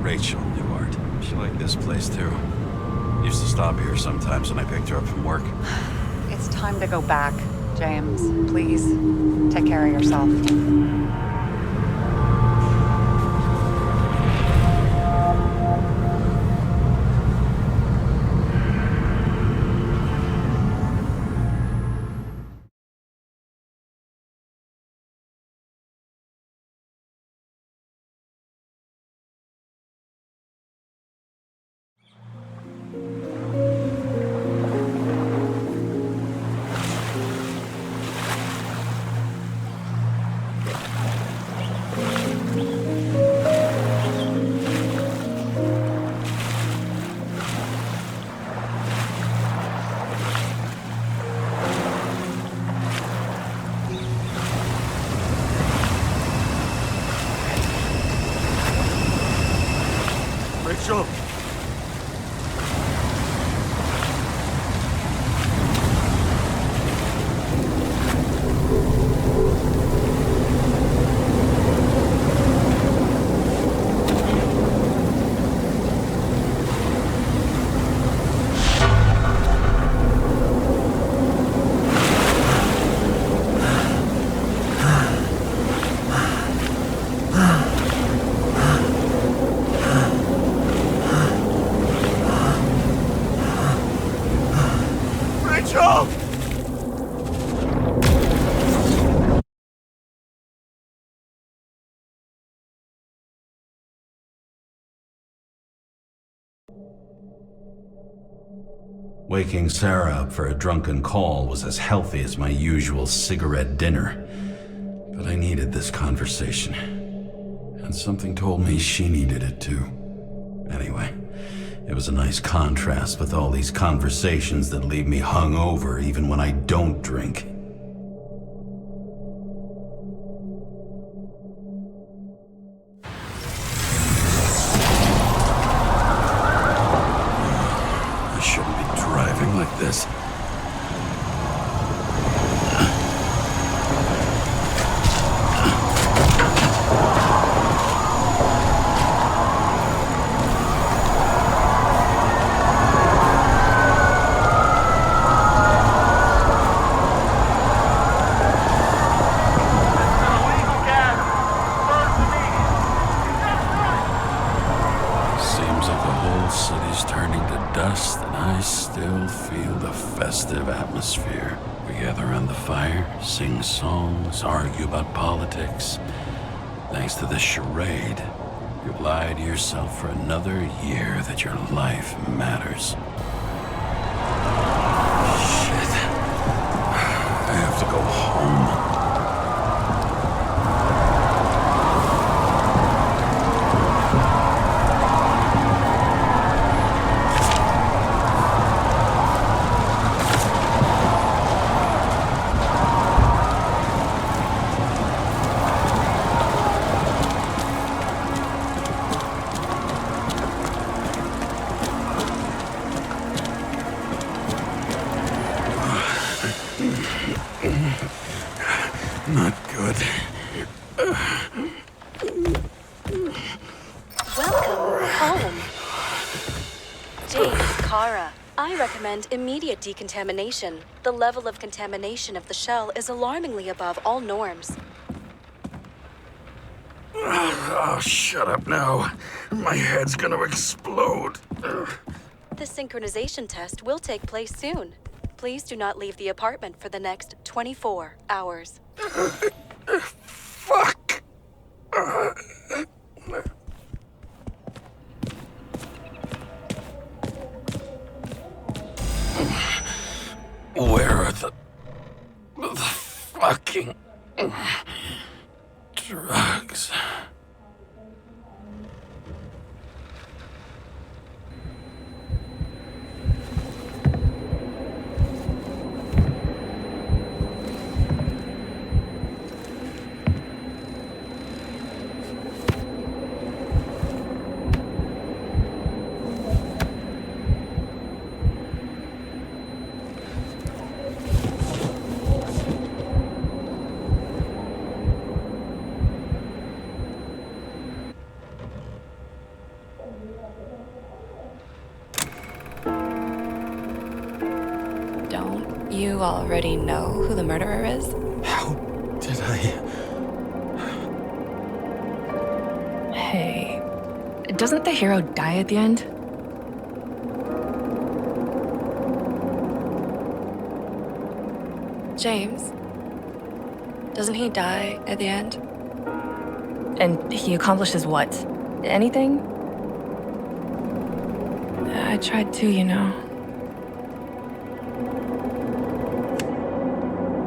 Rachel knew art. She liked this place too. Used to stop here sometimes when I picked her up from work. It's time to go back, James. Please, take care of yourself. Rachel! Waking Sarah up for a drunken call was as healthy as my usual cigarette dinner. But I needed this conversation. And something told me she needed it too. Anyway, it was a nice contrast with all these conversations that leave me hungover even when I don't drink. Like this. Seems like the whole city's turning to dust, and I still feel the festive atmosphere. We gather around the fire, sing songs, argue about politics. Thanks to this charade, you've lied to yourself for another year that your life matters. Shit. I have to go home. Not good. Welcome home. James Karra. I recommend immediate decontamination. The level of contamination of the shell is alarmingly above all norms. Oh, shut up now. My head's gonna explode. The synchronization test will take place soon. Please do not leave the apartment for the next 24 hours. Fuck! Where are the fucking drugs? Don't you already know who the murderer is? How did I? Hey, doesn't the hero die at the end? James, doesn't he die at the end? And he accomplishes what? Anything? I tried to, you know.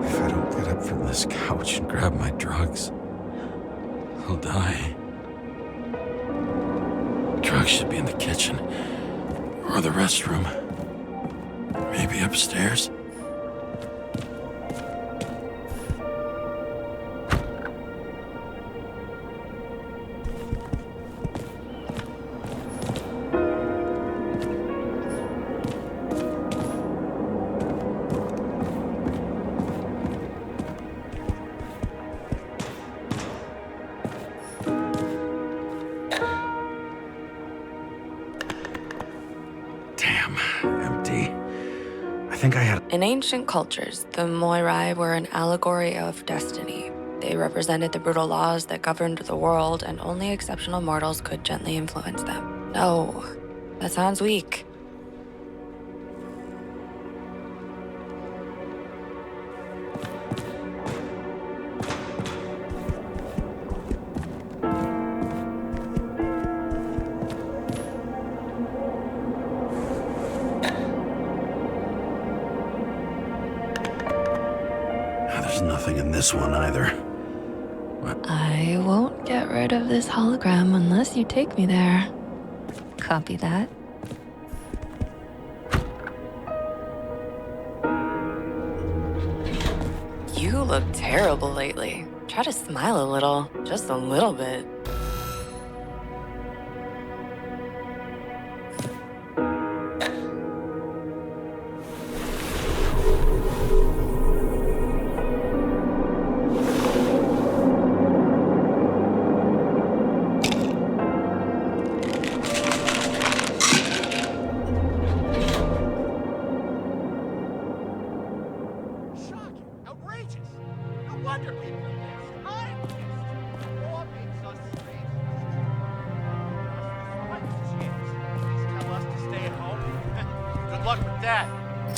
If I don't get up from this couch and grab my drugs, I'll die. Drugs should be in the kitchen or the restroom. Maybe upstairs. In ancient cultures, the Moirai were an allegory of destiny. They represented the brutal laws that governed the world, and only exceptional mortals could gently influence them. No, that sounds weak. Nothing in this one either. What? I won't get rid of this hologram unless you take me there. Copy that. You look terrible lately. Try to smile a little, just a little bit.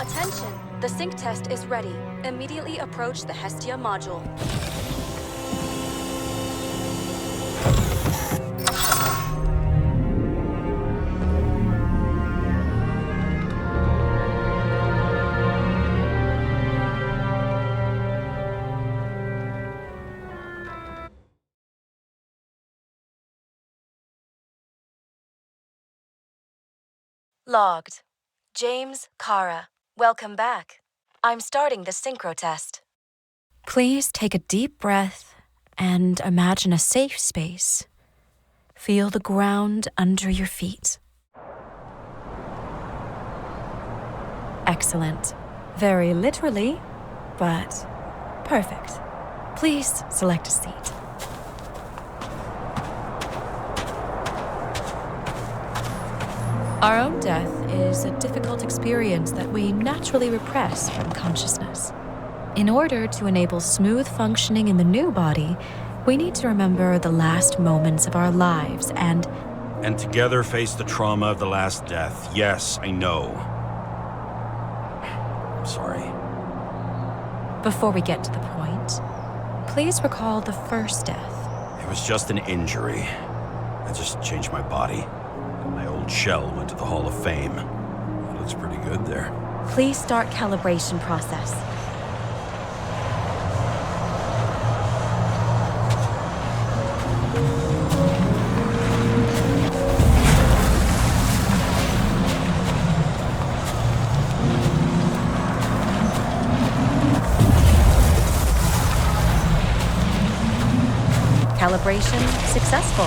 Attention! The sync test is ready. Immediately approach the Hestia module. Logged. James Karra. Welcome back. I'm starting the synchro test. Please take a deep breath and imagine a safe space. Feel the ground under your feet. Excellent. Very literally, but perfect. Please select a seat. Our own death is a difficult experience that we naturally repress from consciousness. In order to enable smooth functioning in the new body, we need to remember the last moments of our lives and together face the trauma of the last death. Yes, I know. I'm sorry. Before we get to the point, please recall the first death. It was just an injury. I just changed my body. My old shell went to the Hall of Fame. It looks pretty good there. Please start calibration process. Calibration successful.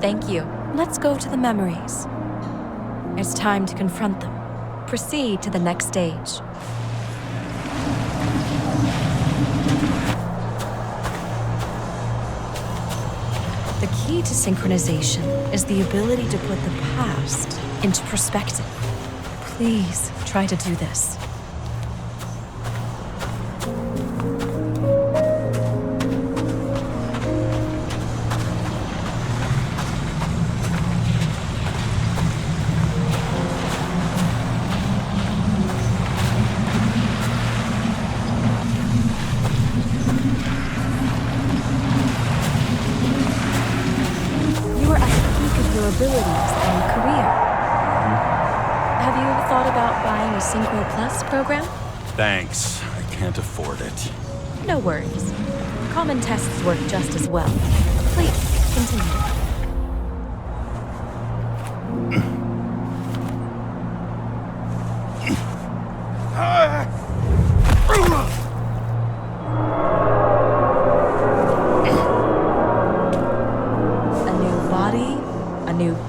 Thank you. Let's go to the memories. It's time to confront them. Proceed to the next stage. The key to synchronization is the ability to put the past into perspective. Please try to do this. Abilities and career. Have you ever thought about buying a Synchro Plus program? Thanks. I can't afford it. No worries. Common tests work just as well. Please, continue.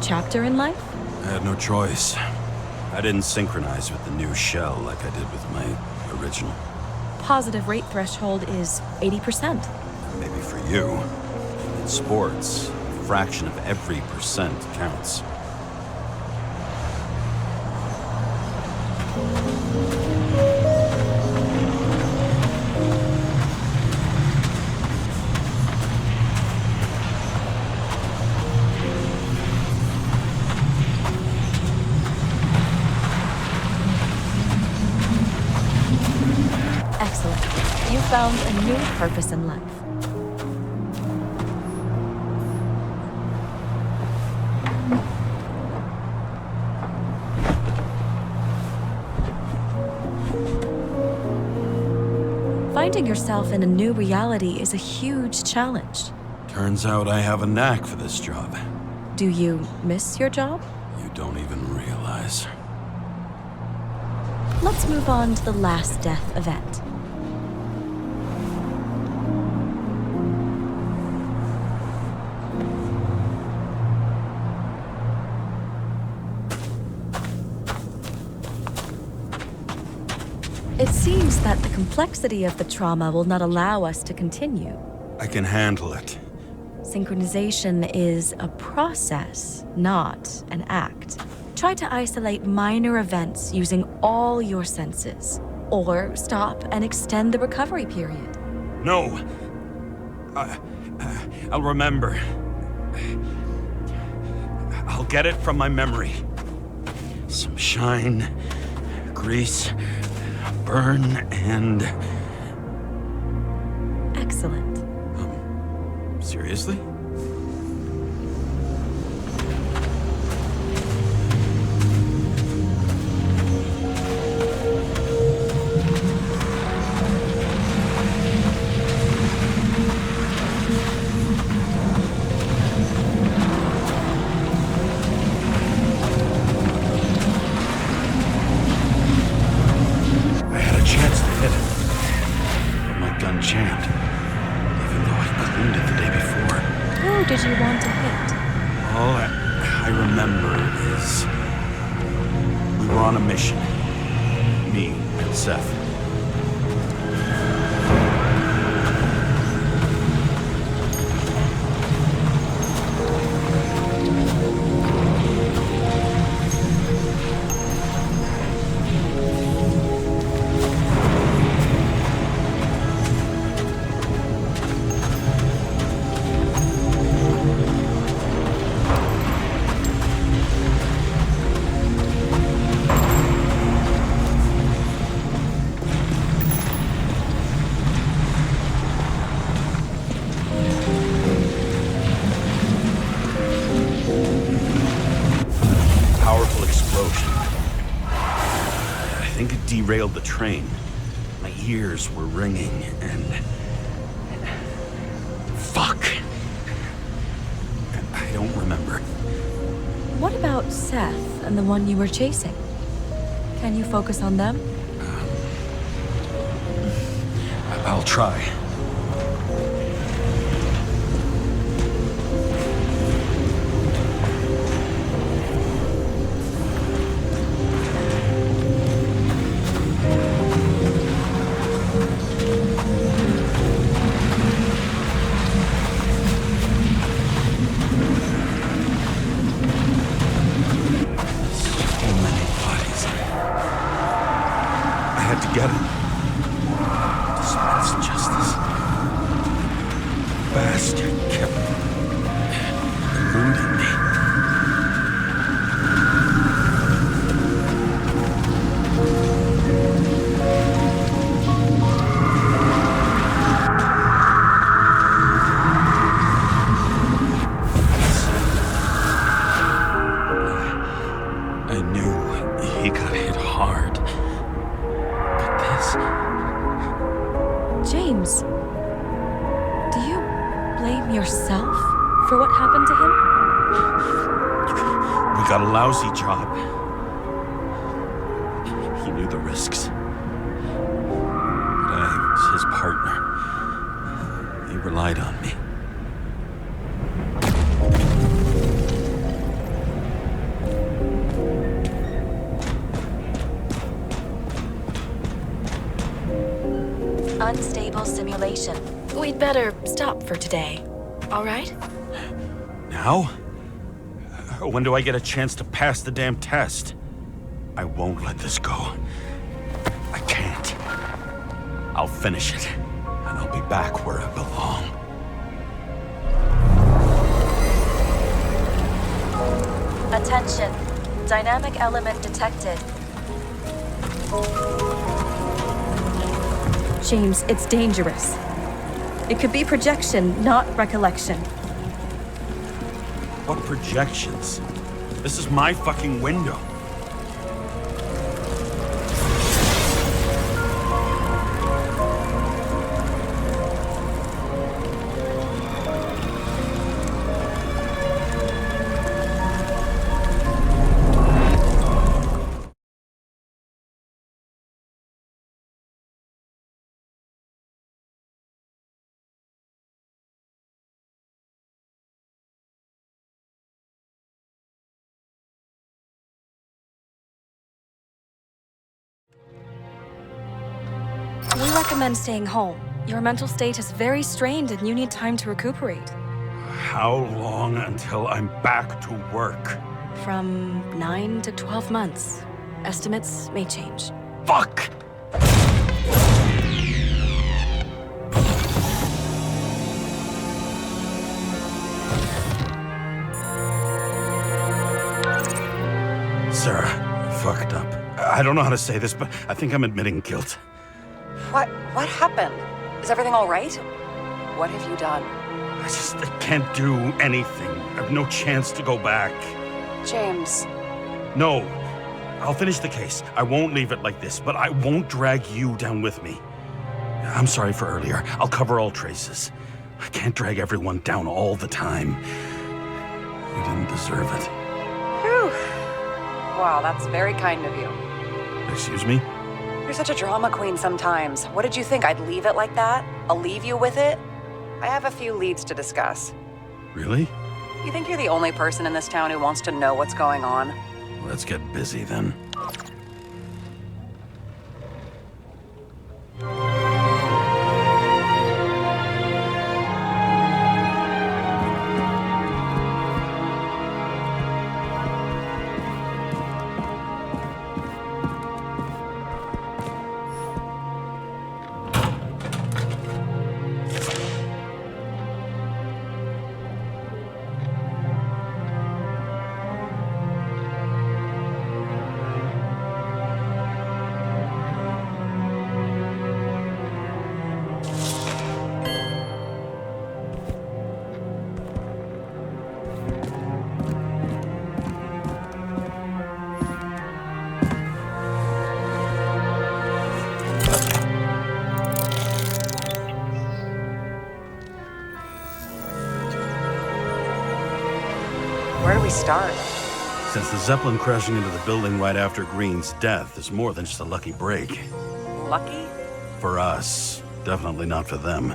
Chapter in life? I had no choice. I didn't synchronize with the new shell like I did with my original. Positive rate threshold is 80%. Maybe for you. In sports, a fraction of every percent counts. Found a new purpose in life. Finding yourself in a new reality is a huge challenge. Turns out I have a knack for this job. Do you miss your job? You don't even realize. Let's move on to the last death event. It seems that the complexity of the trauma will not allow us to continue. I can handle it. Synchronization is a process, not an act. Try to isolate minor events using all your senses, or stop and extend the recovery period. No. I'll remember. I'll get it from my memory. Some shine, grease, burn, and... Excellent. Seriously? Did you want to hit? All I remember is we were on a mission. Me and Seth. derailed the train. My ears were ringing and... Fuck! I don't remember. What about Seth and the one you were chasing? Can you focus on them? I'll try. Get him. Dispense justice. Bastard kept eluding me. I knew he got hit hard. James, do you blame yourself for what happened to him? We got a lousy job. He knew the risks. But I was his partner. He relied on me. Unstable simulation. We'd better stop for today, all right? Now? When do I get a chance to pass the damn test? I won't let this go. I can't. I'll finish it, and I'll be back where I belong. Attention. Dynamic element detected. James, it's dangerous. It could be projection, not recollection. What projections? This is my fucking window. We recommend staying home. Your mental state is very strained and you need time to recuperate. How long until I'm back to work? From 9 to 12 months. Estimates may change. Fuck! Sarah, I fucked up. I don't know how to say this, but I think I'm admitting guilt. What happened? Is everything all right? What have you done? I can't do anything. I have no chance to go back. James. No. I'll finish the case. I won't leave it like this, but I won't drag you down with me. I'm sorry for earlier. I'll cover all traces. I can't drag everyone down all the time. You didn't deserve it. Whew. Wow, that's very kind of you. Excuse me? You're such a drama queen sometimes. What did you think, I'd leave it like that? I'll leave you with it? I have a few leads to discuss. Really? You think you're the only person in this town who wants to know what's going on? Let's get busy then. we start? Since the Zeppelin crashing into the building right after Green's death is more than just a lucky break. Lucky? For us. Definitely not for them.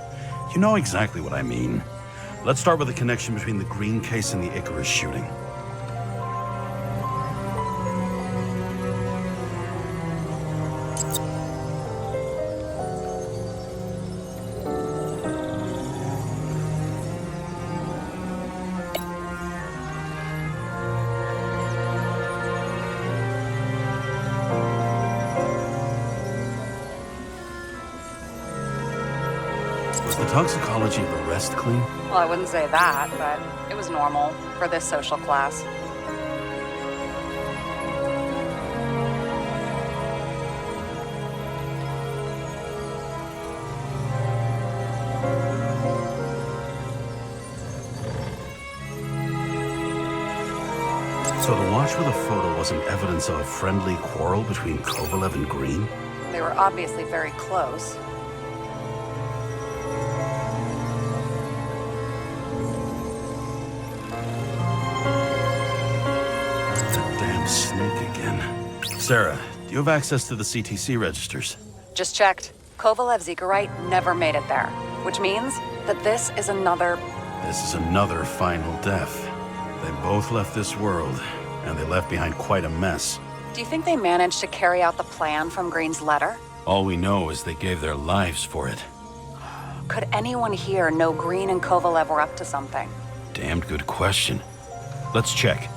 You know exactly what I mean. Let's start with the connection between the Green case and the Icarus shooting. Toxicology of arrest clean? Well, I wouldn't say that, but it was normal for this social class. So the watch with a photo wasn't evidence of a friendly quarrel between Kovalev and Green? They were obviously very close. Snake again. Sarah, do you have access to the CTC registers? Just checked. Kovalev's Icarite never made it there, which means that this is another final death. They both left this world, and they left behind quite a mess. Do you think they managed to carry out the plan from Green's letter? All we know is they gave their lives for it. Could anyone here know Green and Kovalev were up to something? Damned good question. Let's check.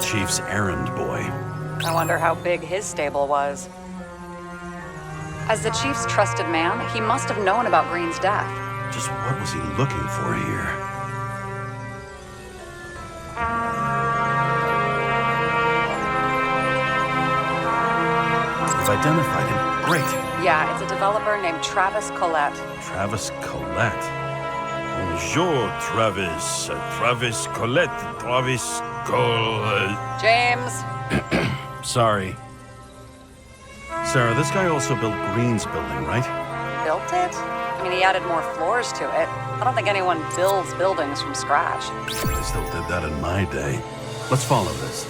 Chief's errand boy. I wonder how big his stable was. As the Chief's trusted man, he must have known about Green's death. Just what was he looking for here? We've identified him. Great. Yeah, it's a developer named Travis Collette. Travis Collette? Bonjour, Travis. Travis Collette. Travis Collette. James. Sorry. Sarah, this guy also built Green's building, right? Built it? I mean, he added more floors to it. I don't think anyone builds buildings from scratch. They still did that in my day. Let's follow this.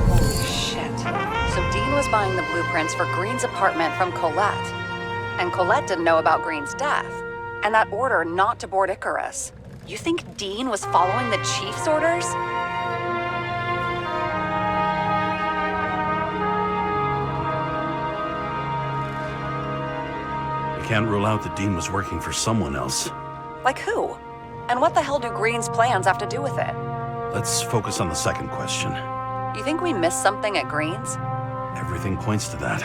Holy shit. So Dean was buying the blueprints for Green's apartment from Collette. And Collette didn't know about Green's death. And that order not to board Icarus. You think Dean was following the Chief's orders? Can't rule out that Dean was working for someone else. Like who? And what the hell do Green's plans have to do with it? Let's focus on the second question. You think we missed something at Green's? Everything points to that.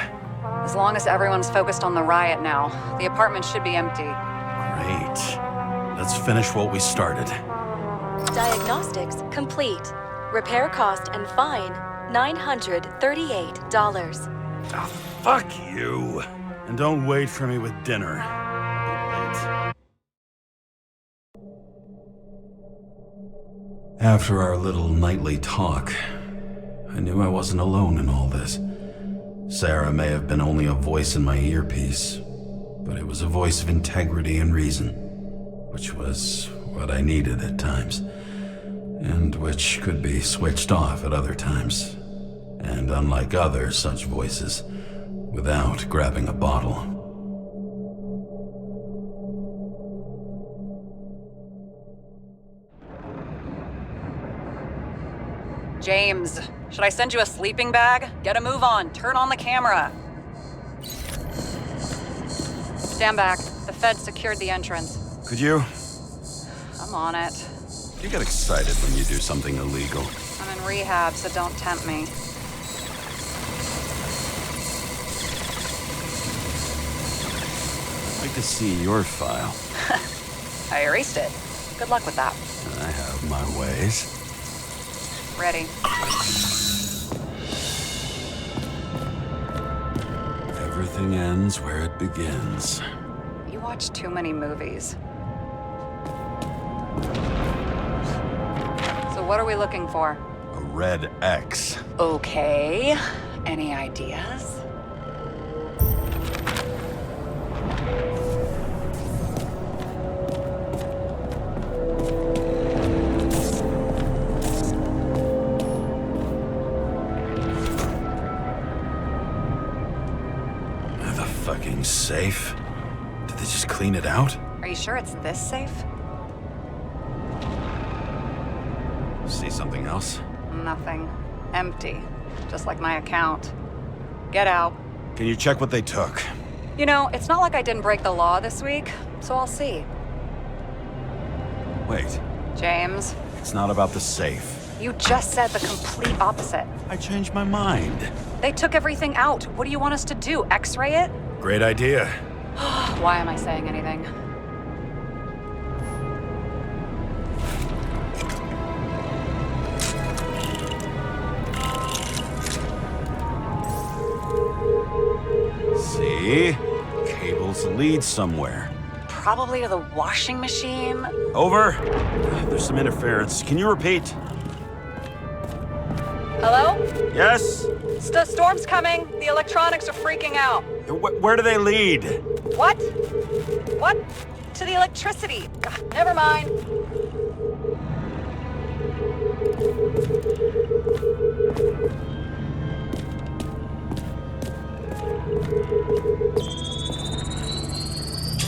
As long as everyone's focused on the riot now, the apartment should be empty. Great. Let's finish what we started. Diagnostics complete. Repair cost and fine, $938. Oh, fuck you. And don't wait for me with dinner. After our little nightly talk, I knew I wasn't alone in all this. Sarah may have been only a voice in my earpiece, but it was a voice of integrity and reason, which was what I needed at times, and which could be switched off at other times, and unlike other such voices, without grabbing a bottle. James, should I send you a sleeping bag? Get a move on, turn on the camera. Stand back, the feds secured the entrance. Could you? I'm on it. You get excited when you do something illegal. I'm in rehab, so don't tempt me. I'd like to see your file. I erased it. Good luck with that. I have my ways. Ready. Everything ends where it begins. You watch too many movies. So what are we looking for? A red X. Okay. Any ideas? The fucking safe? Did they just clean it out? Are you sure it's this safe? See something else? Nothing. Empty. Just like my account. Get out. Can you check what they took? You know, it's not like I didn't break the law this week, so I'll see. Wait, James, it's not about the safe. you just said the complete opposite. I changed my mind. They took everything out. What do you want us to do? X-ray it? Great idea. Why am I saying anything? See? Cables lead somewhere. Probably to the washing machine. Over. There's some interference. Can you repeat? Hello? Yes? The storm's coming. The electronics are freaking out. Where do they lead? What? What? To the electricity. Ugh, never mind.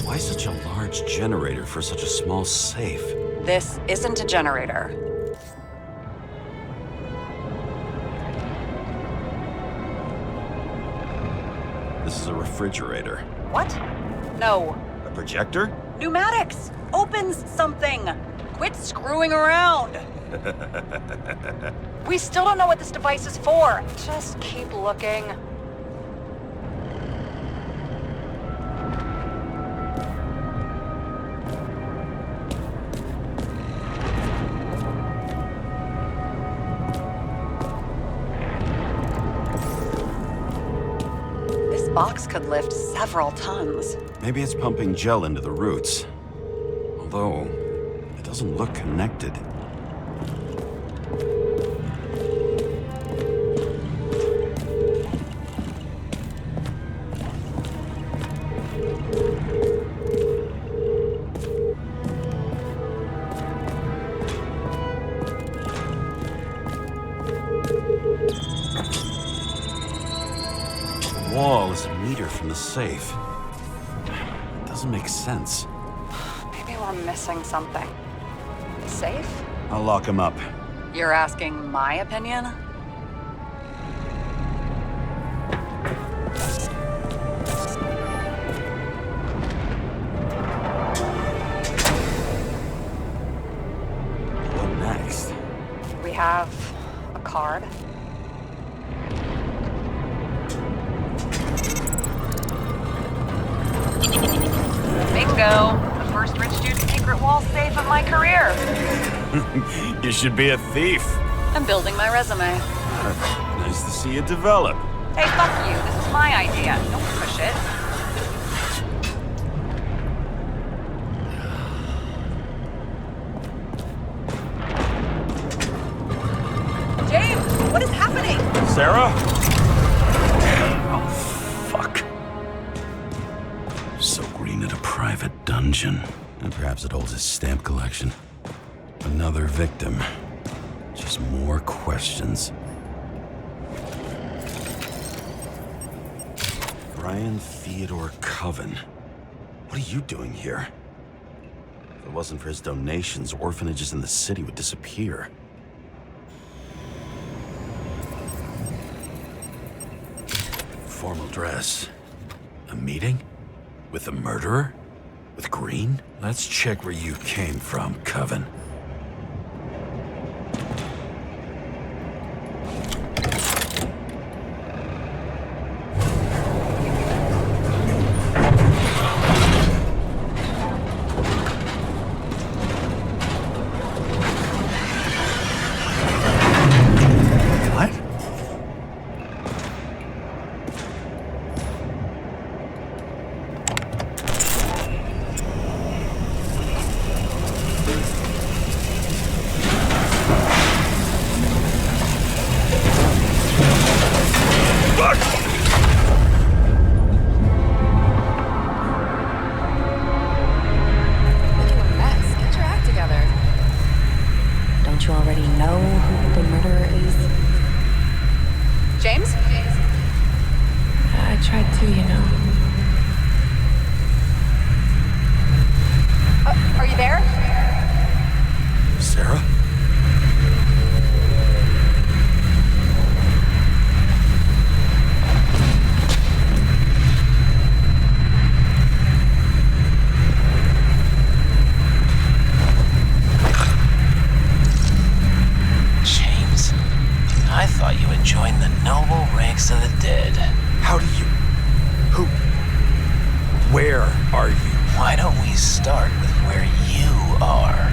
Why such a large generator for such a small safe? This isn't a generator. This is a refrigerator. What? No. A projector? Pneumatics! Opens something! Quit screwing around! We still don't know what this device is for. Just keep looking. This box could lift several tons. Maybe it's pumping gel into the roots. Although, it doesn't look connected. The wall is a meter from the safe. It doesn't make sense. Maybe we're missing something. Safe? I'll lock him up. You're asking my opinion? What next? We have a card. Bingo! The first rich dude's secret wall safe of my career. You should be a thief. I'm building my resume. Nice to see you develop. Hey, fuck you. This is my idea. Don't push it. James, what is happening? Sarah? Oh, fuck. So green at a private dungeon. And perhaps it holds his stamp collection. Another victim. Just more questions. Brian Theodore Coven. What are you doing here? If it wasn't for his donations, orphanages in the city would disappear. Formal dress. A meeting? With the murderer? With Green? Let's check where you came from, Coven. What? Where are you? Why don't we start with where you are?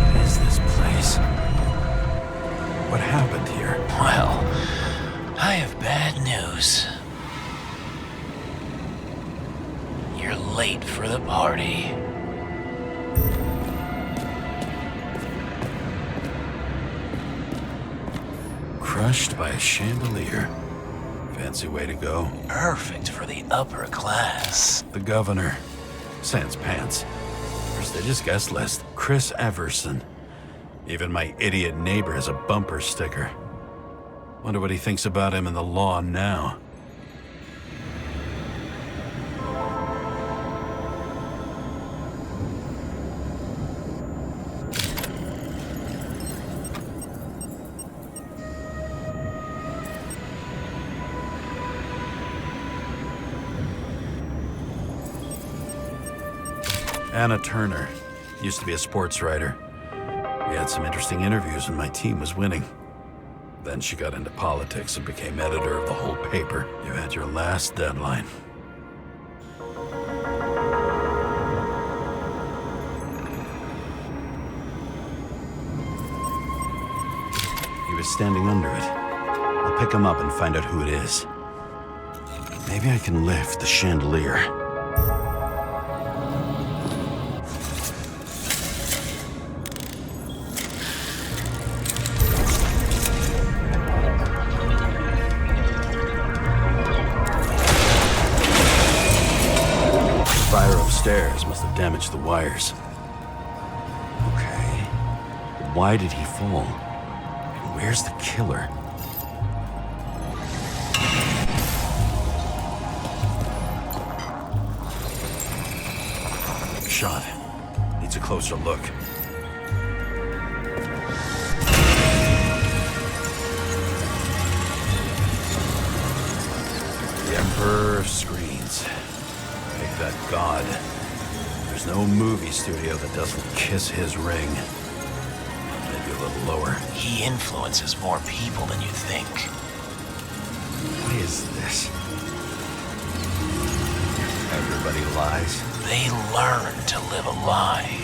What is this place? What happened here? Well, I have bad news. You're late for the party. Crushed by a chandelier. Fancy way to go. Perfect for the upper class. The governor. Sans pants. Prestigious guest list. Chris Everson. Even my idiot neighbor has a bumper sticker. Wonder what he thinks about him and the law now. Anna Turner. Used to be a sports writer. We had some interesting interviews when my team was winning. Then she got into politics and became editor of the whole paper. You had your last deadline. He was standing under it. I'll pick him up and find out who it is. Maybe I can lift the chandelier. Fire upstairs must have damaged the wires. Okay. But why did he fall? And where's the killer? Shot. Needs a closer look. The Emperor of Screens. Make that god. There's no movie studio that doesn't kiss his ring. Maybe a little lower. He influences more people than you think. What is this? Everybody lies. They learn to live a lie.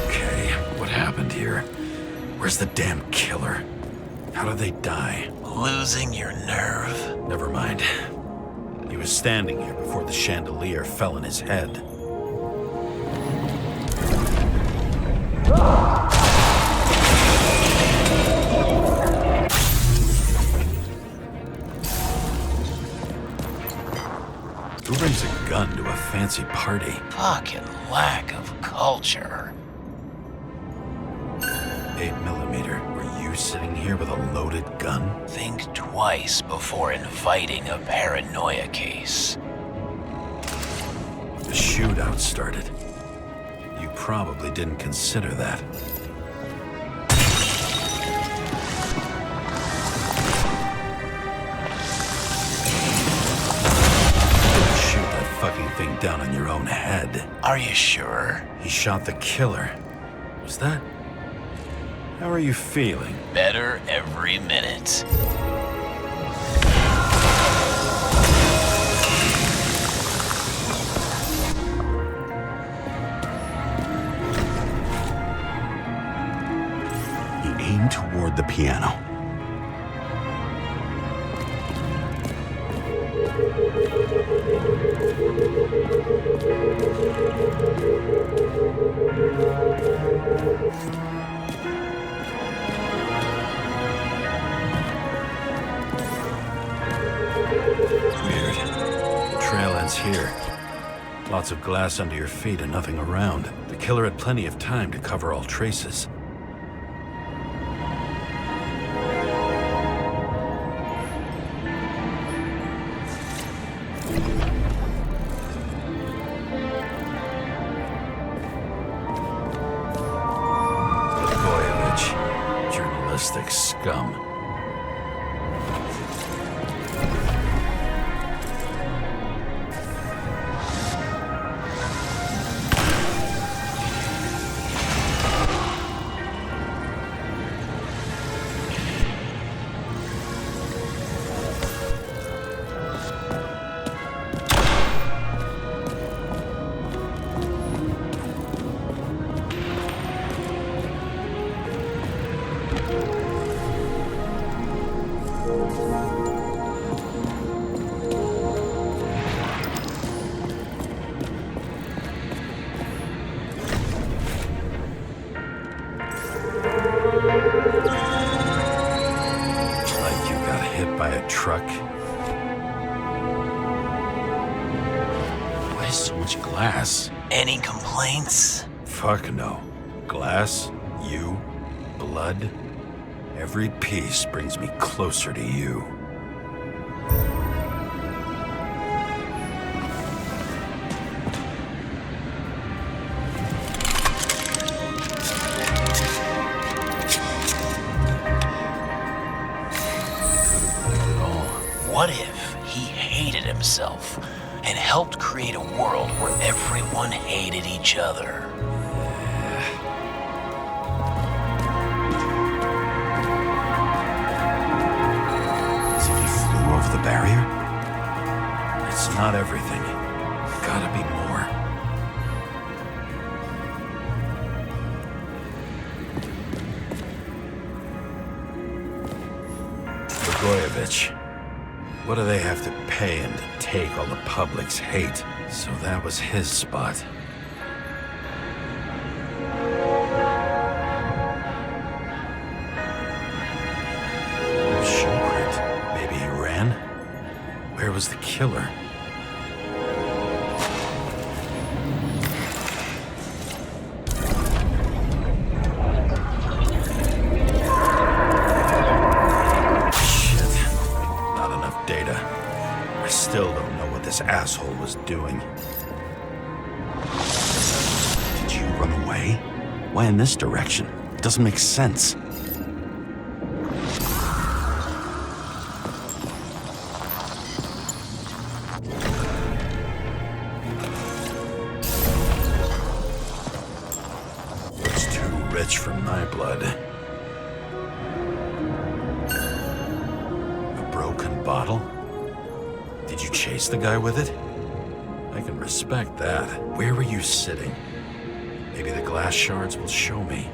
Okay, what happened here? Where's the damn killer? How did they die? Losing your nerve? Never mind. He was standing here before the chandelier fell on his head. Who brings a gun to a fancy party? Fucking lack of culture. 8mm. Were you sitting here with a loaded gun? Think twice before inviting a paranoia case. The shootout started. You probably didn't consider that. Shoot that fucking thing down on your own head. Are you sure? He shot the killer. Was that? How are you feeling? Better every minute. He aimed toward the piano. Weird. The trail ends here. Lots of glass under your feet and nothing around. The killer had plenty of time to cover all traces. Blagojevich, journalistic scum. Like you got hit by a truck. Why so much glass? Any complaints? Fuck no. Glass, you, blood. Every piece brings me closer to you. What if he hated himself and helped create a world where everyone hated each other? As if he flew over the barrier? It's not everything. Gotta be more. Blagojevich. What do they have to pay him to take all the public's hate? So that was his spot. Shoeprint. Maybe he ran? Where was the killer? Still don't know what this asshole was doing. Did you run away? Why in this direction? It doesn't make sense. It's too rich for my blood. A broken bottle? Did you chase the guy with it? I can respect that. Where were you sitting? Maybe the glass shards will show me.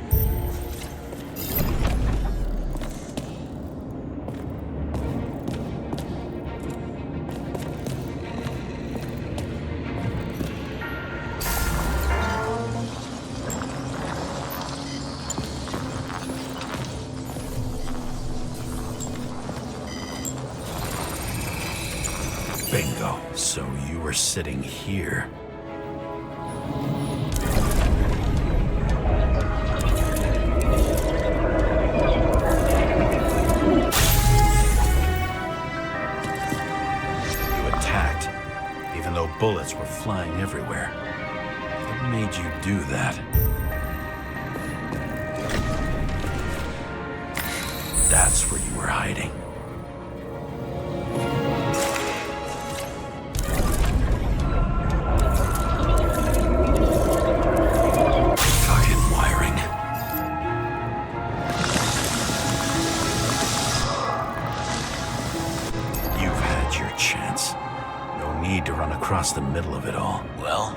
Bingo. So you were sitting here. You attacked, even though bullets were flying everywhere. What made you do that? That's where you were hiding. Across the middle of it all. Well,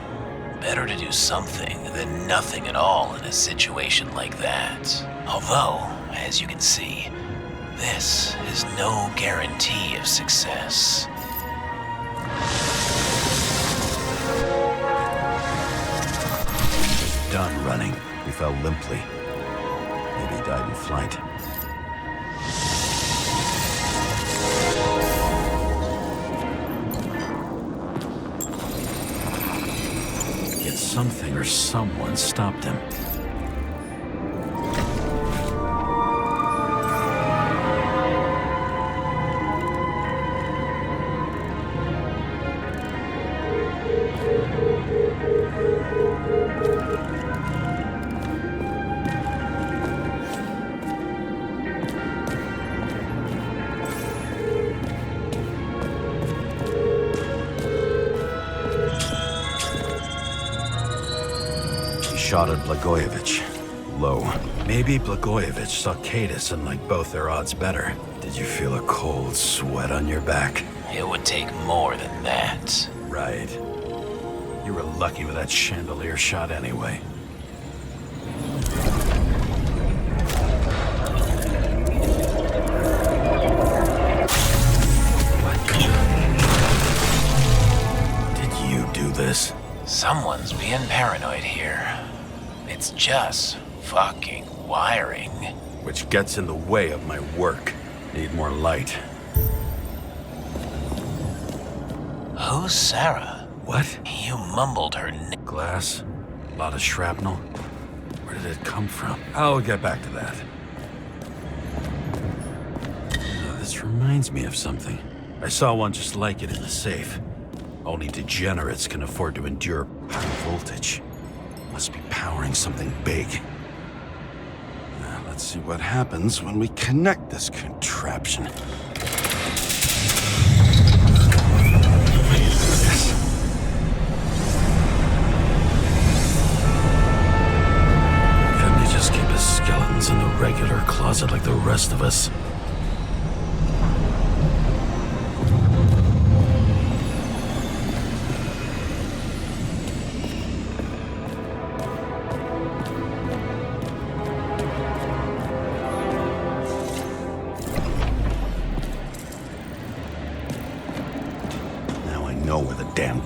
better to do something than nothing at all in a situation like that. Although, as you can see, this is no guarantee of success. Done running. He fell limply. Maybe he died in flight. Something or someone stopped him. Shot at Blagojevich. Low. Maybe Blagojevich saw Cadis and liked both their odds better. Did you feel a cold sweat on your back? It would take more than that. Right. You were lucky with that chandelier shot anyway. just fucking wiring. Which gets in the way of my work. Need more light. Who's Sarah? What? You mumbled her name. Glass? A lot of shrapnel? Where did it come from? I'll get back to that. This reminds me of something. I saw one just like it in the safe. Only degenerates can afford to endure high voltage. Must be powering something big. Now, let's see what happens when we connect this contraption. Couldn't he just keep his skeletons in the regular closet like the rest of us?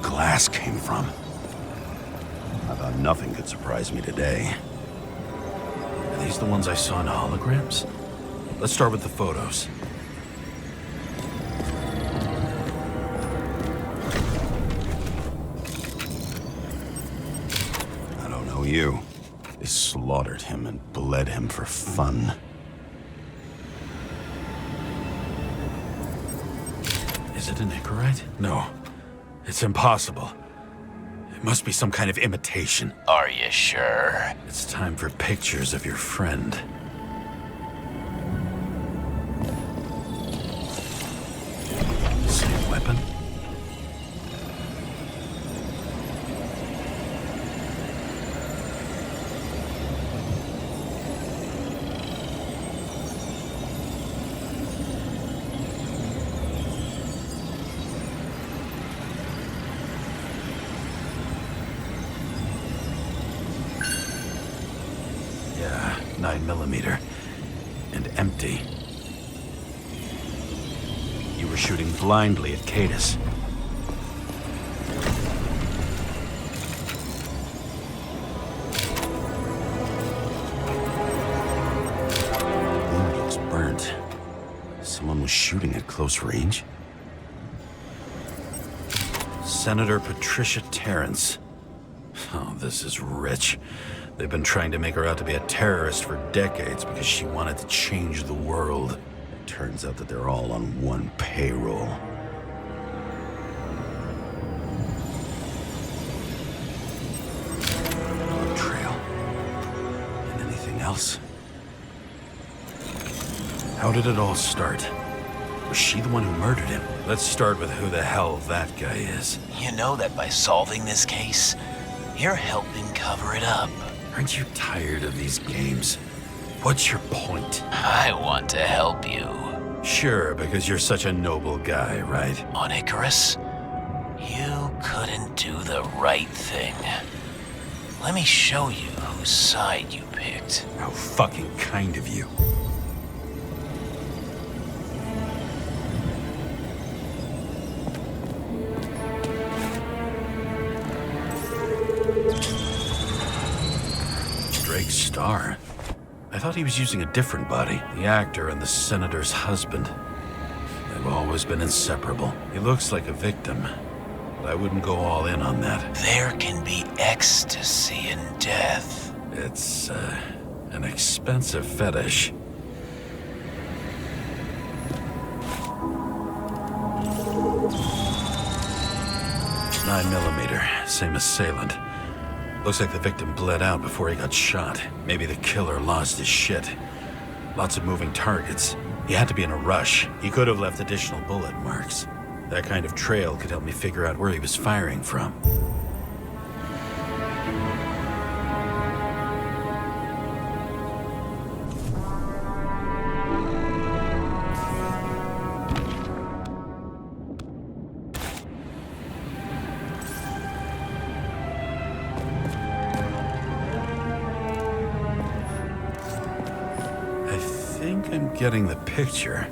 Glass came from. I thought nothing could surprise me today. Are these the ones I saw in holograms? Let's start with the photos. I don't know you. They slaughtered him and bled him for fun. Is it an Icarite? No. It's impossible. It must be some kind of imitation. Are you sure? It's time for pictures of your friend. Same weapon? Yeah, 9mm. And empty. You were shooting blindly at Cadus. Wound looks burnt. Someone was shooting at close range? Senator Patricia Terrence. Oh, this is rich. They've been trying to make her out to be a terrorist for decades because she wanted to change the world. It turns out that they're all on one payroll. Blood trail. And anything else? How did it all start? Was she the one who murdered him? Let's start with who the hell that guy is. You know that by solving this case, you're helping cover it up. Aren't you tired of these games? What's your point? I want to help you. Sure, because you're such a noble guy, right? On Icarus, you couldn't do the right thing. Let me show you whose side you picked. How fucking kind of you. Star. I thought he was using a different body. The actor and the senator's husband. They've always been inseparable. He looks like a victim, but I wouldn't go all in on that. There can be ecstasy in death. It's, an expensive fetish. .9mm, same assailant. Looks like the victim bled out before he got shot. Maybe the killer lost his shit. Lots of moving targets. He had to be in a rush. He could have left additional bullet marks. That kind of trail could help me figure out where he was firing from. I'm getting the picture.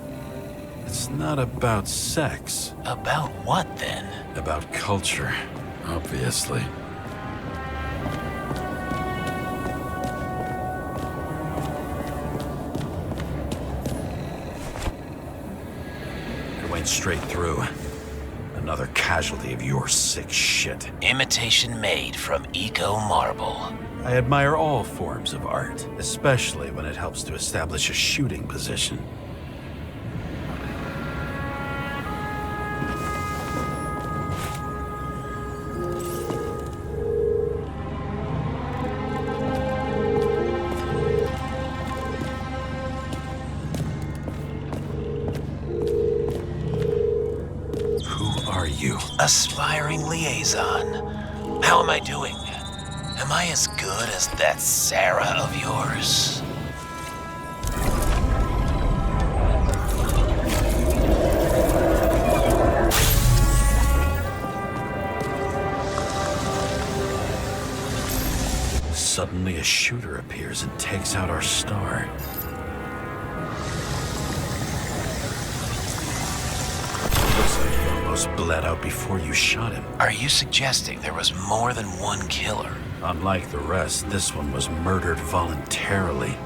It's not about sex. About what, then? About culture, obviously. point straight through. Another casualty of your sick shit. Imitation made from eco marble. I admire all forms of art, especially when it helps to establish a shooting position. Aspiring liaison. How am I doing? Am I as good as that Sarah of yours? Suddenly a shooter appears and takes out our star. Looks like you almost bled out before you shot him. Are you suggesting there was more than one killer? Unlike the rest, this one was murdered voluntarily.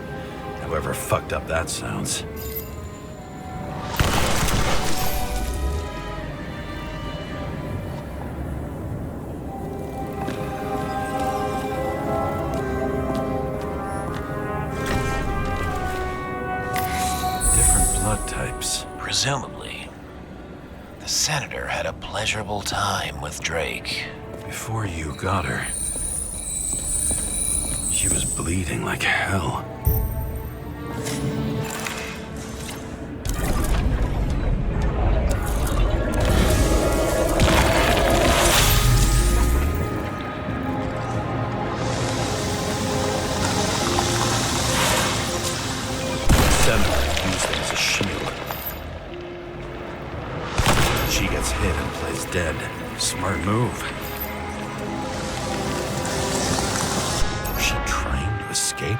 However fucked up that sounds. Different blood types. Presumably, the senator had a pleasurable time with Drake. Before you got her, she was bleeding like hell. Senator used it as a shield. She gets hit and plays dead. Smart move. Was she trying to escape?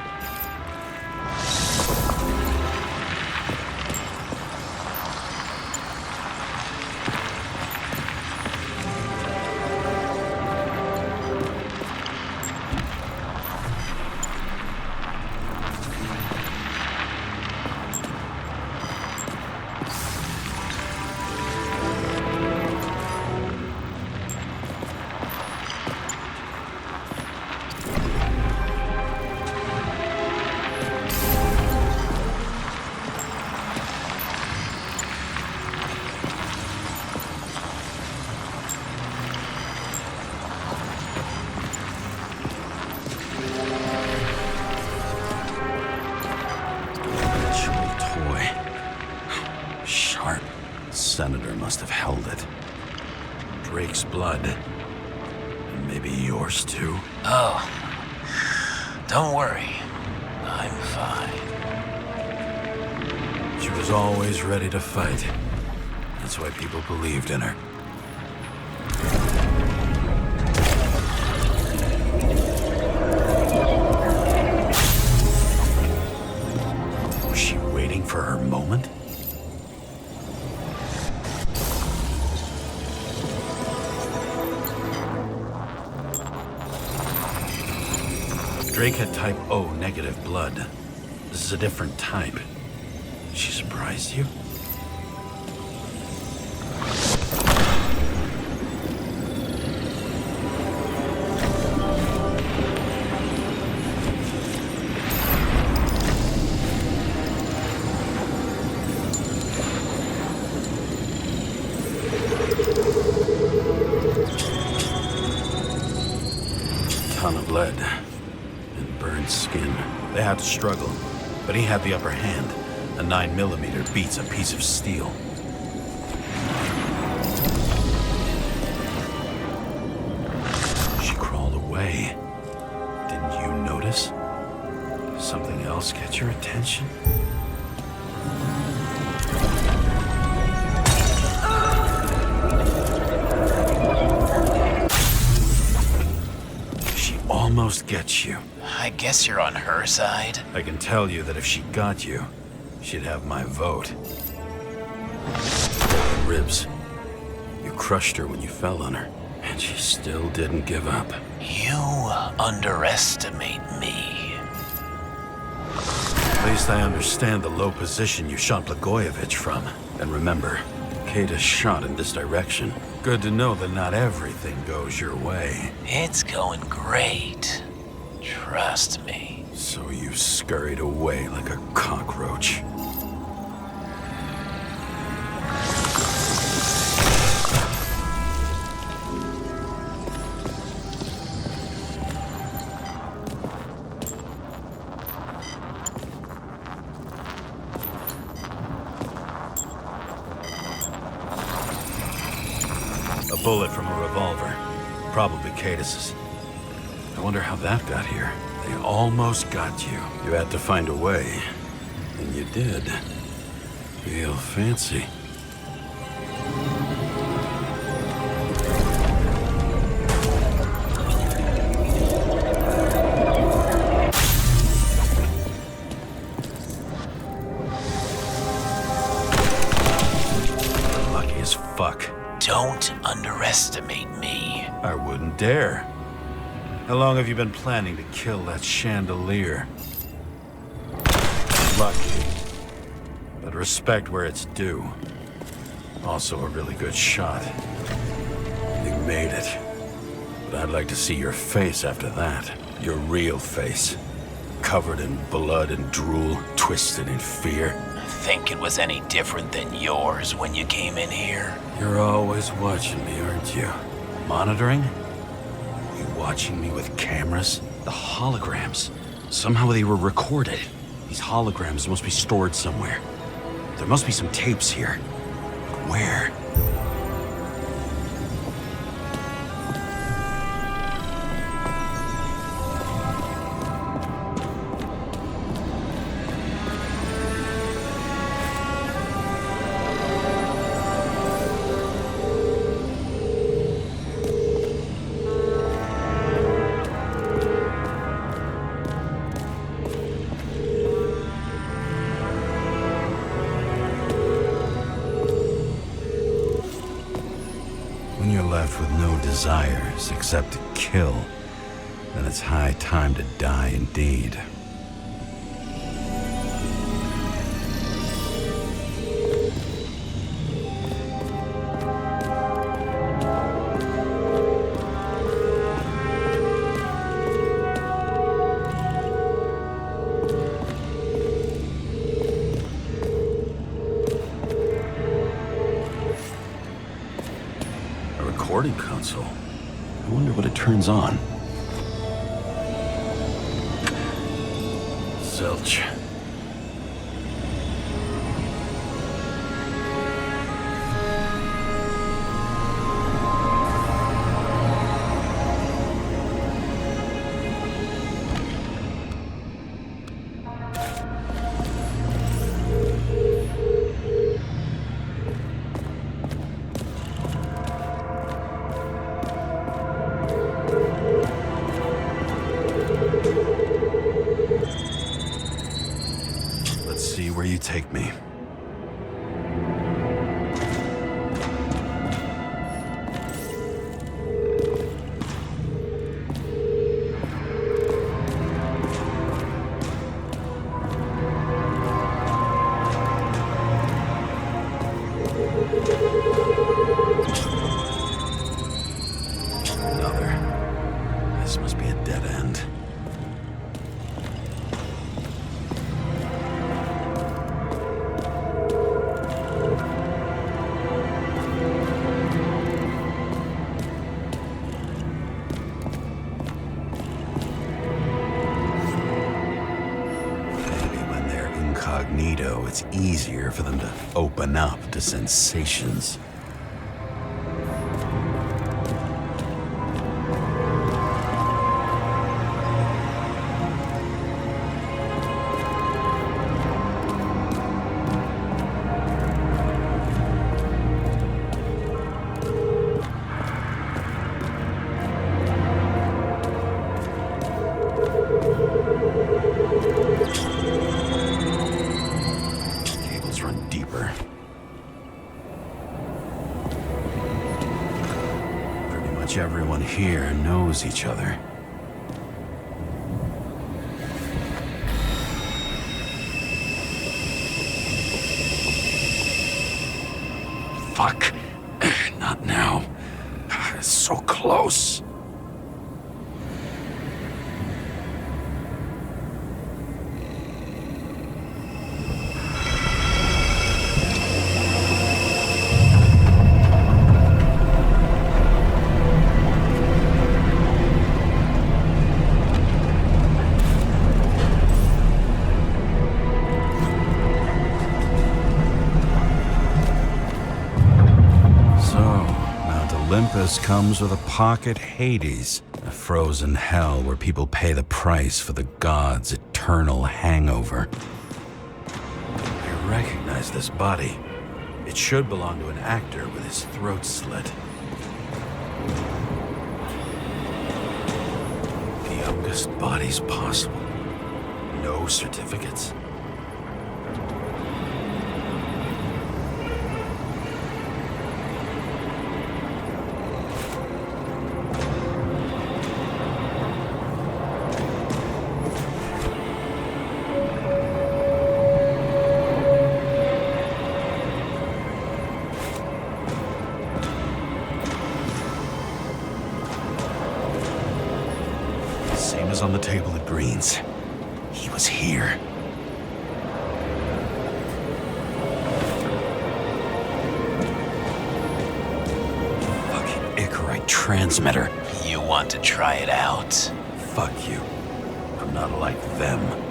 Senator must have held it. Drake's blood. And maybe yours too? Oh, don't worry. I'm fine. She was always ready to fight. That's why people believed in her. Was she waiting for her moment? Drake had type O negative blood. This is a different type. She surprised you? Ton of lead. Skin. They had to struggle, but he had the upper hand. A 9mm beats a piece of steel. She crawled away. Didn't you notice? Something else get your attention? She almost gets you. I guess you're on her side. I can tell you that if she got you, she'd have my vote. Ribs. You crushed her when you fell on her, and she still didn't give up. You underestimate me. At least I understand the low position you shot Blagojevich from. And remember, locate a shot in this direction. Good to know that not everything goes your way. It's going great. Trust me. So you scurried away like a cockroach. A bullet from a revolver. Probably Cadis's. I wonder how that got here. They almost got you. You had to find a way. And you did. Real fancy. Lucky as fuck. Don't underestimate me. I wouldn't dare. How long have you been planning to kill that chandelier? Lucky. But respect where it's due. Also a really good shot. You made it. But I'd like to see your face after that. Your real face. Covered in blood and drool, twisted in fear. Think it was any different than yours when you came in here? You're always watching me, aren't you? Monitoring? You watching me with cameras? The holograms. Somehow they were recorded. These holograms must be stored somewhere. There must be some tapes here. But where? When you're left with no desires except to kill, then it's high time to die indeed. Recording console. I wonder what it turns on. Zilch. Where you take me. Another. This must be a dead end. Incognito, it's easier for them to open up to sensations. Everyone here knows each other. Fuck. Not now. It's so close. Olympus comes with a pocket Hades, a frozen hell where people pay the price for the gods' eternal hangover. I recognize this body. It should belong to an actor with his throat slit. The youngest bodies possible. No certificates. On the table at Green's. He was here. Fucking Icarite transmitter. You want to try it out? Fuck you. I'm not like them.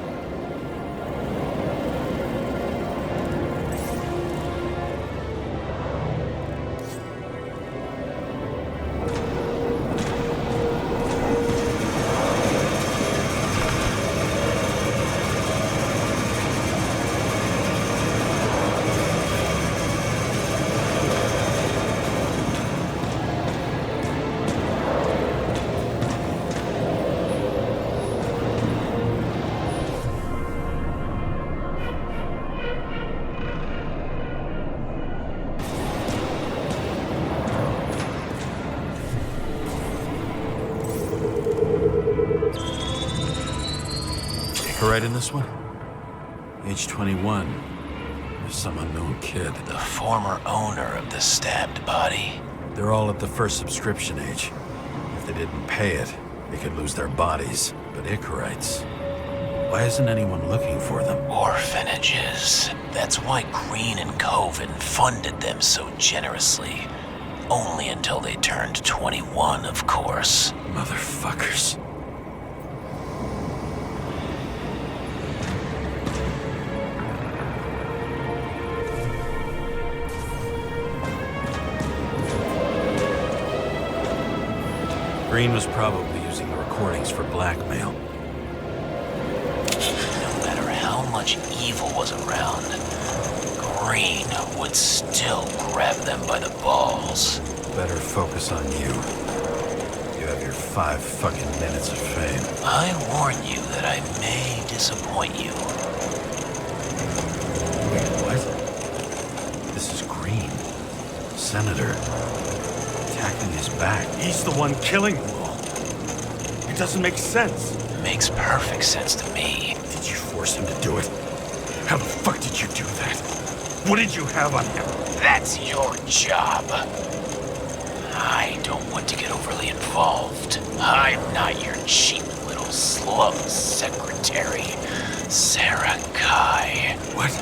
Right in this one? Age 21. There's some unknown kid. The former owner of the stabbed body. They're all at the first subscription age. If they didn't pay it, they could lose their bodies. But Icarites, why isn't anyone looking for them? Orphanages. That's why Green and Coven funded them so generously. Only until they turned 21, of course. Motherfuckers. Green was probably using the recordings for blackmail. No matter how much evil was around, Green would still grab them by the balls. Better focus on you. You have your 5 fucking minutes of fame. I warn you that I may disappoint you. Wait, what? This is Green. Senator. Attacking his back. He's the one killing them all. It doesn't make sense. Makes perfect sense to me. Did you force him to do it? How the fuck did you do that? What did you have on him? That's your job. I don't want to get overly involved. I'm not your cheap little slum secretary, Sara Kei. What?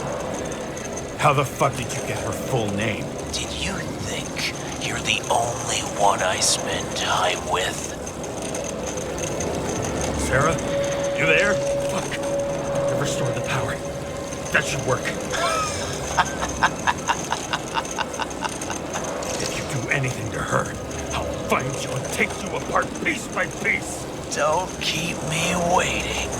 How the fuck did you get her full name? Did you think you're the only one I spend time with? Sara? You there? Fuck. I've restored the power. That should work. If you do anything to her, I'll find you and take you apart piece by piece. Don't keep me waiting.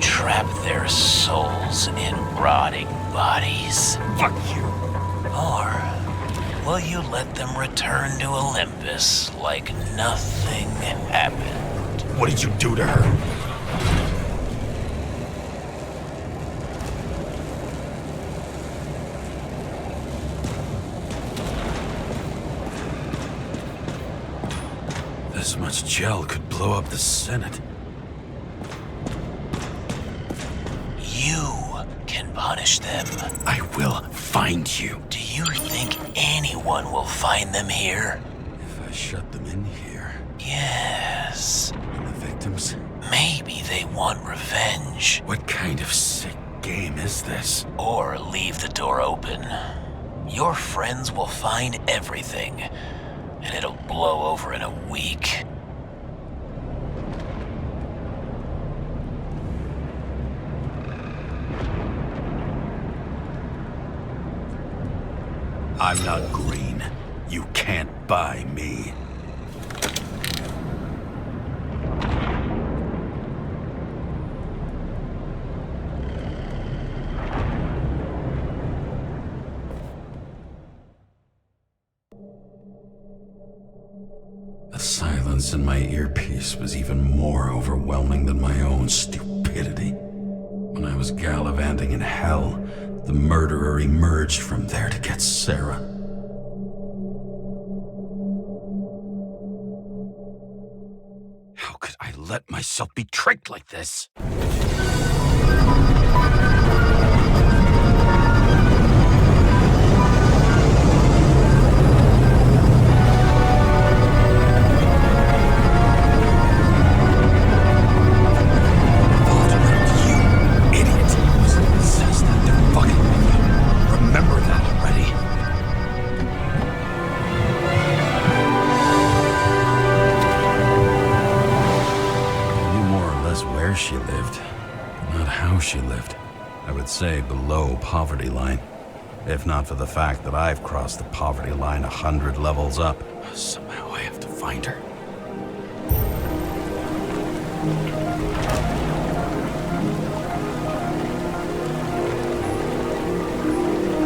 trap their souls in rotting bodies? Fuck you! Or will you let them return to Olympus like nothing happened? What did you do to her? This much gel could blow up the Senate. You can punish them. I will find you. Do you think anyone will find them here? If I shut them in here, Yes. and the victims, Maybe they want revenge. what kind of sick game is this? Or leave the door open. Your friends will find everything, and it'll blow over in a week. I'm not green. You can't buy me. The silence in my earpiece was even more overwhelming than my own stupidity. When I was gallivanting in hell, the murderer emerged from there to get Sarah. How could I let myself be tricked like this? She lived, not how she lived. I would say below poverty line, if not for the fact that I've crossed the poverty line 100 levels up. Somehow I have to find her.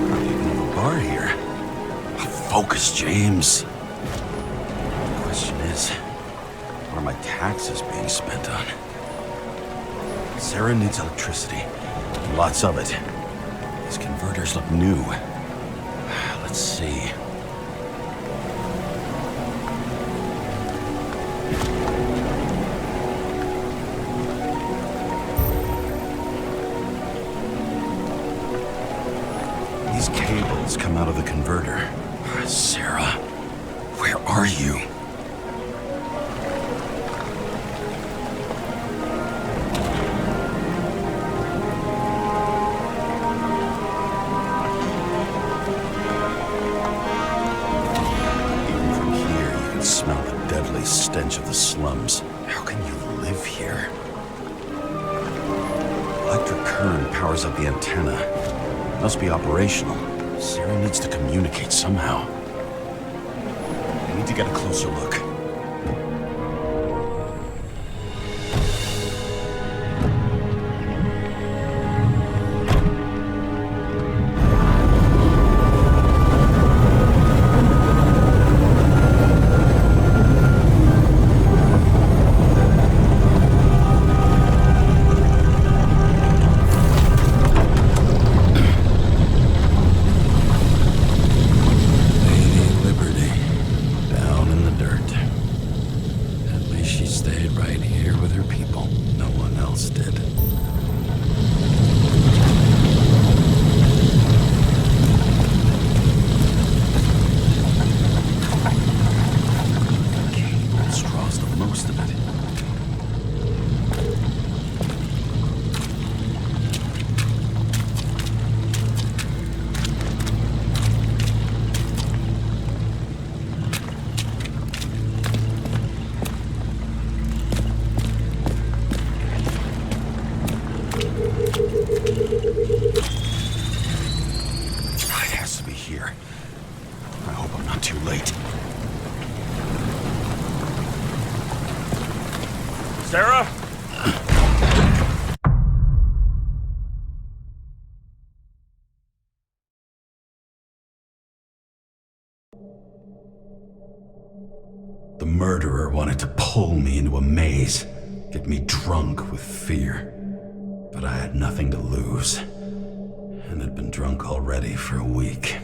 Not even have a bar here. Focus, James. The question is, what are my taxes being spent on? Sarah needs electricity. Lots of it. These converters look new. Let's see. These cables come out of the converter. Sarah, where are you? Stench of the slums. How can you live here? Electric current powers up the antenna. Must be operational. Sarah needs to communicate somehow. I need to get a closer look. Down in the dirt. made me drunk with fear. But I had nothing to lose, and had been drunk already for a week.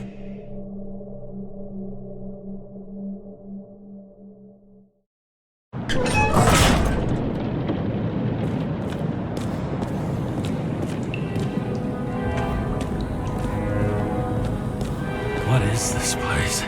What is this place?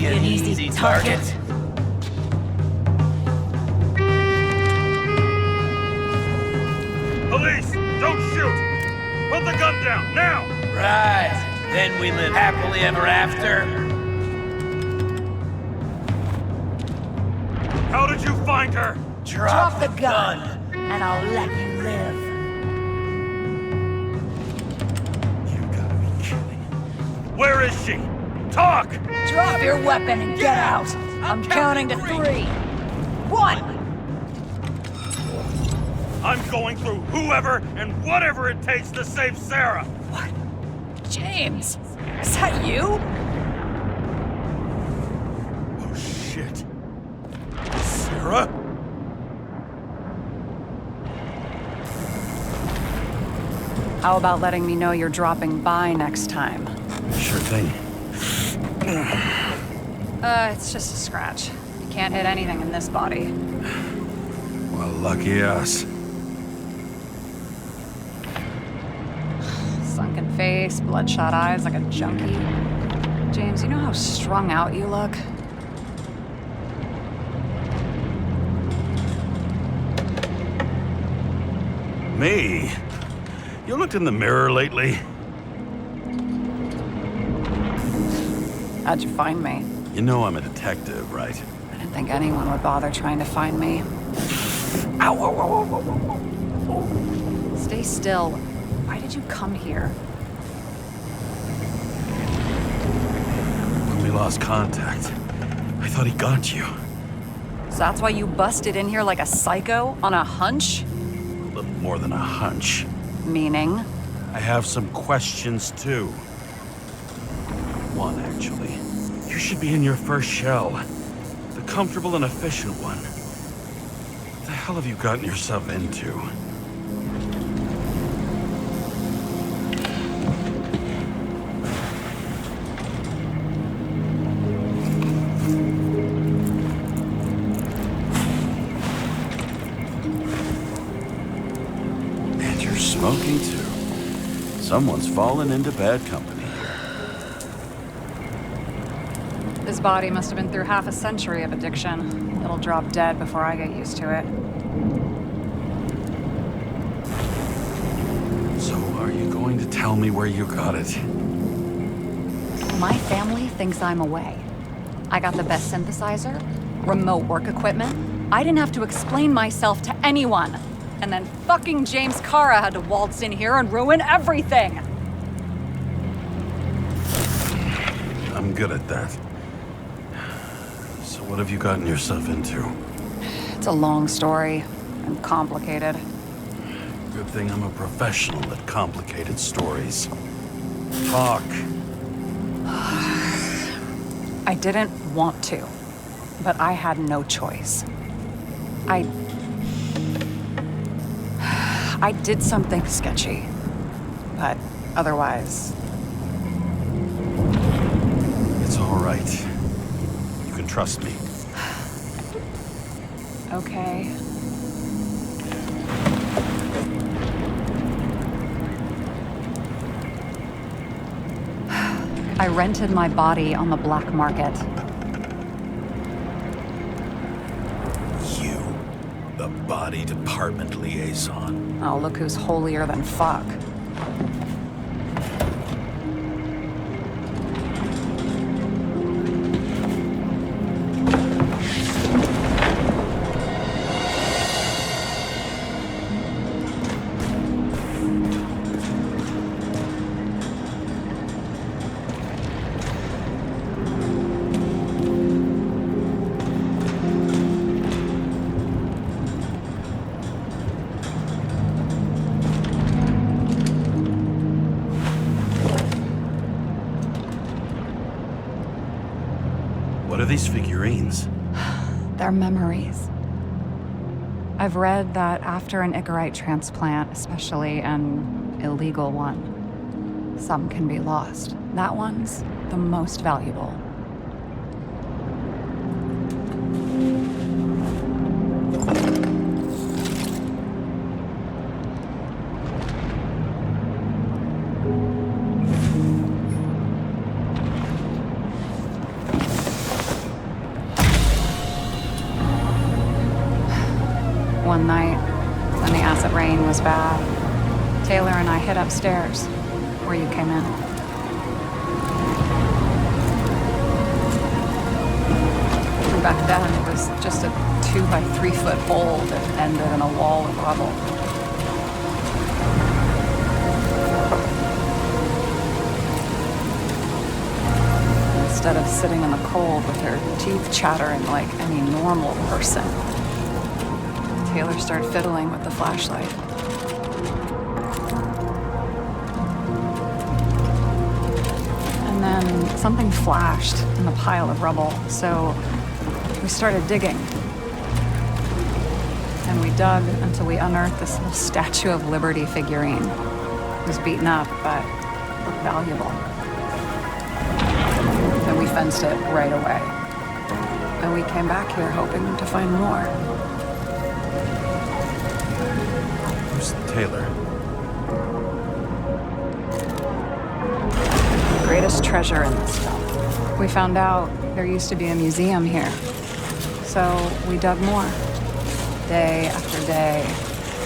An easy target. Police, don't shoot! Put the gun down, now! Right. Then we live happily ever after. How did you find her? Drop the gun, and I'll let you live. You gotta be kidding. Where is she? Talk! Drop your weapon and get out. I'm counting to 3. 1. I'm going through whoever and whatever it takes to save Sarah. What? James, is that you? Oh shit. Sarah? How about letting me know you're dropping by next time? Sure thing. It's just a scratch. You can't hit anything in this body. Well, lucky us. Sunken face, bloodshot eyes like a junkie. James, you know how strung out you look? Me? You looked in the mirror lately? How'd you find me? You know I'm a detective, right? I didn't think anyone would bother trying to find me. Ow, whoa, whoa, whoa, whoa, whoa. Stay still. Why did you come here? When we lost contact, I thought he got you. So that's why you busted in here like a psycho on a hunch? A little more than a hunch. Meaning? I have some questions, too. One, actually. You should be in your first shell. The comfortable and efficient one. What the hell have you gotten yourself into? And you're smoking, too. Someone's fallen into bad company. This body must have been through half a century of addiction. It'll drop dead before I get used to it. So are you going to tell me where you got it? My family thinks I'm away. I got the best synthesizer, remote work equipment. I didn't have to explain myself to anyone. And then fucking James Karra had to waltz in here and ruin everything. I'm good at that. So what have you gotten yourself into? It's a long story and complicated. Good thing I'm a professional at complicated stories. Talk. I didn't want to, but I had no choice. I did something sketchy, but otherwise... It's all right. You can trust me. Okay. I rented my body on the black market. You, the body department liaison. Oh, look who's holier than fuck. What are these figurines? They're memories. I've read that after an Icarite transplant, especially an illegal one, some can be lost. That one's the most valuable. One night, when the acid rain was bad, Taylor and I hid upstairs, where you came in. And back then, it was just a 2 by 3 foot hole that ended in a wall of rubble. Instead of sitting in the cold with her teeth chattering like any normal person, Taylor started fiddling with the flashlight. And then something flashed in the pile of rubble, so we started digging. And we dug until we unearthed this little Statue of Liberty figurine. It was beaten up, but looked valuable. And we fenced it right away. And we came back here hoping to find more. Taylor. The greatest treasure in this film. We found out there used to be a museum here. So we dug more. Day after day,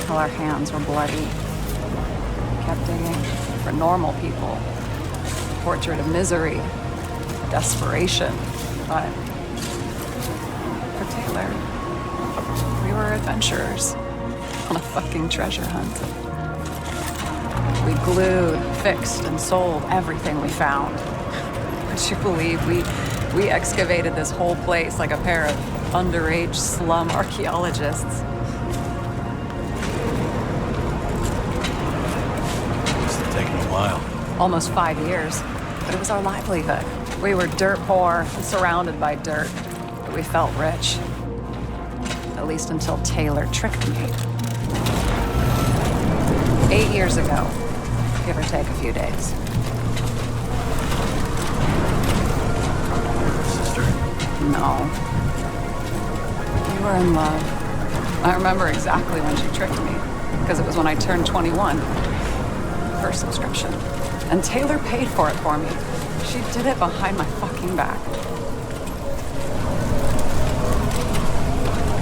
till our hands were bloody. We kept digging for normal people. Portrait of misery, desperation. But for Taylor, we were adventurers. On a fucking treasure hunt. We glued, fixed, and sold everything we found. Would you believe we excavated this whole place like a pair of underage slum archaeologists? Must have taken a while. Almost 5 years, but it was our livelihood. We were dirt poor and surrounded by dirt, but we felt rich. At least until Taylor tricked me. 8 years ago, give or take a few days. Sister? No. We were in love. I remember exactly when she tricked me, because it was when I turned 21. First subscription. And Taylor paid for it for me. She did it behind my fucking back.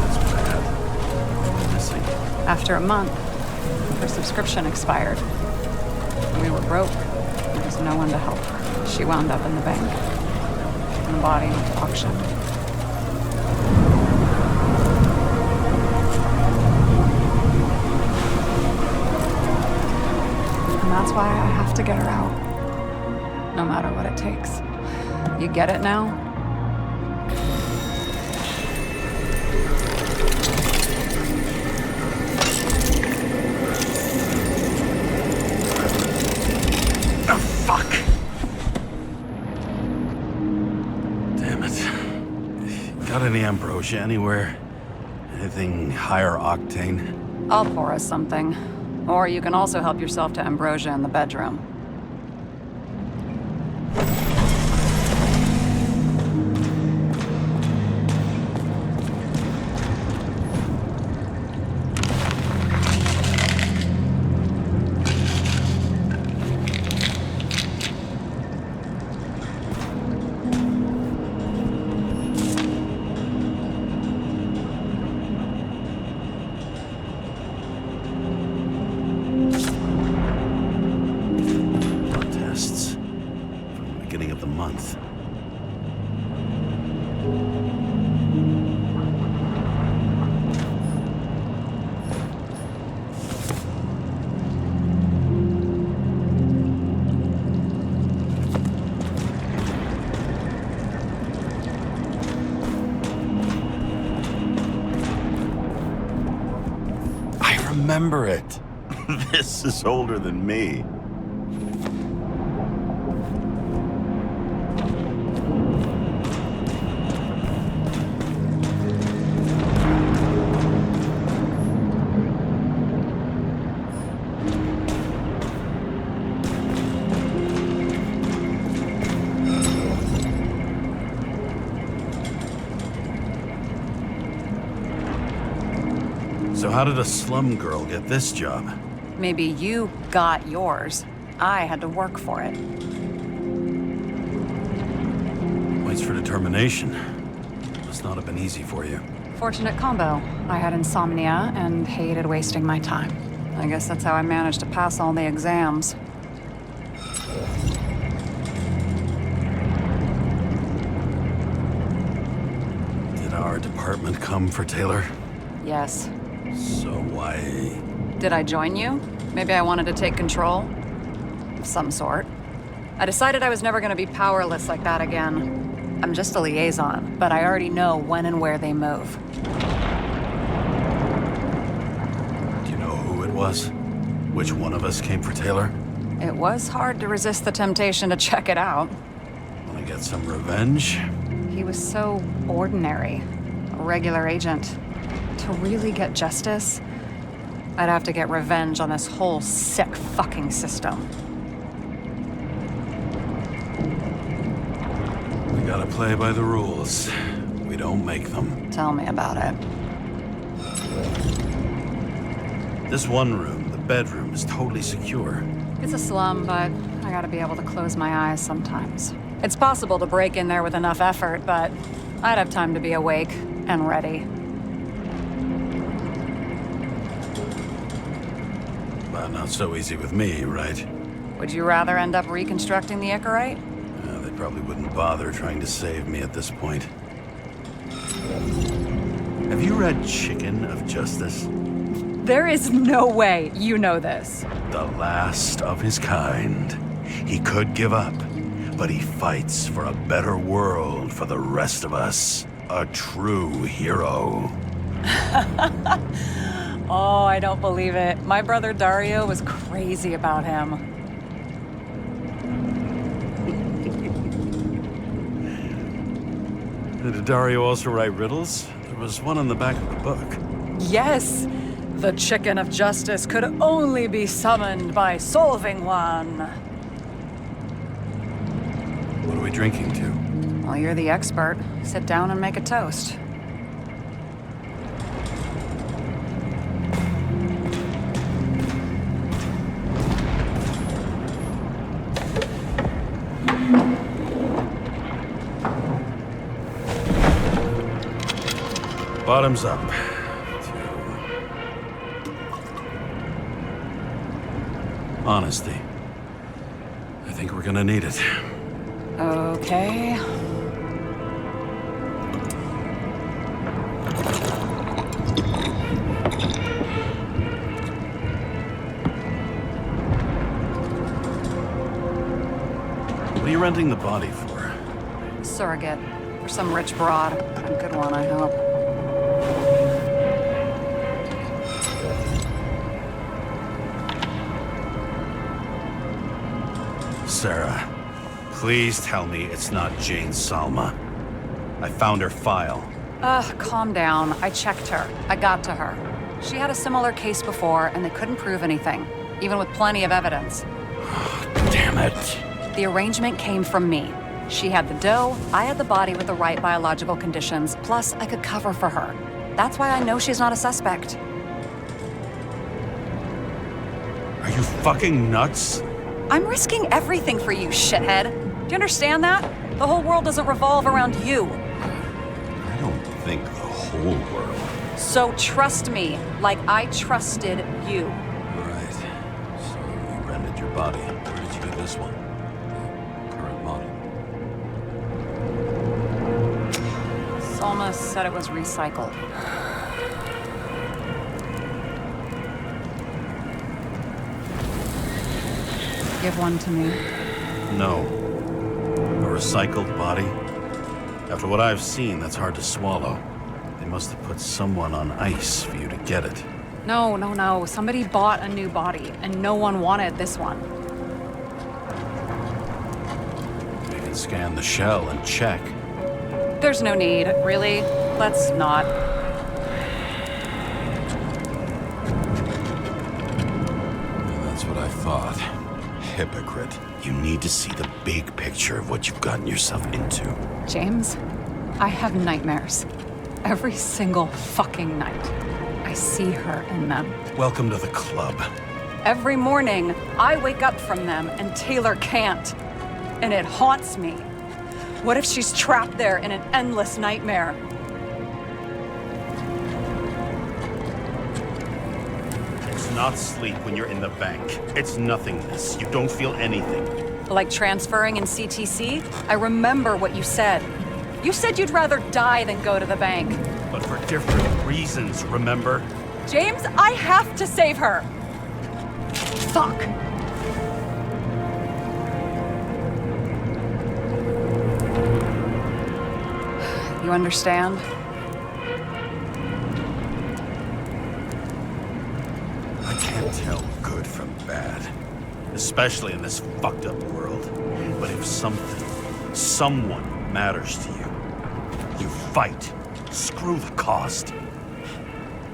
That's bad. Missing. After a month, her subscription expired. We were broke. There was no one to help her. She wound up in the bank. And the body went to auction. that's why I have to get her out. No matter what it takes. You get it now? Oh, fuck! Damn it. Got any ambrosia anywhere? Anything higher octane? I'll pour us something. Or you can also help yourself to ambrosia in the bedroom. Remember it. This is older than me. So how did a slum girl get this job? Maybe you got yours. I had to work for it. Points for determination. Must not have been easy for you. Fortunate combo. I had insomnia and hated wasting my time. I guess that's how I managed to pass all the exams. Did our department come for Taylor? Yes. So why... Did I join you? Maybe I wanted to take control? Of some sort. I decided I was never going to be powerless like that again. I'm just a liaison, but I already know when and where they move. Do you know who it was? Which one of us came for Taylor? It was hard to resist the temptation to check it out. Want to get some revenge? He was so ordinary. A regular agent. To really get justice, I'd have to get revenge on this whole sick fucking system. We gotta play by the rules. We don't make them. Tell me about it. This one room, the bedroom, is totally secure. It's a slum, but I gotta be able to close my eyes sometimes. It's possible to break in there with enough effort, but I'd have time to be awake and ready. But not so easy with me, right? Would you rather end up reconstructing the Icarite? They probably wouldn't bother trying to save me at this point. Have you read Chicken of Justice? There is no way you know this. The last of his kind. He could give up, but he fights for a better world for the rest of us. A true hero. Oh, I don't believe it. My brother Dario was crazy about him. Did Dario also write riddles? There was one on the back of the book. Yes! The Chicken of Justice could only be summoned by solving one. What are we drinking to? Well, you're the expert. Sit down and make a toast. Bottoms up. Honesty. I think we're gonna need it. Okay. What are you renting the body for? Surrogate. For some rich broad. A good one, I hope. Sarah, please tell me it's not Jane Salma. I found her file. Calm down. I checked her. I got to her. She had a similar case before, and they couldn't prove anything, even with plenty of evidence. Damn it. The arrangement came from me. She had the dough, I had the body with the right biological conditions, plus I could cover for her. That's why I know she's not a suspect. Are you fucking nuts? I'm risking everything for you, shithead. Do you understand that? The whole world doesn't revolve around you. I don't think the whole world. So trust me, like I trusted you. Right. So you rented your body. Where did you get this one? Current model. Salma said it was recycled. Give one to me. No. A recycled body? After what I've seen, that's hard to swallow. They must have put someone on ice for you to get it. No. Somebody bought a new body, and no one wanted this one. We can scan the shell and check. There's no need, really. Let's not. That's what I thought. Hypocrite. You need to see the big picture of what you've gotten yourself into. James, I have nightmares. Every single fucking night. I see her in them. Welcome to the club. Every morning, I wake up from them and Taylor can't. And it haunts me. What if she's trapped there in an endless nightmare? It's not sleep when you're in the bank. It's nothingness. You don't feel anything. Like transferring in CTC? I remember what you said. You said you'd rather die than go to the bank. But for different reasons, remember? James, I have to save her! Fuck! You understand? I can't tell good from bad. Especially in this fucked up world. But if someone matters to you, you fight. Screw the cost.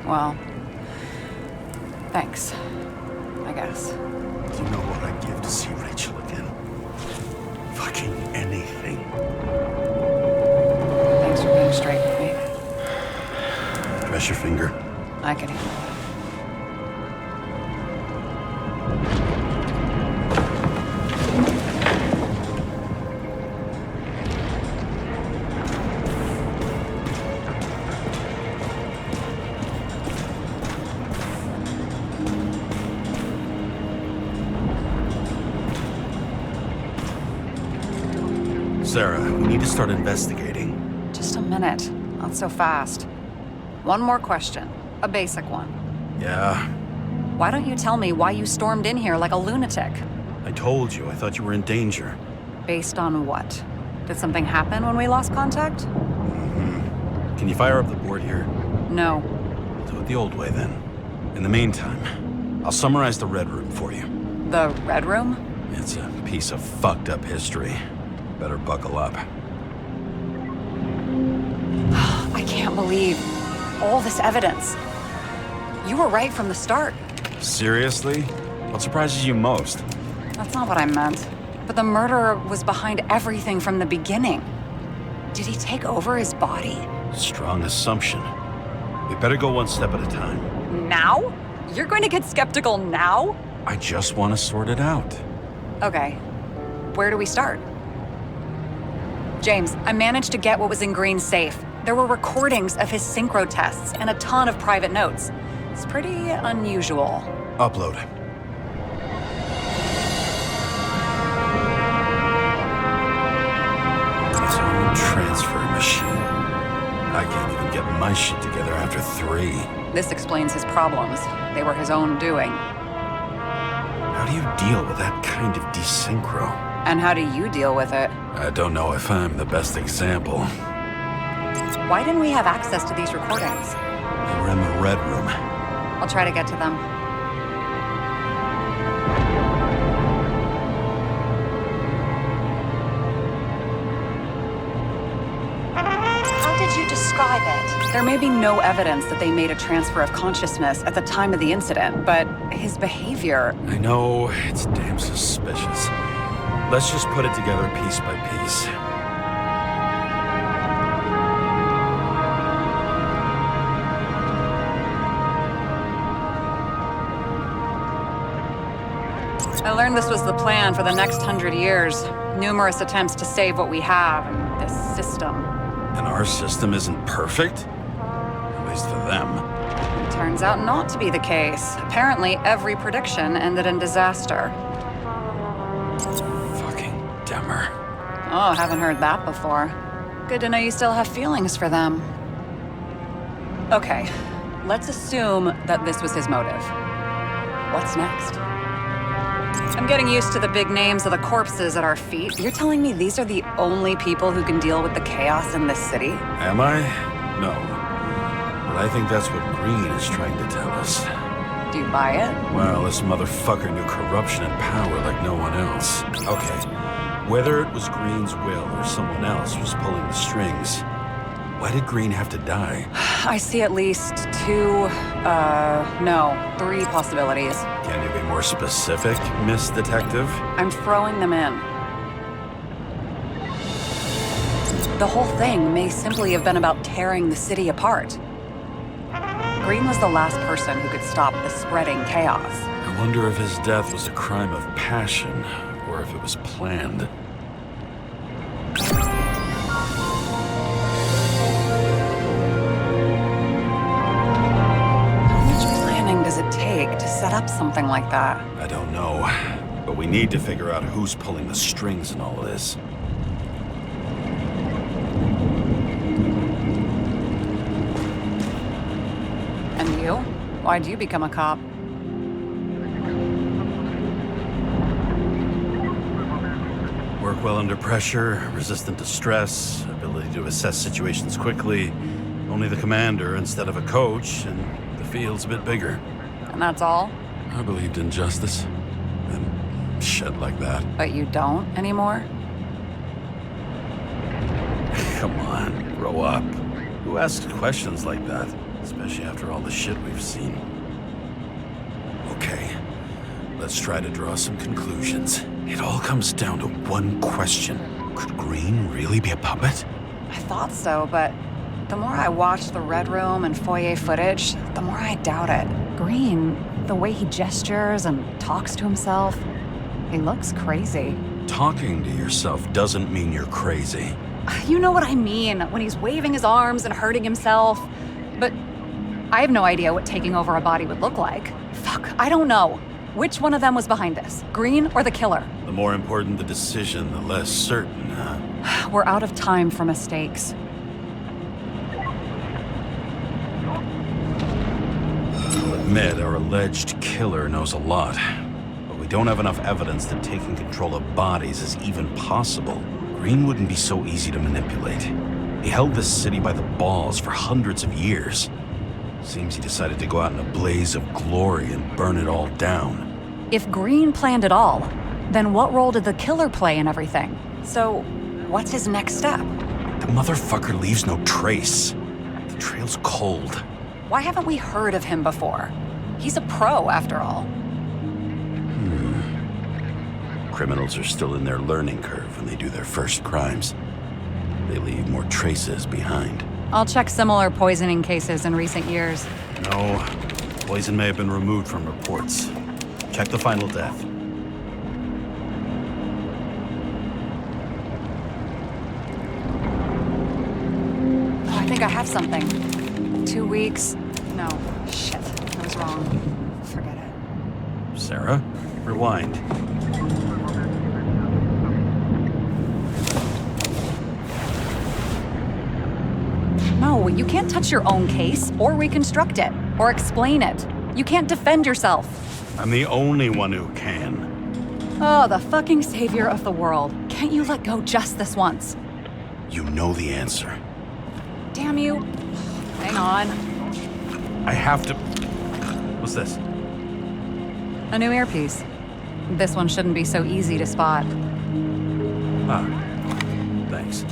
Well, thanks, I guess. Do you know what I'd give to see Rachel again? Fucking anything. Thanks for being straight with me. Press your finger. I can handle it. Sarah, we need to start investigating. Just a minute. Not so fast. One more question. A basic one. Yeah? Why don't you tell me why you stormed in here like a lunatic? I told you, I thought you were in danger. Based on what? Did something happen when we lost contact? Mm-hmm. Can you fire up the board here? No. Do it the old way then. In the meantime, I'll summarize the Red Room for you. The Red Room? It's a piece of fucked up history. Better buckle up. I can't believe all this evidence. You were right from the start. Seriously? What surprises you most? That's not what I meant. But the murderer was behind everything from the beginning. Did he take over his body? Strong assumption. We better go one step at a time. Now? You're going to get skeptical now? I just want to sort it out. Okay. Where do we start? James, I managed to get what was in Green's safe. There were recordings of his synchro tests and a ton of private notes. It's pretty unusual. Upload. Its own transfer machine. I can't even get my shit together after 3. This explains his problems. They were his own doing. How do you deal with that kind of desynchro? And how do you deal with it? I don't know if I'm the best example. Why didn't we have access to these recordings? They were in the Red Room. I'll try to get to them. How did you describe it? There may be no evidence that they made a transfer of consciousness at the time of the incident, but his behavior... I know, it's damn suspicious. Let's just put it together piece by piece. I learned this was the plan for the next 100 years. Numerous attempts to save what we have in this system. And our system isn't perfect? At least for them. Turns out not to be the case. Apparently, every prediction ended in disaster. Fucking Demmer. Oh, haven't heard that before. Good to know you still have feelings for them. Okay, let's assume that this was his motive. What's next? I'm getting used to the big names of the corpses at our feet. You're telling me these are the only people who can deal with the chaos in this city? Am I? No. But I think that's what Green is trying to tell us. Do you buy it? Well, this motherfucker knew corruption and power like no one else. Okay, whether it was Green's will or someone else was pulling the strings, why did Green have to die? I see at least three possibilities. Can you be more specific, Miss Detective? I'm throwing them in. The whole thing may simply have been about tearing the city apart. Green was the last person who could stop the spreading chaos. I wonder if his death was a crime of passion, or if it was planned. Does it take to set up something like that? I don't know, but we need to figure out who's pulling the strings in all of this. And you? Why'd you become a cop? Work well under pressure, resistant to stress, ability to assess situations quickly. Only the commander instead of a coach, and the field's a bit bigger. And that's all? I believed in justice. And shit like that. But you don't anymore? Come on, grow up. Who asks questions like that? Especially after all the shit we've seen. Okay, let's try to draw some conclusions. It all comes down to one question. Could Green really be a puppet? I thought so, but the more I watch the Red Room and foyer footage, the more I doubt it. Green, the way he gestures and talks to himself, he looks crazy. Talking to yourself doesn't mean you're crazy. You know what I mean, when he's waving his arms and hurting himself. But I have no idea what taking over a body would look like. Fuck, I don't know. Which one of them was behind this? Green or the killer? The more important the decision, the less certain, huh? We're out of time for mistakes. I'll admit, our alleged killer knows a lot. But we don't have enough evidence that taking control of bodies is even possible. Green wouldn't be so easy to manipulate. He held this city by the balls for hundreds of years. Seems he decided to go out in a blaze of glory and burn it all down. If Green planned it all, then what role did the killer play in everything? So, what's his next step? The motherfucker leaves no trace. The trail's cold. Why haven't we heard of him before? He's a pro, after all. Criminals are still in their learning curve when they do their first crimes. They leave more traces behind. I'll check similar poisoning cases in recent years. No, poison may have been removed from reports. Check the final death. Oh, I think I have something. 2 weeks. No, shit, I was wrong. Forget it. Sarah, rewind. No, you can't touch your own case, or reconstruct it, or explain it. You can't defend yourself. I'm the only one who can. Oh, the fucking savior of the world. Can't you let go just this once? You know the answer. Damn you. Hang on. I have to... What's this? A new earpiece. This one shouldn't be so easy to spot. Ah, thanks.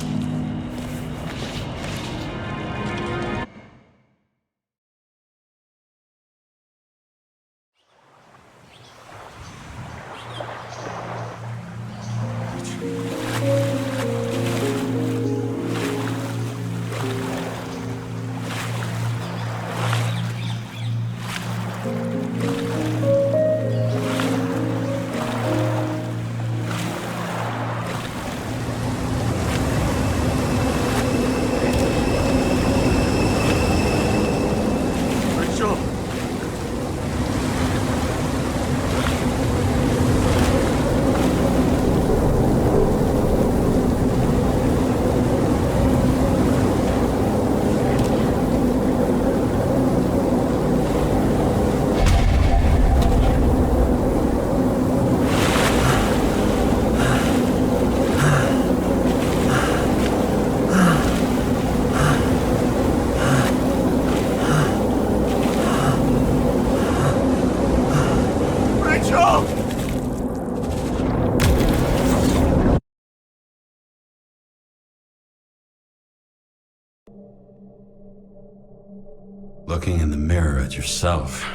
Looking in the mirror at yourself,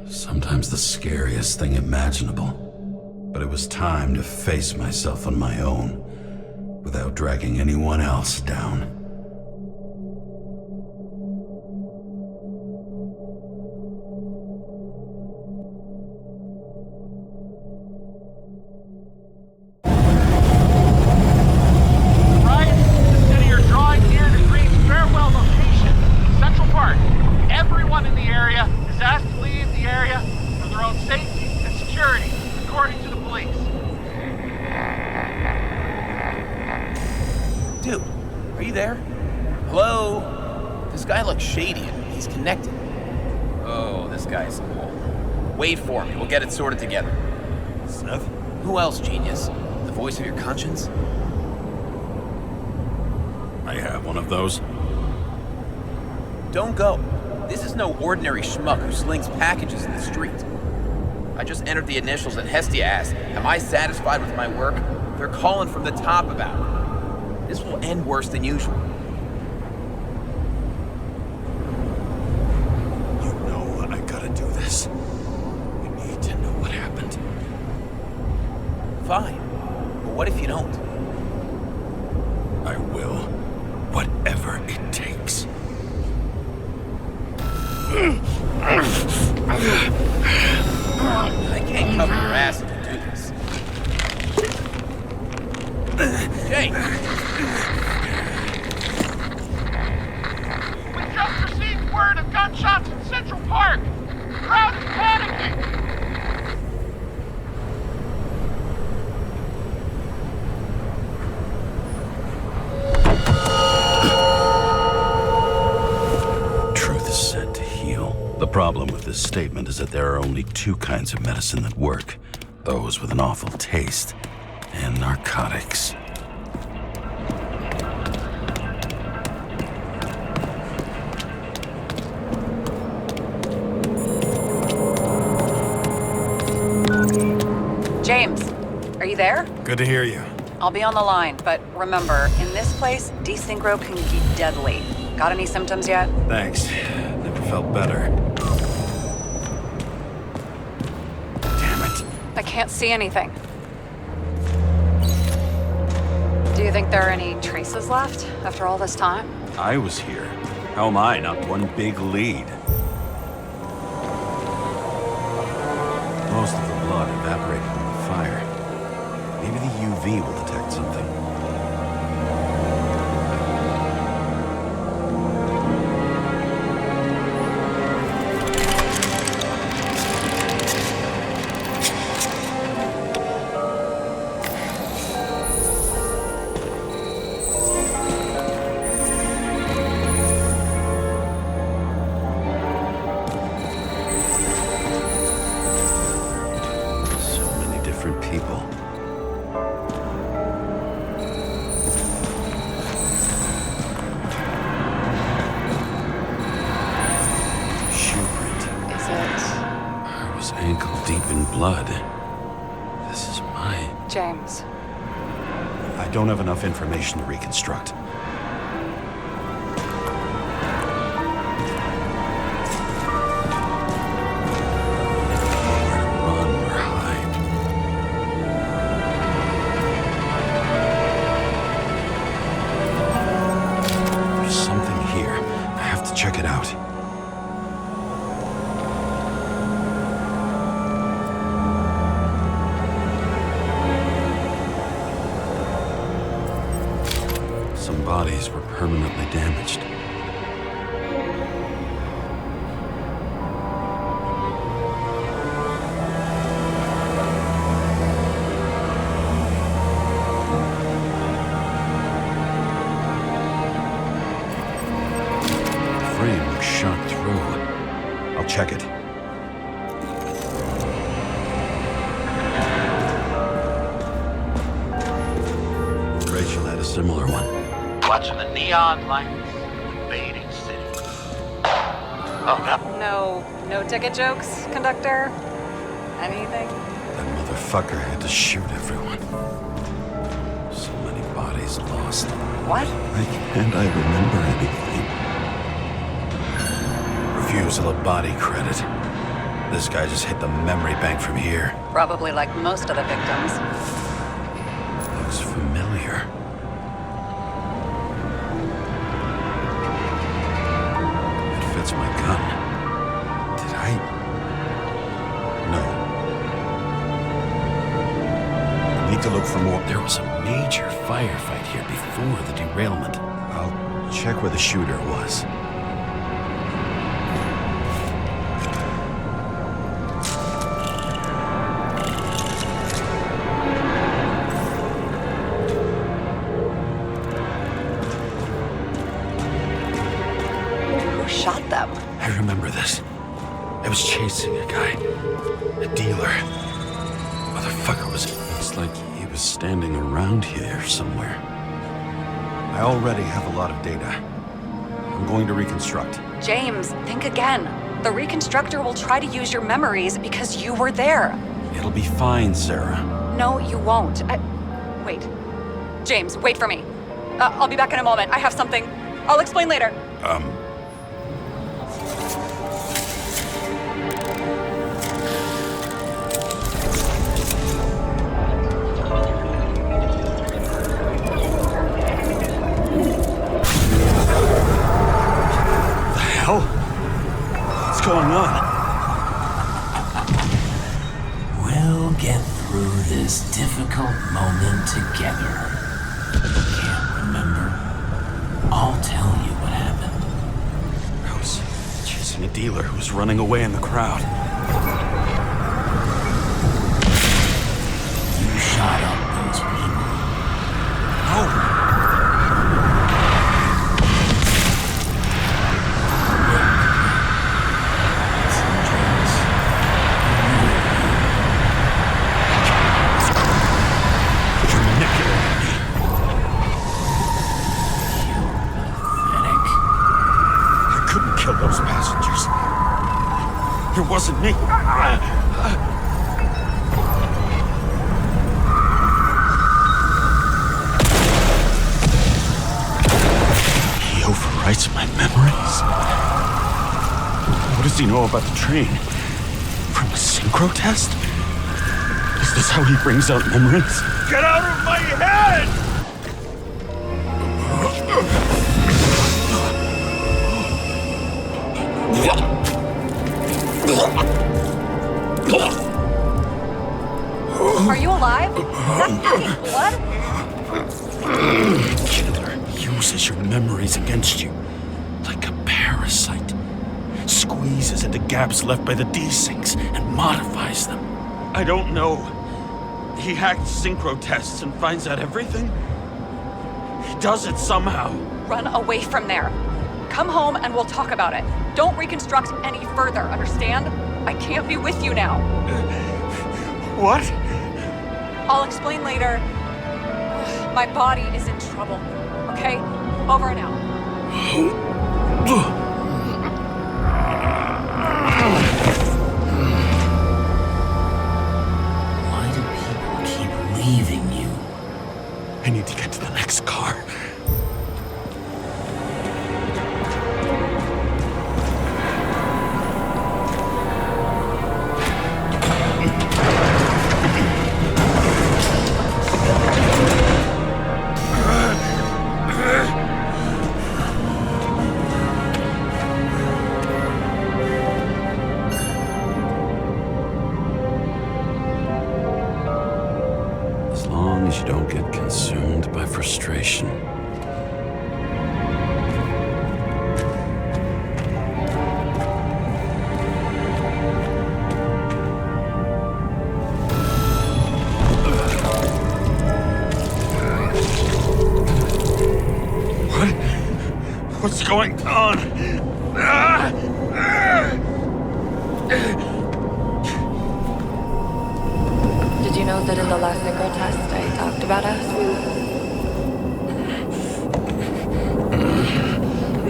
sometimes the scariest thing imaginable. But it was time to face myself on my own, without dragging anyone else down. Wait for me, we'll get it sorted together. Seth? Who else, genius? The voice of your conscience? I have one of those. Don't go. This is no ordinary schmuck who slings packages in the street. I just entered the initials and Hestia asked, am I satisfied with my work? They're calling from the top about it. This will end worse than usual. You know I gotta do this. Fine. But what if you don't? I will. Whatever it takes. I can't cover your ass if you do this. Jay! We just received word of gunshots in Central Park! The crowd is panicking! The problem with this statement is that there are only two kinds of medicine that work. Those with an awful taste and narcotics. James, are you there? Good to hear you. I'll be on the line, but remember, in this place, desynchro can be deadly. Got any symptoms yet? Thanks. Never felt better. I can't see anything. Do you think there are any traces left after all this time? I was here. How am I not one big lead? Most of the blood evaporated in the fire. Maybe the UV will detect something. So many different people. blood. This is mine. James. I don't have enough information to reconstruct. Check it out. Some bodies were permanently damaged. Shot through. I'll check it. Rachel had a similar one. Watching the neon lights, invading city. Oh, No ticket jokes, conductor? Anything? That motherfucker had to shoot everyone. So many bodies lost. What? Why can't I remember anything? Refusal of body credit. This guy just hit the memory bank from here. Probably like most of the victims. Looks familiar. It fits my gun. Did I? No. I need to look for more. There was a major firefight here before the derailment. I'll check where the shooter was. I remember this. I was chasing a guy. A dealer. Motherfucker was... It's like he was standing around here somewhere. I already have a lot of data. I'm going to reconstruct. James, think again. The reconstructor will try to use your memories because you were there. It'll be fine, Sarah. No, you won't. Wait. James, wait for me. I'll be back in a moment. I have something. I'll explain later. What's going on? We'll get through this difficult moment together. Can't remember? I'll tell you what happened. I was chasing a dealer who was running away in the crowd. You shot up those people. No! Those passengers. It wasn't me. He overwrites my memories. What does he know about the train? From a synchro test? Is this how he brings out memories? Get out of my head! Are you alive? Is that fucking blood? Killer uses your memories against you like a parasite. Squeezes into gaps left by the desyncs and modifies them. I don't know. He hacked synchro tests and finds out everything? He does it somehow. Run away from there. Come home and we'll talk about it. Don't reconstruct any further, understand? I can't be with you now. What? I'll explain later. My body is in trouble. Okay? Over and out. leaving you. I need to get to the next car. As long as you don't get consumed by frustration. What's going on? Did you know that in the last Nickel test I talked about us?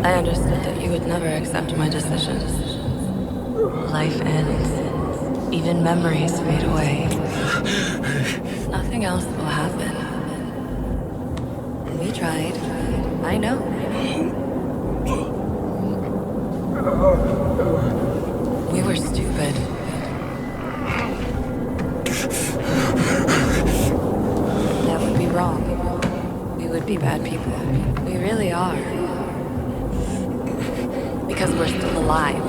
I understood that you would never accept my decisions. Life ends. Even memories fade away. Nothing else will happen. We tried. I know. We were stupid. That would be wrong. We would be bad people. We really are. Because we're still alive.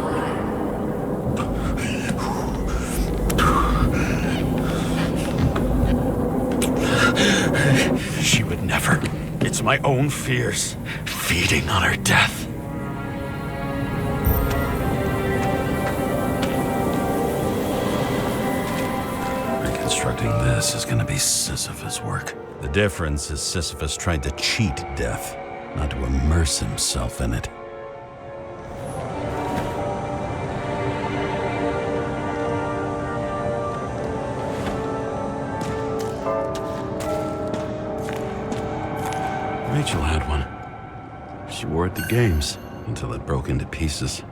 She would never. It's my own fears feeding on her death. Reconstructing this is going to be Sisyphus' work. The difference is Sisyphus tried to cheat death, not to immerse himself in it. Rachel had one. She wore it to games until it broke into pieces.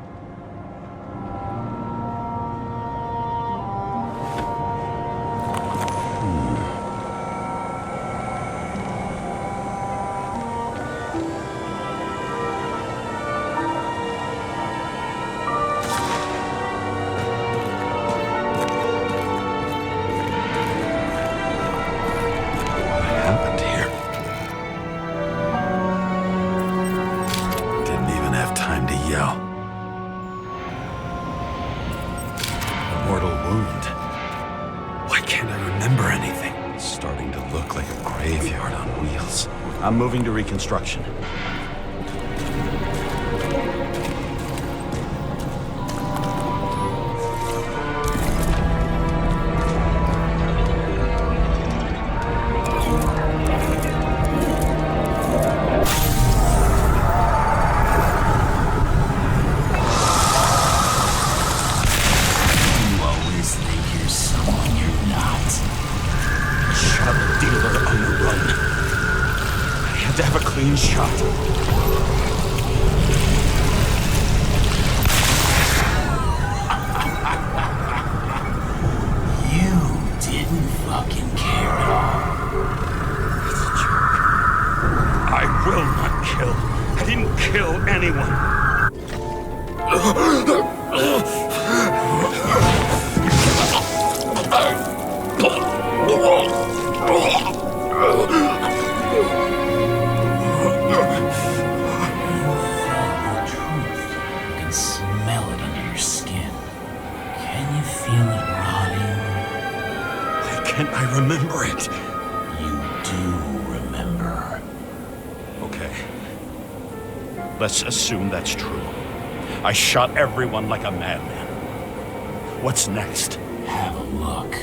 I'm moving to reconstruction. Let's assume that's true. I shot everyone like a madman. What's next? Have a look.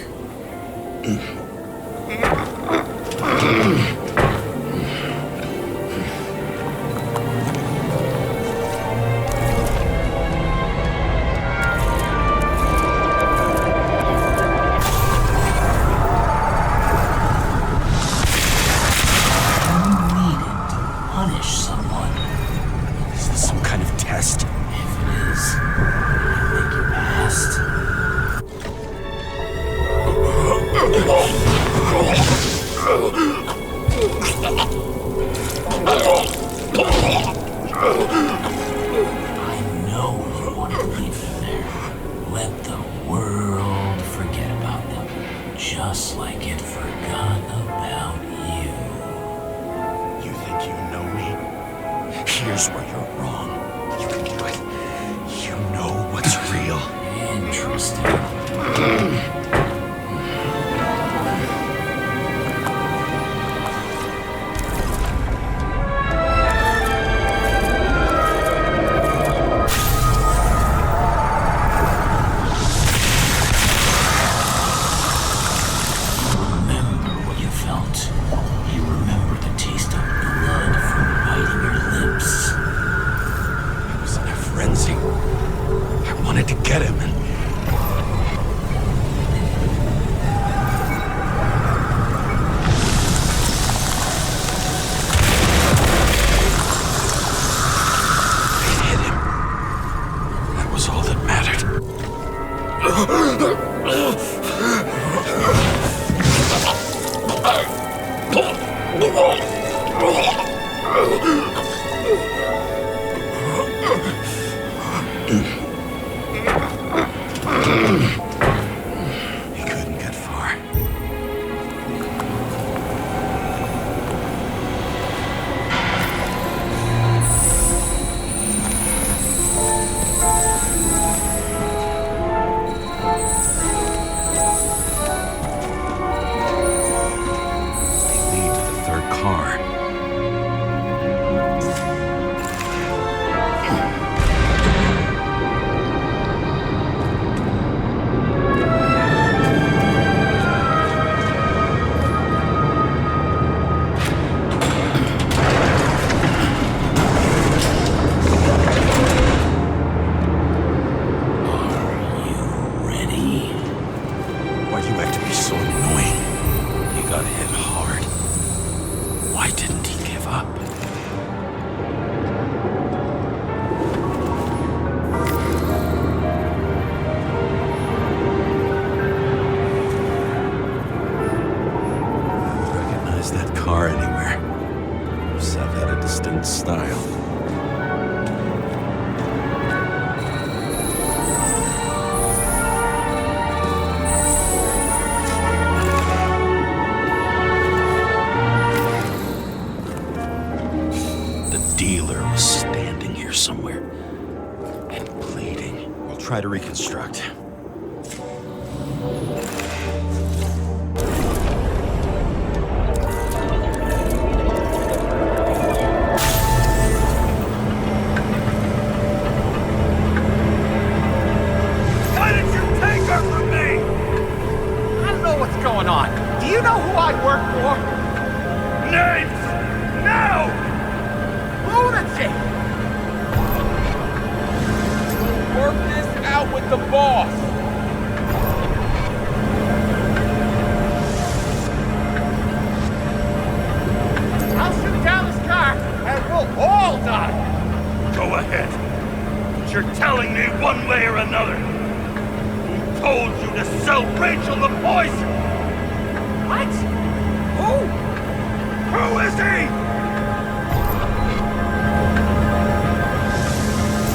Oh! know you want to leave them there. Let the world forget about them, just like it forgot about you. You think you know me? Here's where you're wrong. You can do it. You know what's real. Interesting. Try to reconstruct. Why did you take her from me? I don't know what's going on. Do you know who I work for? Names! Now! Lunacy! Work this out with the boss. I'll shoot down this car and we'll all die. Go ahead. But you're telling me one way or another. Who told you to sell Rachel the poison? What? Who? Who is he?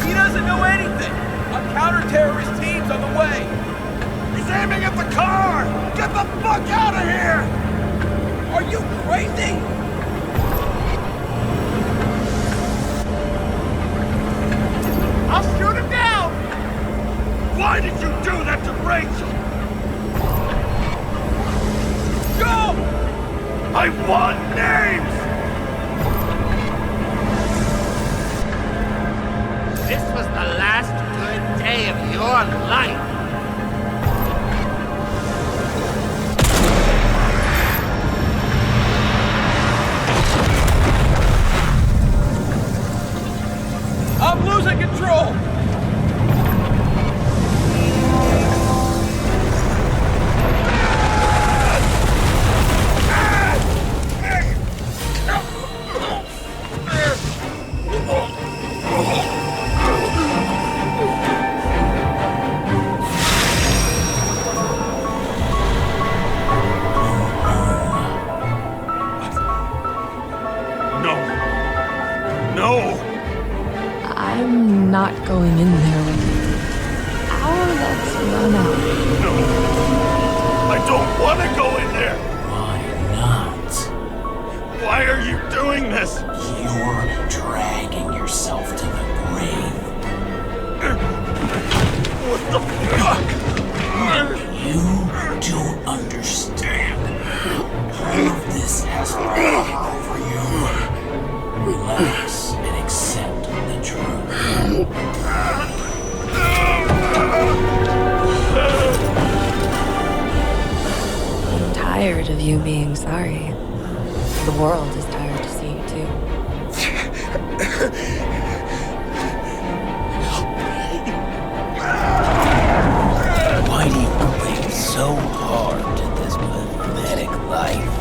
He doesn't know anything. A counter-terrorist team's on the way. He's aiming at the car! Get the fuck out of here! Are you crazy? I'll shoot him down! Why did you do that to Rachel? Go! I want names! This was the last good day of your life. I'm losing control. going in there with me. Oh, let's run out. No. I don't want to go in there. Why not? Why are you doing this? You're dragging yourself to the grave. What the fuck? You don't understand. All of this has fallen over you. Relax and accept the truth. I'm tired of you being sorry. The world is tired to see you too. Why do you cling so hard to this pathetic life?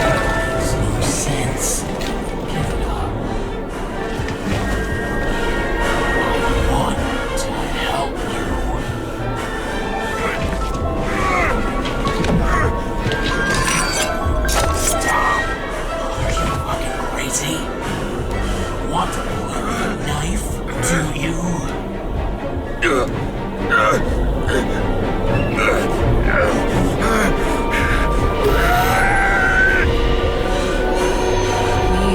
It makes no sense. Give it up. I want to help you. Stop. Are you fucking crazy? Want to pull out a knife? Do you? We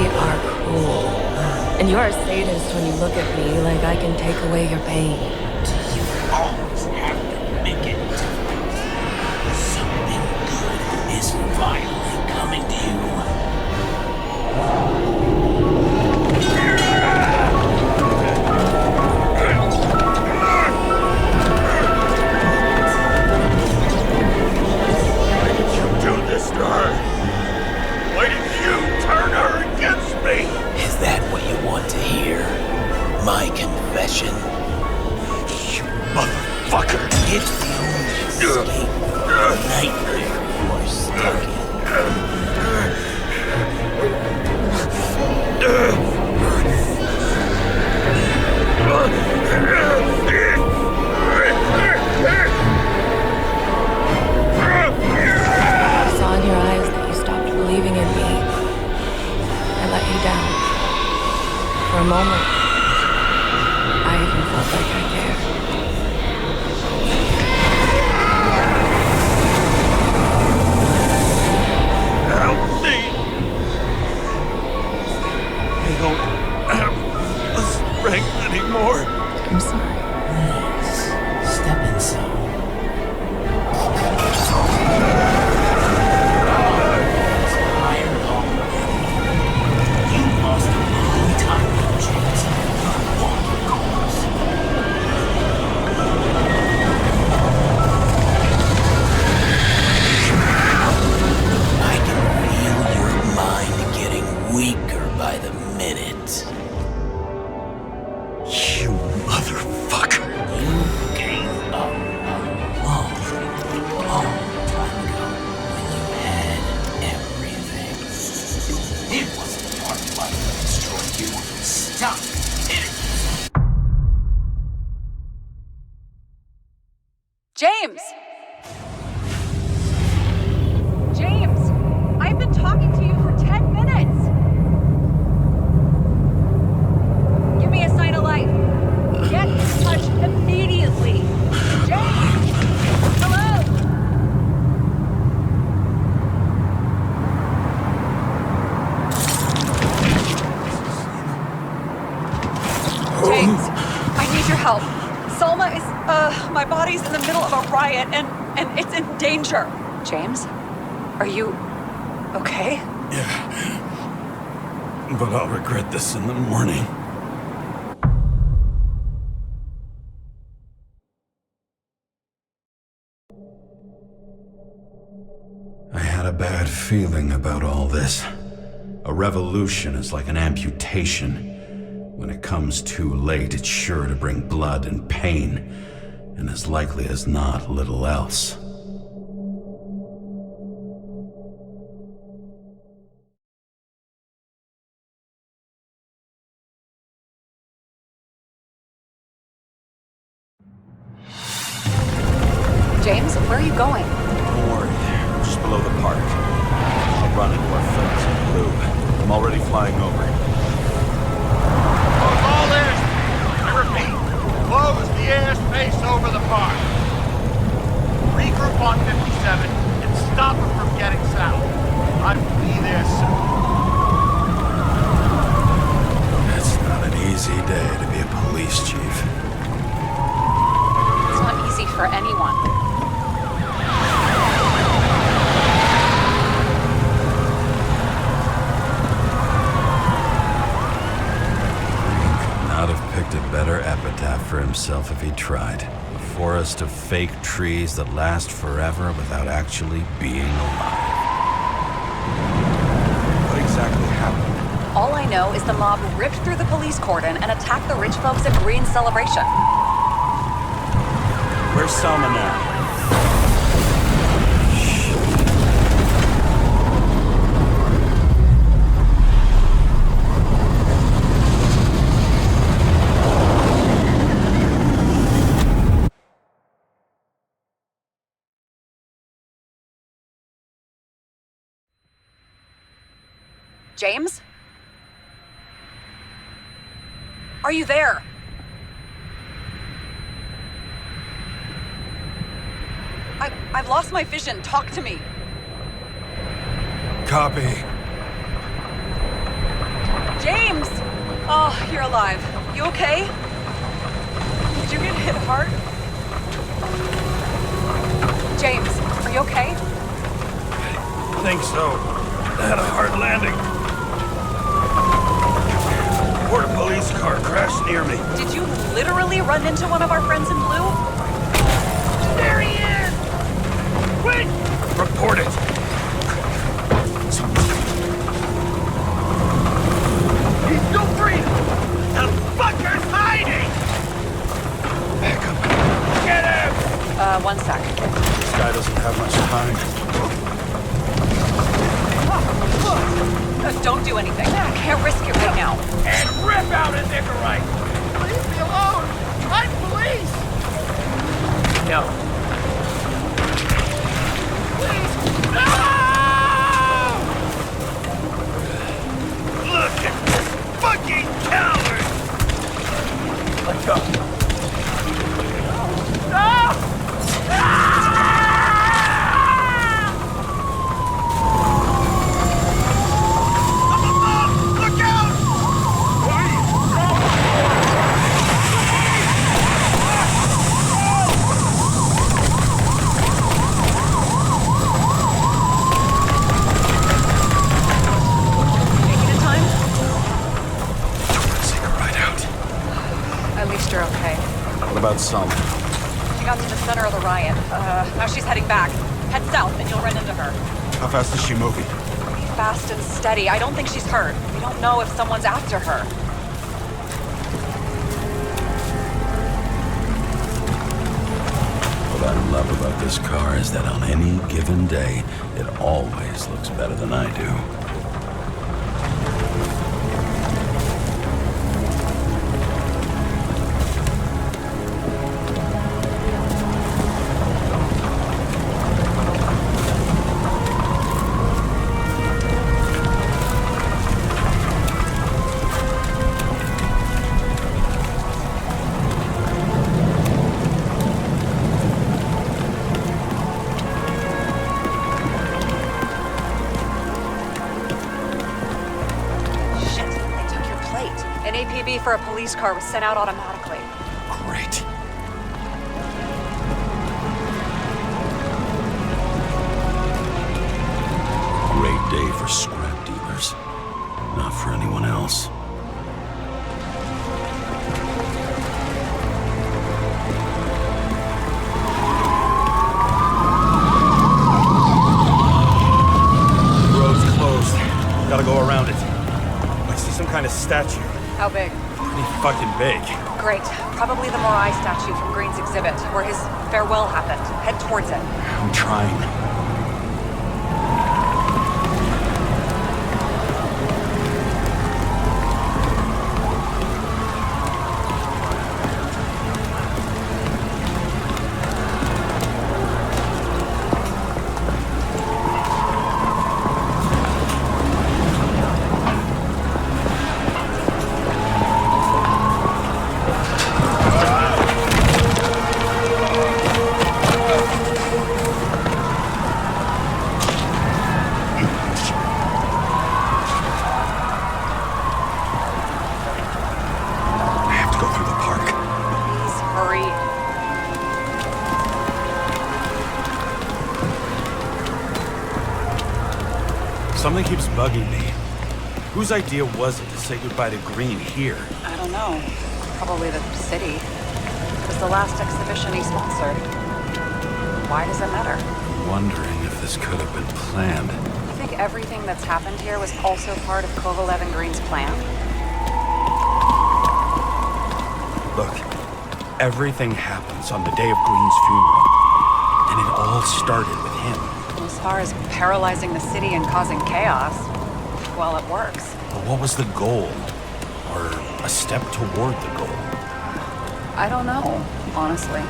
are cruel. And you're a sadist when you look at me like I can take away your pain. Do you always have to make it? Something good is finally coming to you. Do this to her. Why did you turn her against me? Is that what you want to hear? My confession? You motherfucker! It's the only escape from the nightmare you're stuck in. I saw in your eyes that you stopped believing in me. I let you down. For a moment, I even felt like I cared. Help me! I don't have the strength anymore. I'm sorry. Please, step inside. Tired already. You lost a long time ago, James. Walk your course. I can feel your mind getting weaker by the minute. You motherfucker! You gave up a long, long time ago when you had everything. It wasn't part of life that destroyed you. Stop it! James! James! I've been talking to you for 10 minutes! Give me a sign of life. Get in touch immediately. James! Hello? James, I need your help. Selma is, my body's in the middle of a riot and it's in danger. James? Are you okay? Yeah. But I'll regret this in the morning. I had a bad feeling about all this. A revolution is like an amputation. When it comes too late, it's sure to bring blood and pain, and as likely as not, little else. James, where are you going? Don't worry, just below the park. I'll run into our friends in blue. I'm already flying over. close the airspace over the park. Regroup on 57 and stop them from getting south. I will be there soon. It's not an easy day to be a police chief. It's not easy for anyone. Not have picked a better epitaph for himself if he tried. A forest of fake trees that last forever without actually being alive. What exactly happened? All I know is the mob ripped through the police cordon and attacked the rich folks at Green's celebration. Where's Selma now? James? Are you there? I've lost my vision. Talk to me. Copy. James! Oh, you're alive. You okay? Did you get hit hard? James, are you okay? I think so. I had a hard landing. Border police car crashed near me. Did you literally run into one of our friends in blue? There he is! Wait! Report it. He's still free! The fucker's hiding! Back up. Get him! One sec. This guy doesn't have much time. Don't do anything. I can't risk it right now. And rip out his Icarite! Leave me alone! I'm police! No. Please! No! Look at this fucking coward! Let's go. No! About Selma. She got to the center of the riot. Now she's heading back. Head south and you'll run into her. How fast is she moving? Be fast and steady. I don't think she's hurt. We don't know if someone's after her. What I love about this car is that on any given day, it always looks better than I do. For a police car was sent out automatically. Great. Great day for scrap dealers. Not for anyone else. The road's closed. Gotta go around it. I see some kind of statue. How big? Pretty fucking big. Great. Probably the Morai statue from Green's exhibit, where his farewell happened. Head towards it. I'm trying. Something keeps bugging me. Whose idea was it to say goodbye to green here? I don't know. Probably the city. It was the last exhibition he sponsored. Why does it matter? I'm wondering if this could have been planned. You think everything that's happened here was also part of Kovalev and Green's plan? Look, everything happens on the day of Green's funeral. And it all started with him. As far as paralyzing the city and causing chaos, well, it works. But what was the goal? Or a step toward the goal? I don't know, honestly.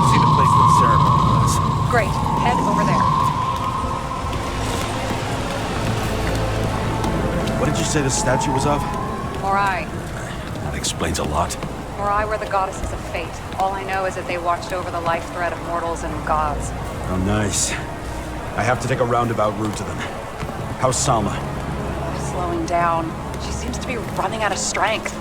See the place where the ceremony was. Great, head over there. What did you say the statue was of? Morai. That explains a lot. Morai were the goddesses of fate. All I know is that they watched over the life thread of mortals and gods. Oh, nice. I have to take a roundabout route to them. How's Salma? Slowing down. She seems to be running out of strength.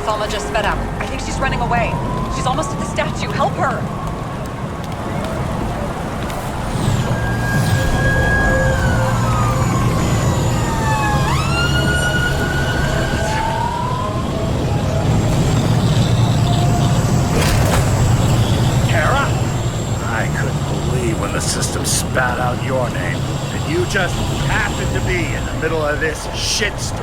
Salma just sped up. I think she's running away. She's almost at the statue. Help her! When the system spat out your name, and you just happened to be in the middle of this shitstorm.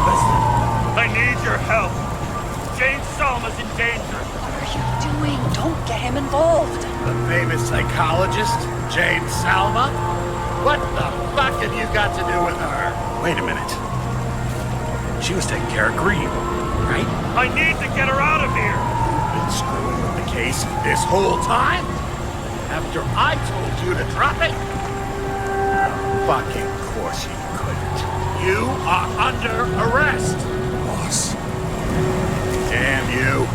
Listen, I need your help. James Salma's in danger. What are you doing? Don't get him involved. The famous psychologist, James Salma? What the fuck have you got to do with her? Wait a minute. She was taking care of Green. Right? I need to get her out of here! You've been screwing with the case this whole time? After I told you to drop it? Fucking course you couldn't. You are under arrest! Boss. Damn you.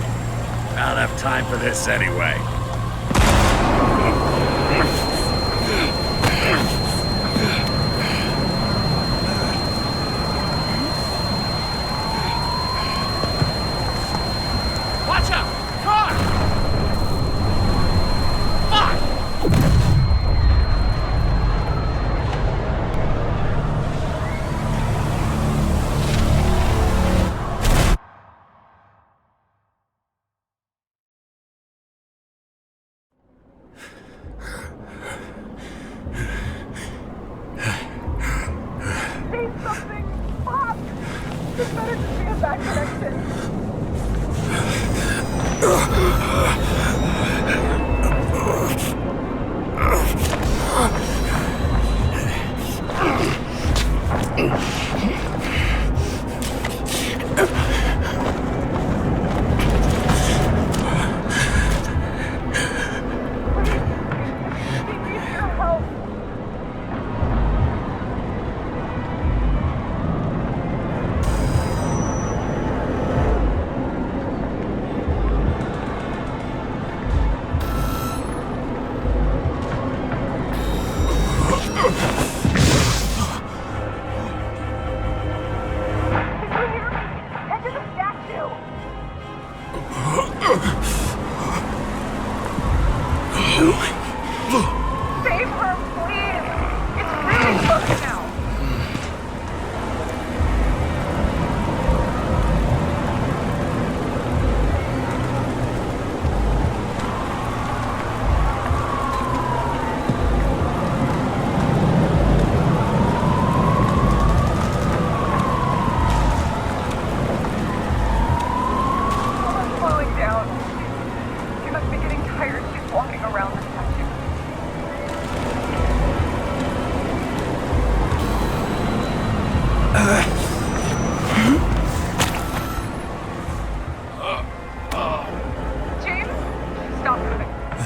I don't have time for this anyway.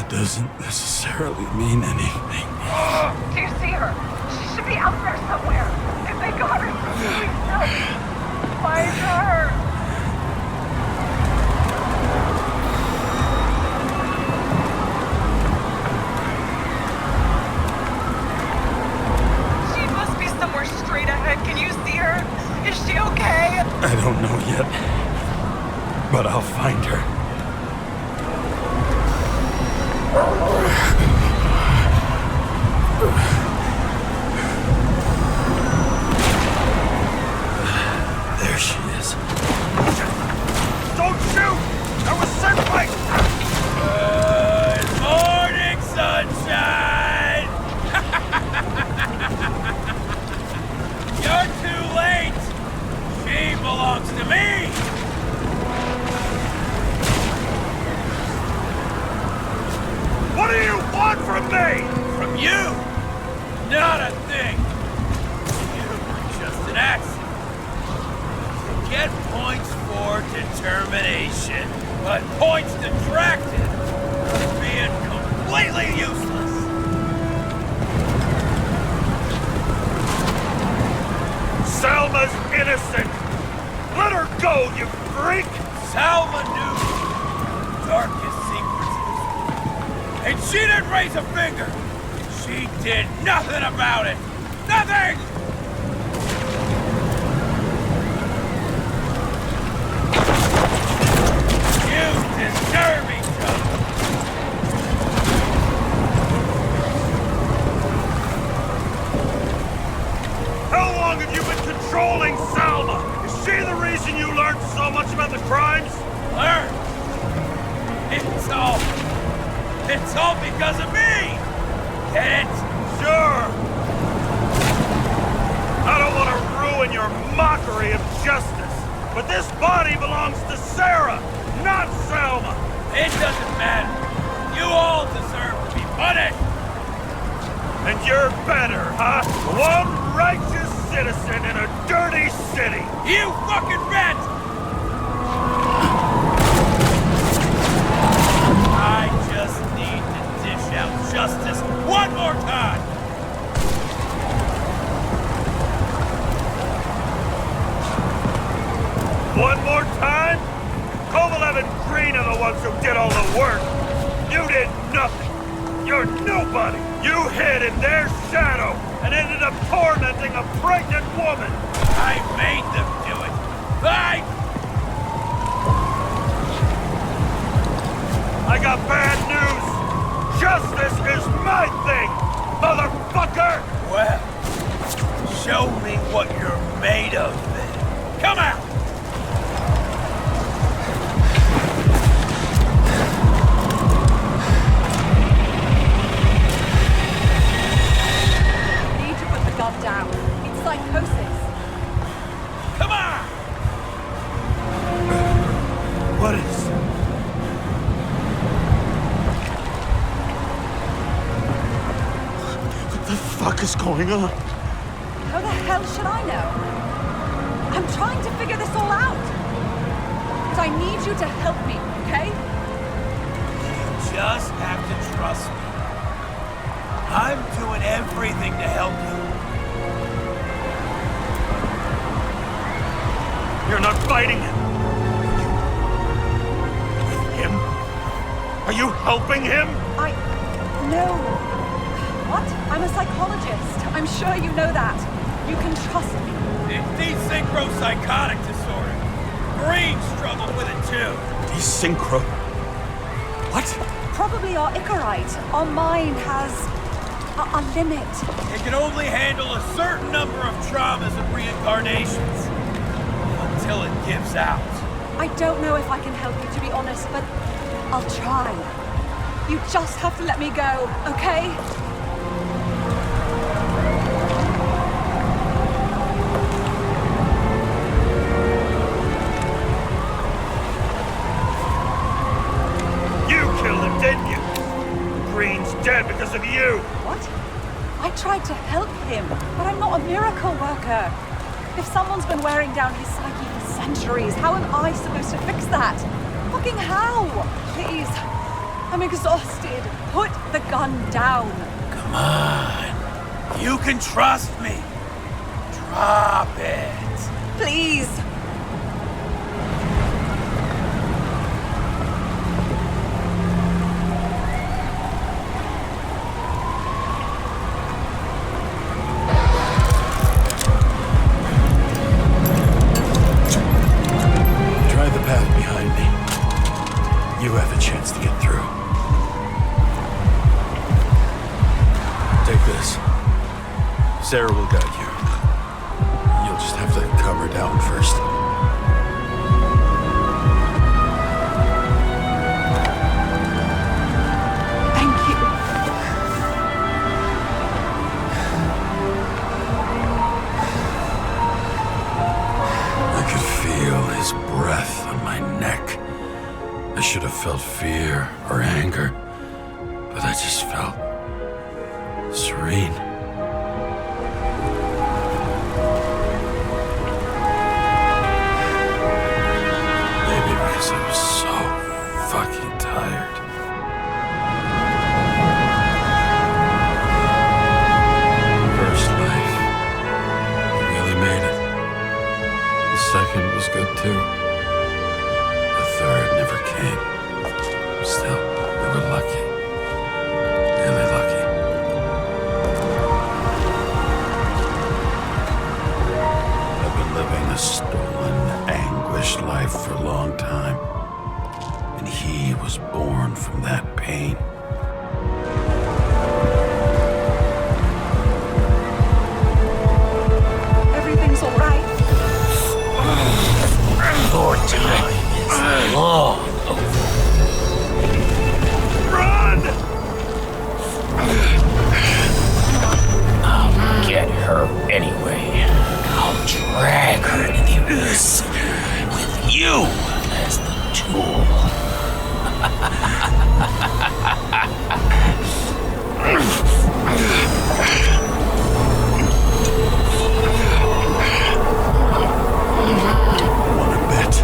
Doesn't necessarily mean anything. Do you see her? She should be out there somewhere. If they got her, please help. Find her. But I'll find her. There she is. Don't shoot! I was sent by... Good morning, sunshine! You're too late! She belongs to me! What do you want from me? From you? Not a thing! You were just an accident. Get points for determination, but points detracted from being completely useless. Salma's innocent! Let her go, you freak! Salma knew the darkest secrets of this world, and she didn't raise a finger. She did nothing about it. Nothing! You deserve each other. How long have you been controlling Salma? Is she the reason you learned so much about the crimes? Learn? It's all because of me! Get it? Sure! I don't want to ruin your mockery of justice, but this body belongs to Sarah, not Salma! It doesn't matter. You all deserve to be punished! And you're better, huh? One righteous citizen in a dirty city! You fucking bet! I just need to dish out justice one more time! One more time? Kovalev and Green are the ones who did all the work. You did nothing. You're nobody. You hid in their shadow and ended up tormenting a pregnant woman. I made them do it. I got bad news. Justice is my thing, motherfucker! Well, show me what you're made of then. Come out! Need to put the gun down. It's psychosis. Come on! What is... What the fuck is going on? How the hell should I know? I'm trying to figure this all out. But I need you to help me, okay? You just have to trust me. I'm doing everything to help you. You're not fighting him. With him? Are you helping him? No. What? I'm a psychologist. I'm sure you know that. You can trust me. It's desynchropsychotic disorder. Green struggled with it too. Desynchro? What? Probably our Icarite. Our mind has a limit. It can only handle a certain number of traumas and reincarnations. Until it gives out. I don't know if I can help you, to be honest, but I'll try. You just have to let me go, okay? You killed him, didn't you? Green's dead because of you. What? I tried to help him, but I'm not a miracle worker. If someone's been wearing down his psyche for centuries, how am I supposed to fix that? Fucking how? Please. I'm exhausted. Put the gun down. Come on. You can trust me. Drop it. Please. Try the path behind me. Sarah will guide you. You'll just have to calm her down first. Thank you. I could feel his breath on my neck. I should have felt fear or anger, but I just felt serene. Maybe because I was so fucking tired. First life, I really made it. The second was good too. The third never came. Still, we were lucky. Really lucky. I've been living a stolen, anguished life for a long time. And he was born from that pain. Everything's all right. Your time is long over. Run! I'll get her anyway. I'll drag her into the abyss with you as the tool. Want a bet?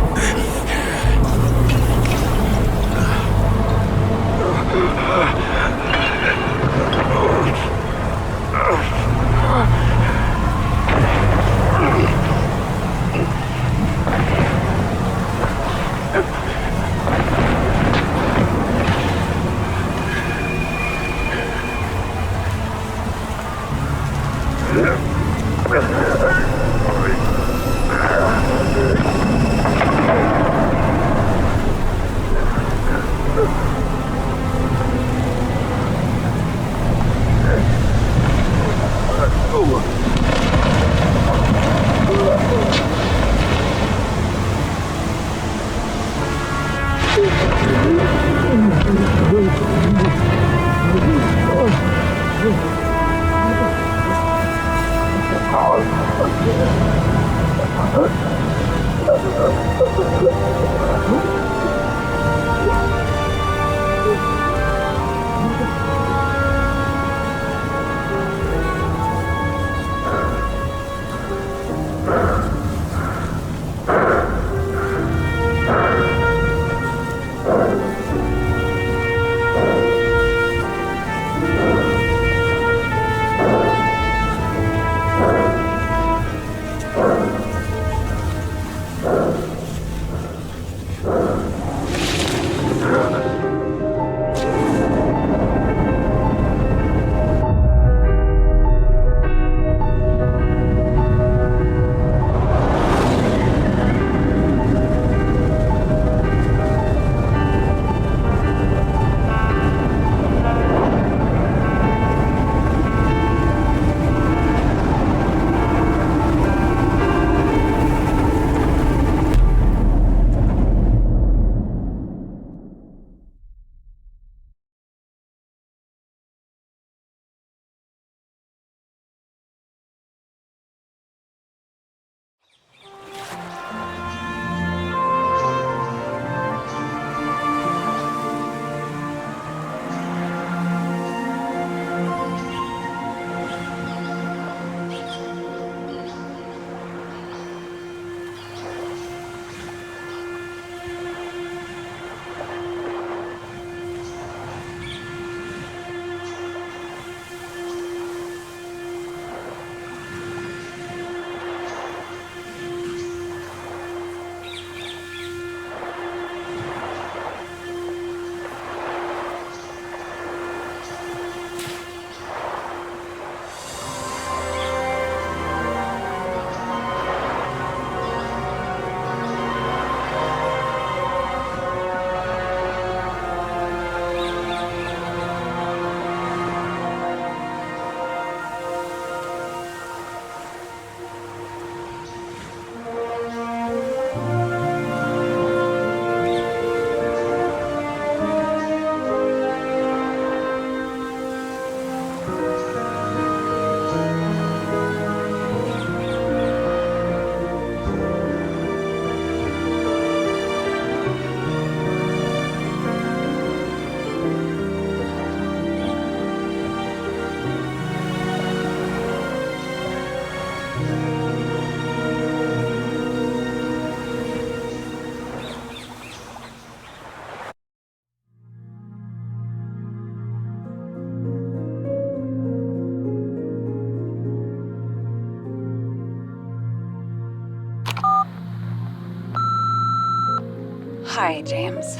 Hi, James.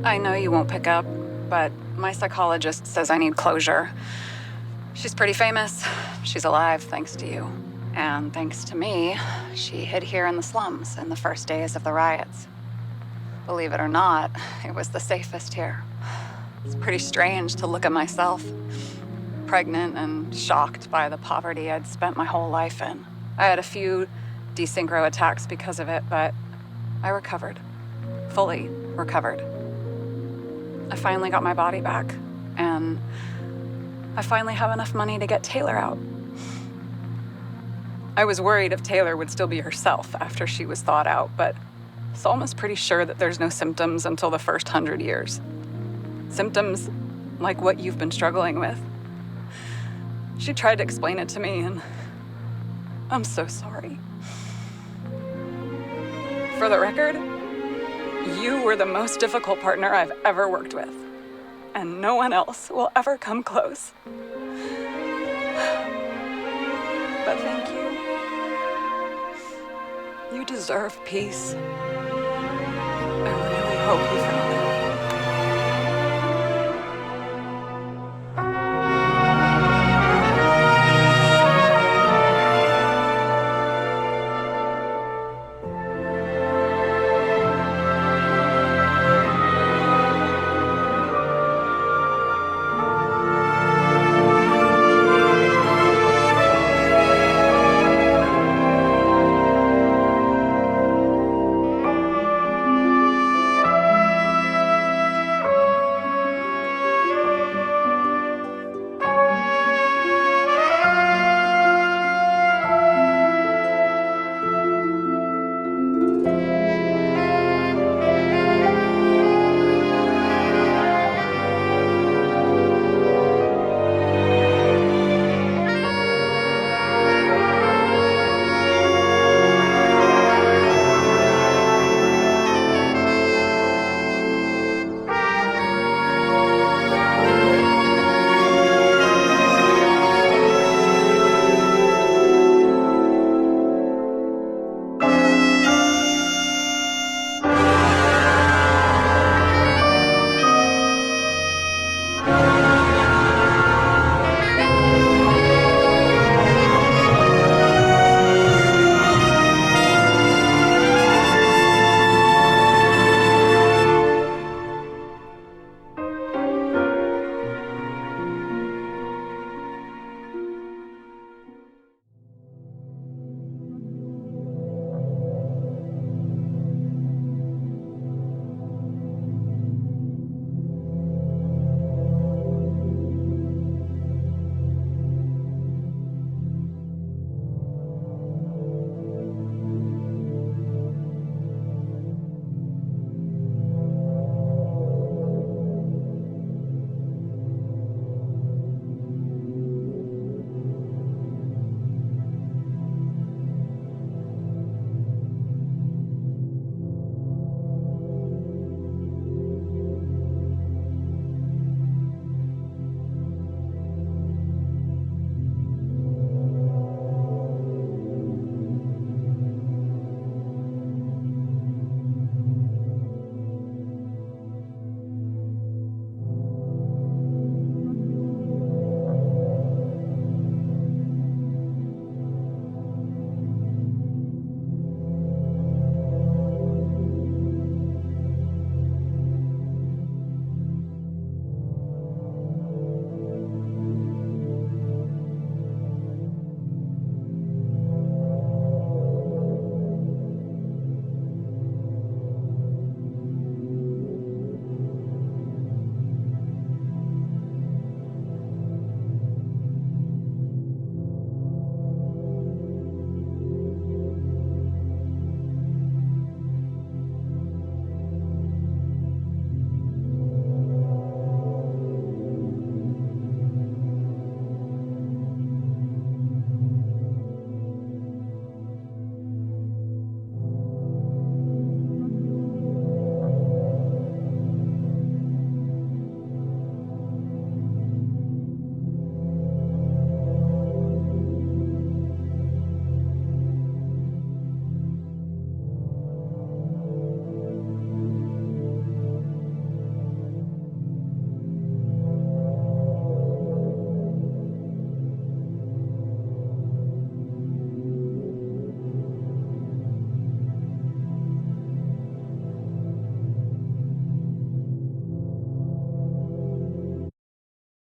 I know you won't pick up, but my psychologist says I need closure. She's pretty famous. She's alive thanks to you. And thanks to me, she hid here in the slums in the first days of the riots. Believe it or not, it was the safest here. It's pretty strange to look at myself, pregnant and shocked by the poverty I'd spent my whole life in. I had a few desynchro attacks because of it, but I recovered. Fully recovered. I finally got my body back, and I finally have enough money to get Taylor out. I was worried if Taylor would still be herself after she was thawed out, but Salma's pretty sure that there's no symptoms until the first 100 years. Symptoms like what you've been struggling with. She tried to explain it to me, and I'm so sorry. For the record, you were the most difficult partner I've ever worked with, and no one else will ever come close. But thank you. You deserve peace. I really hope you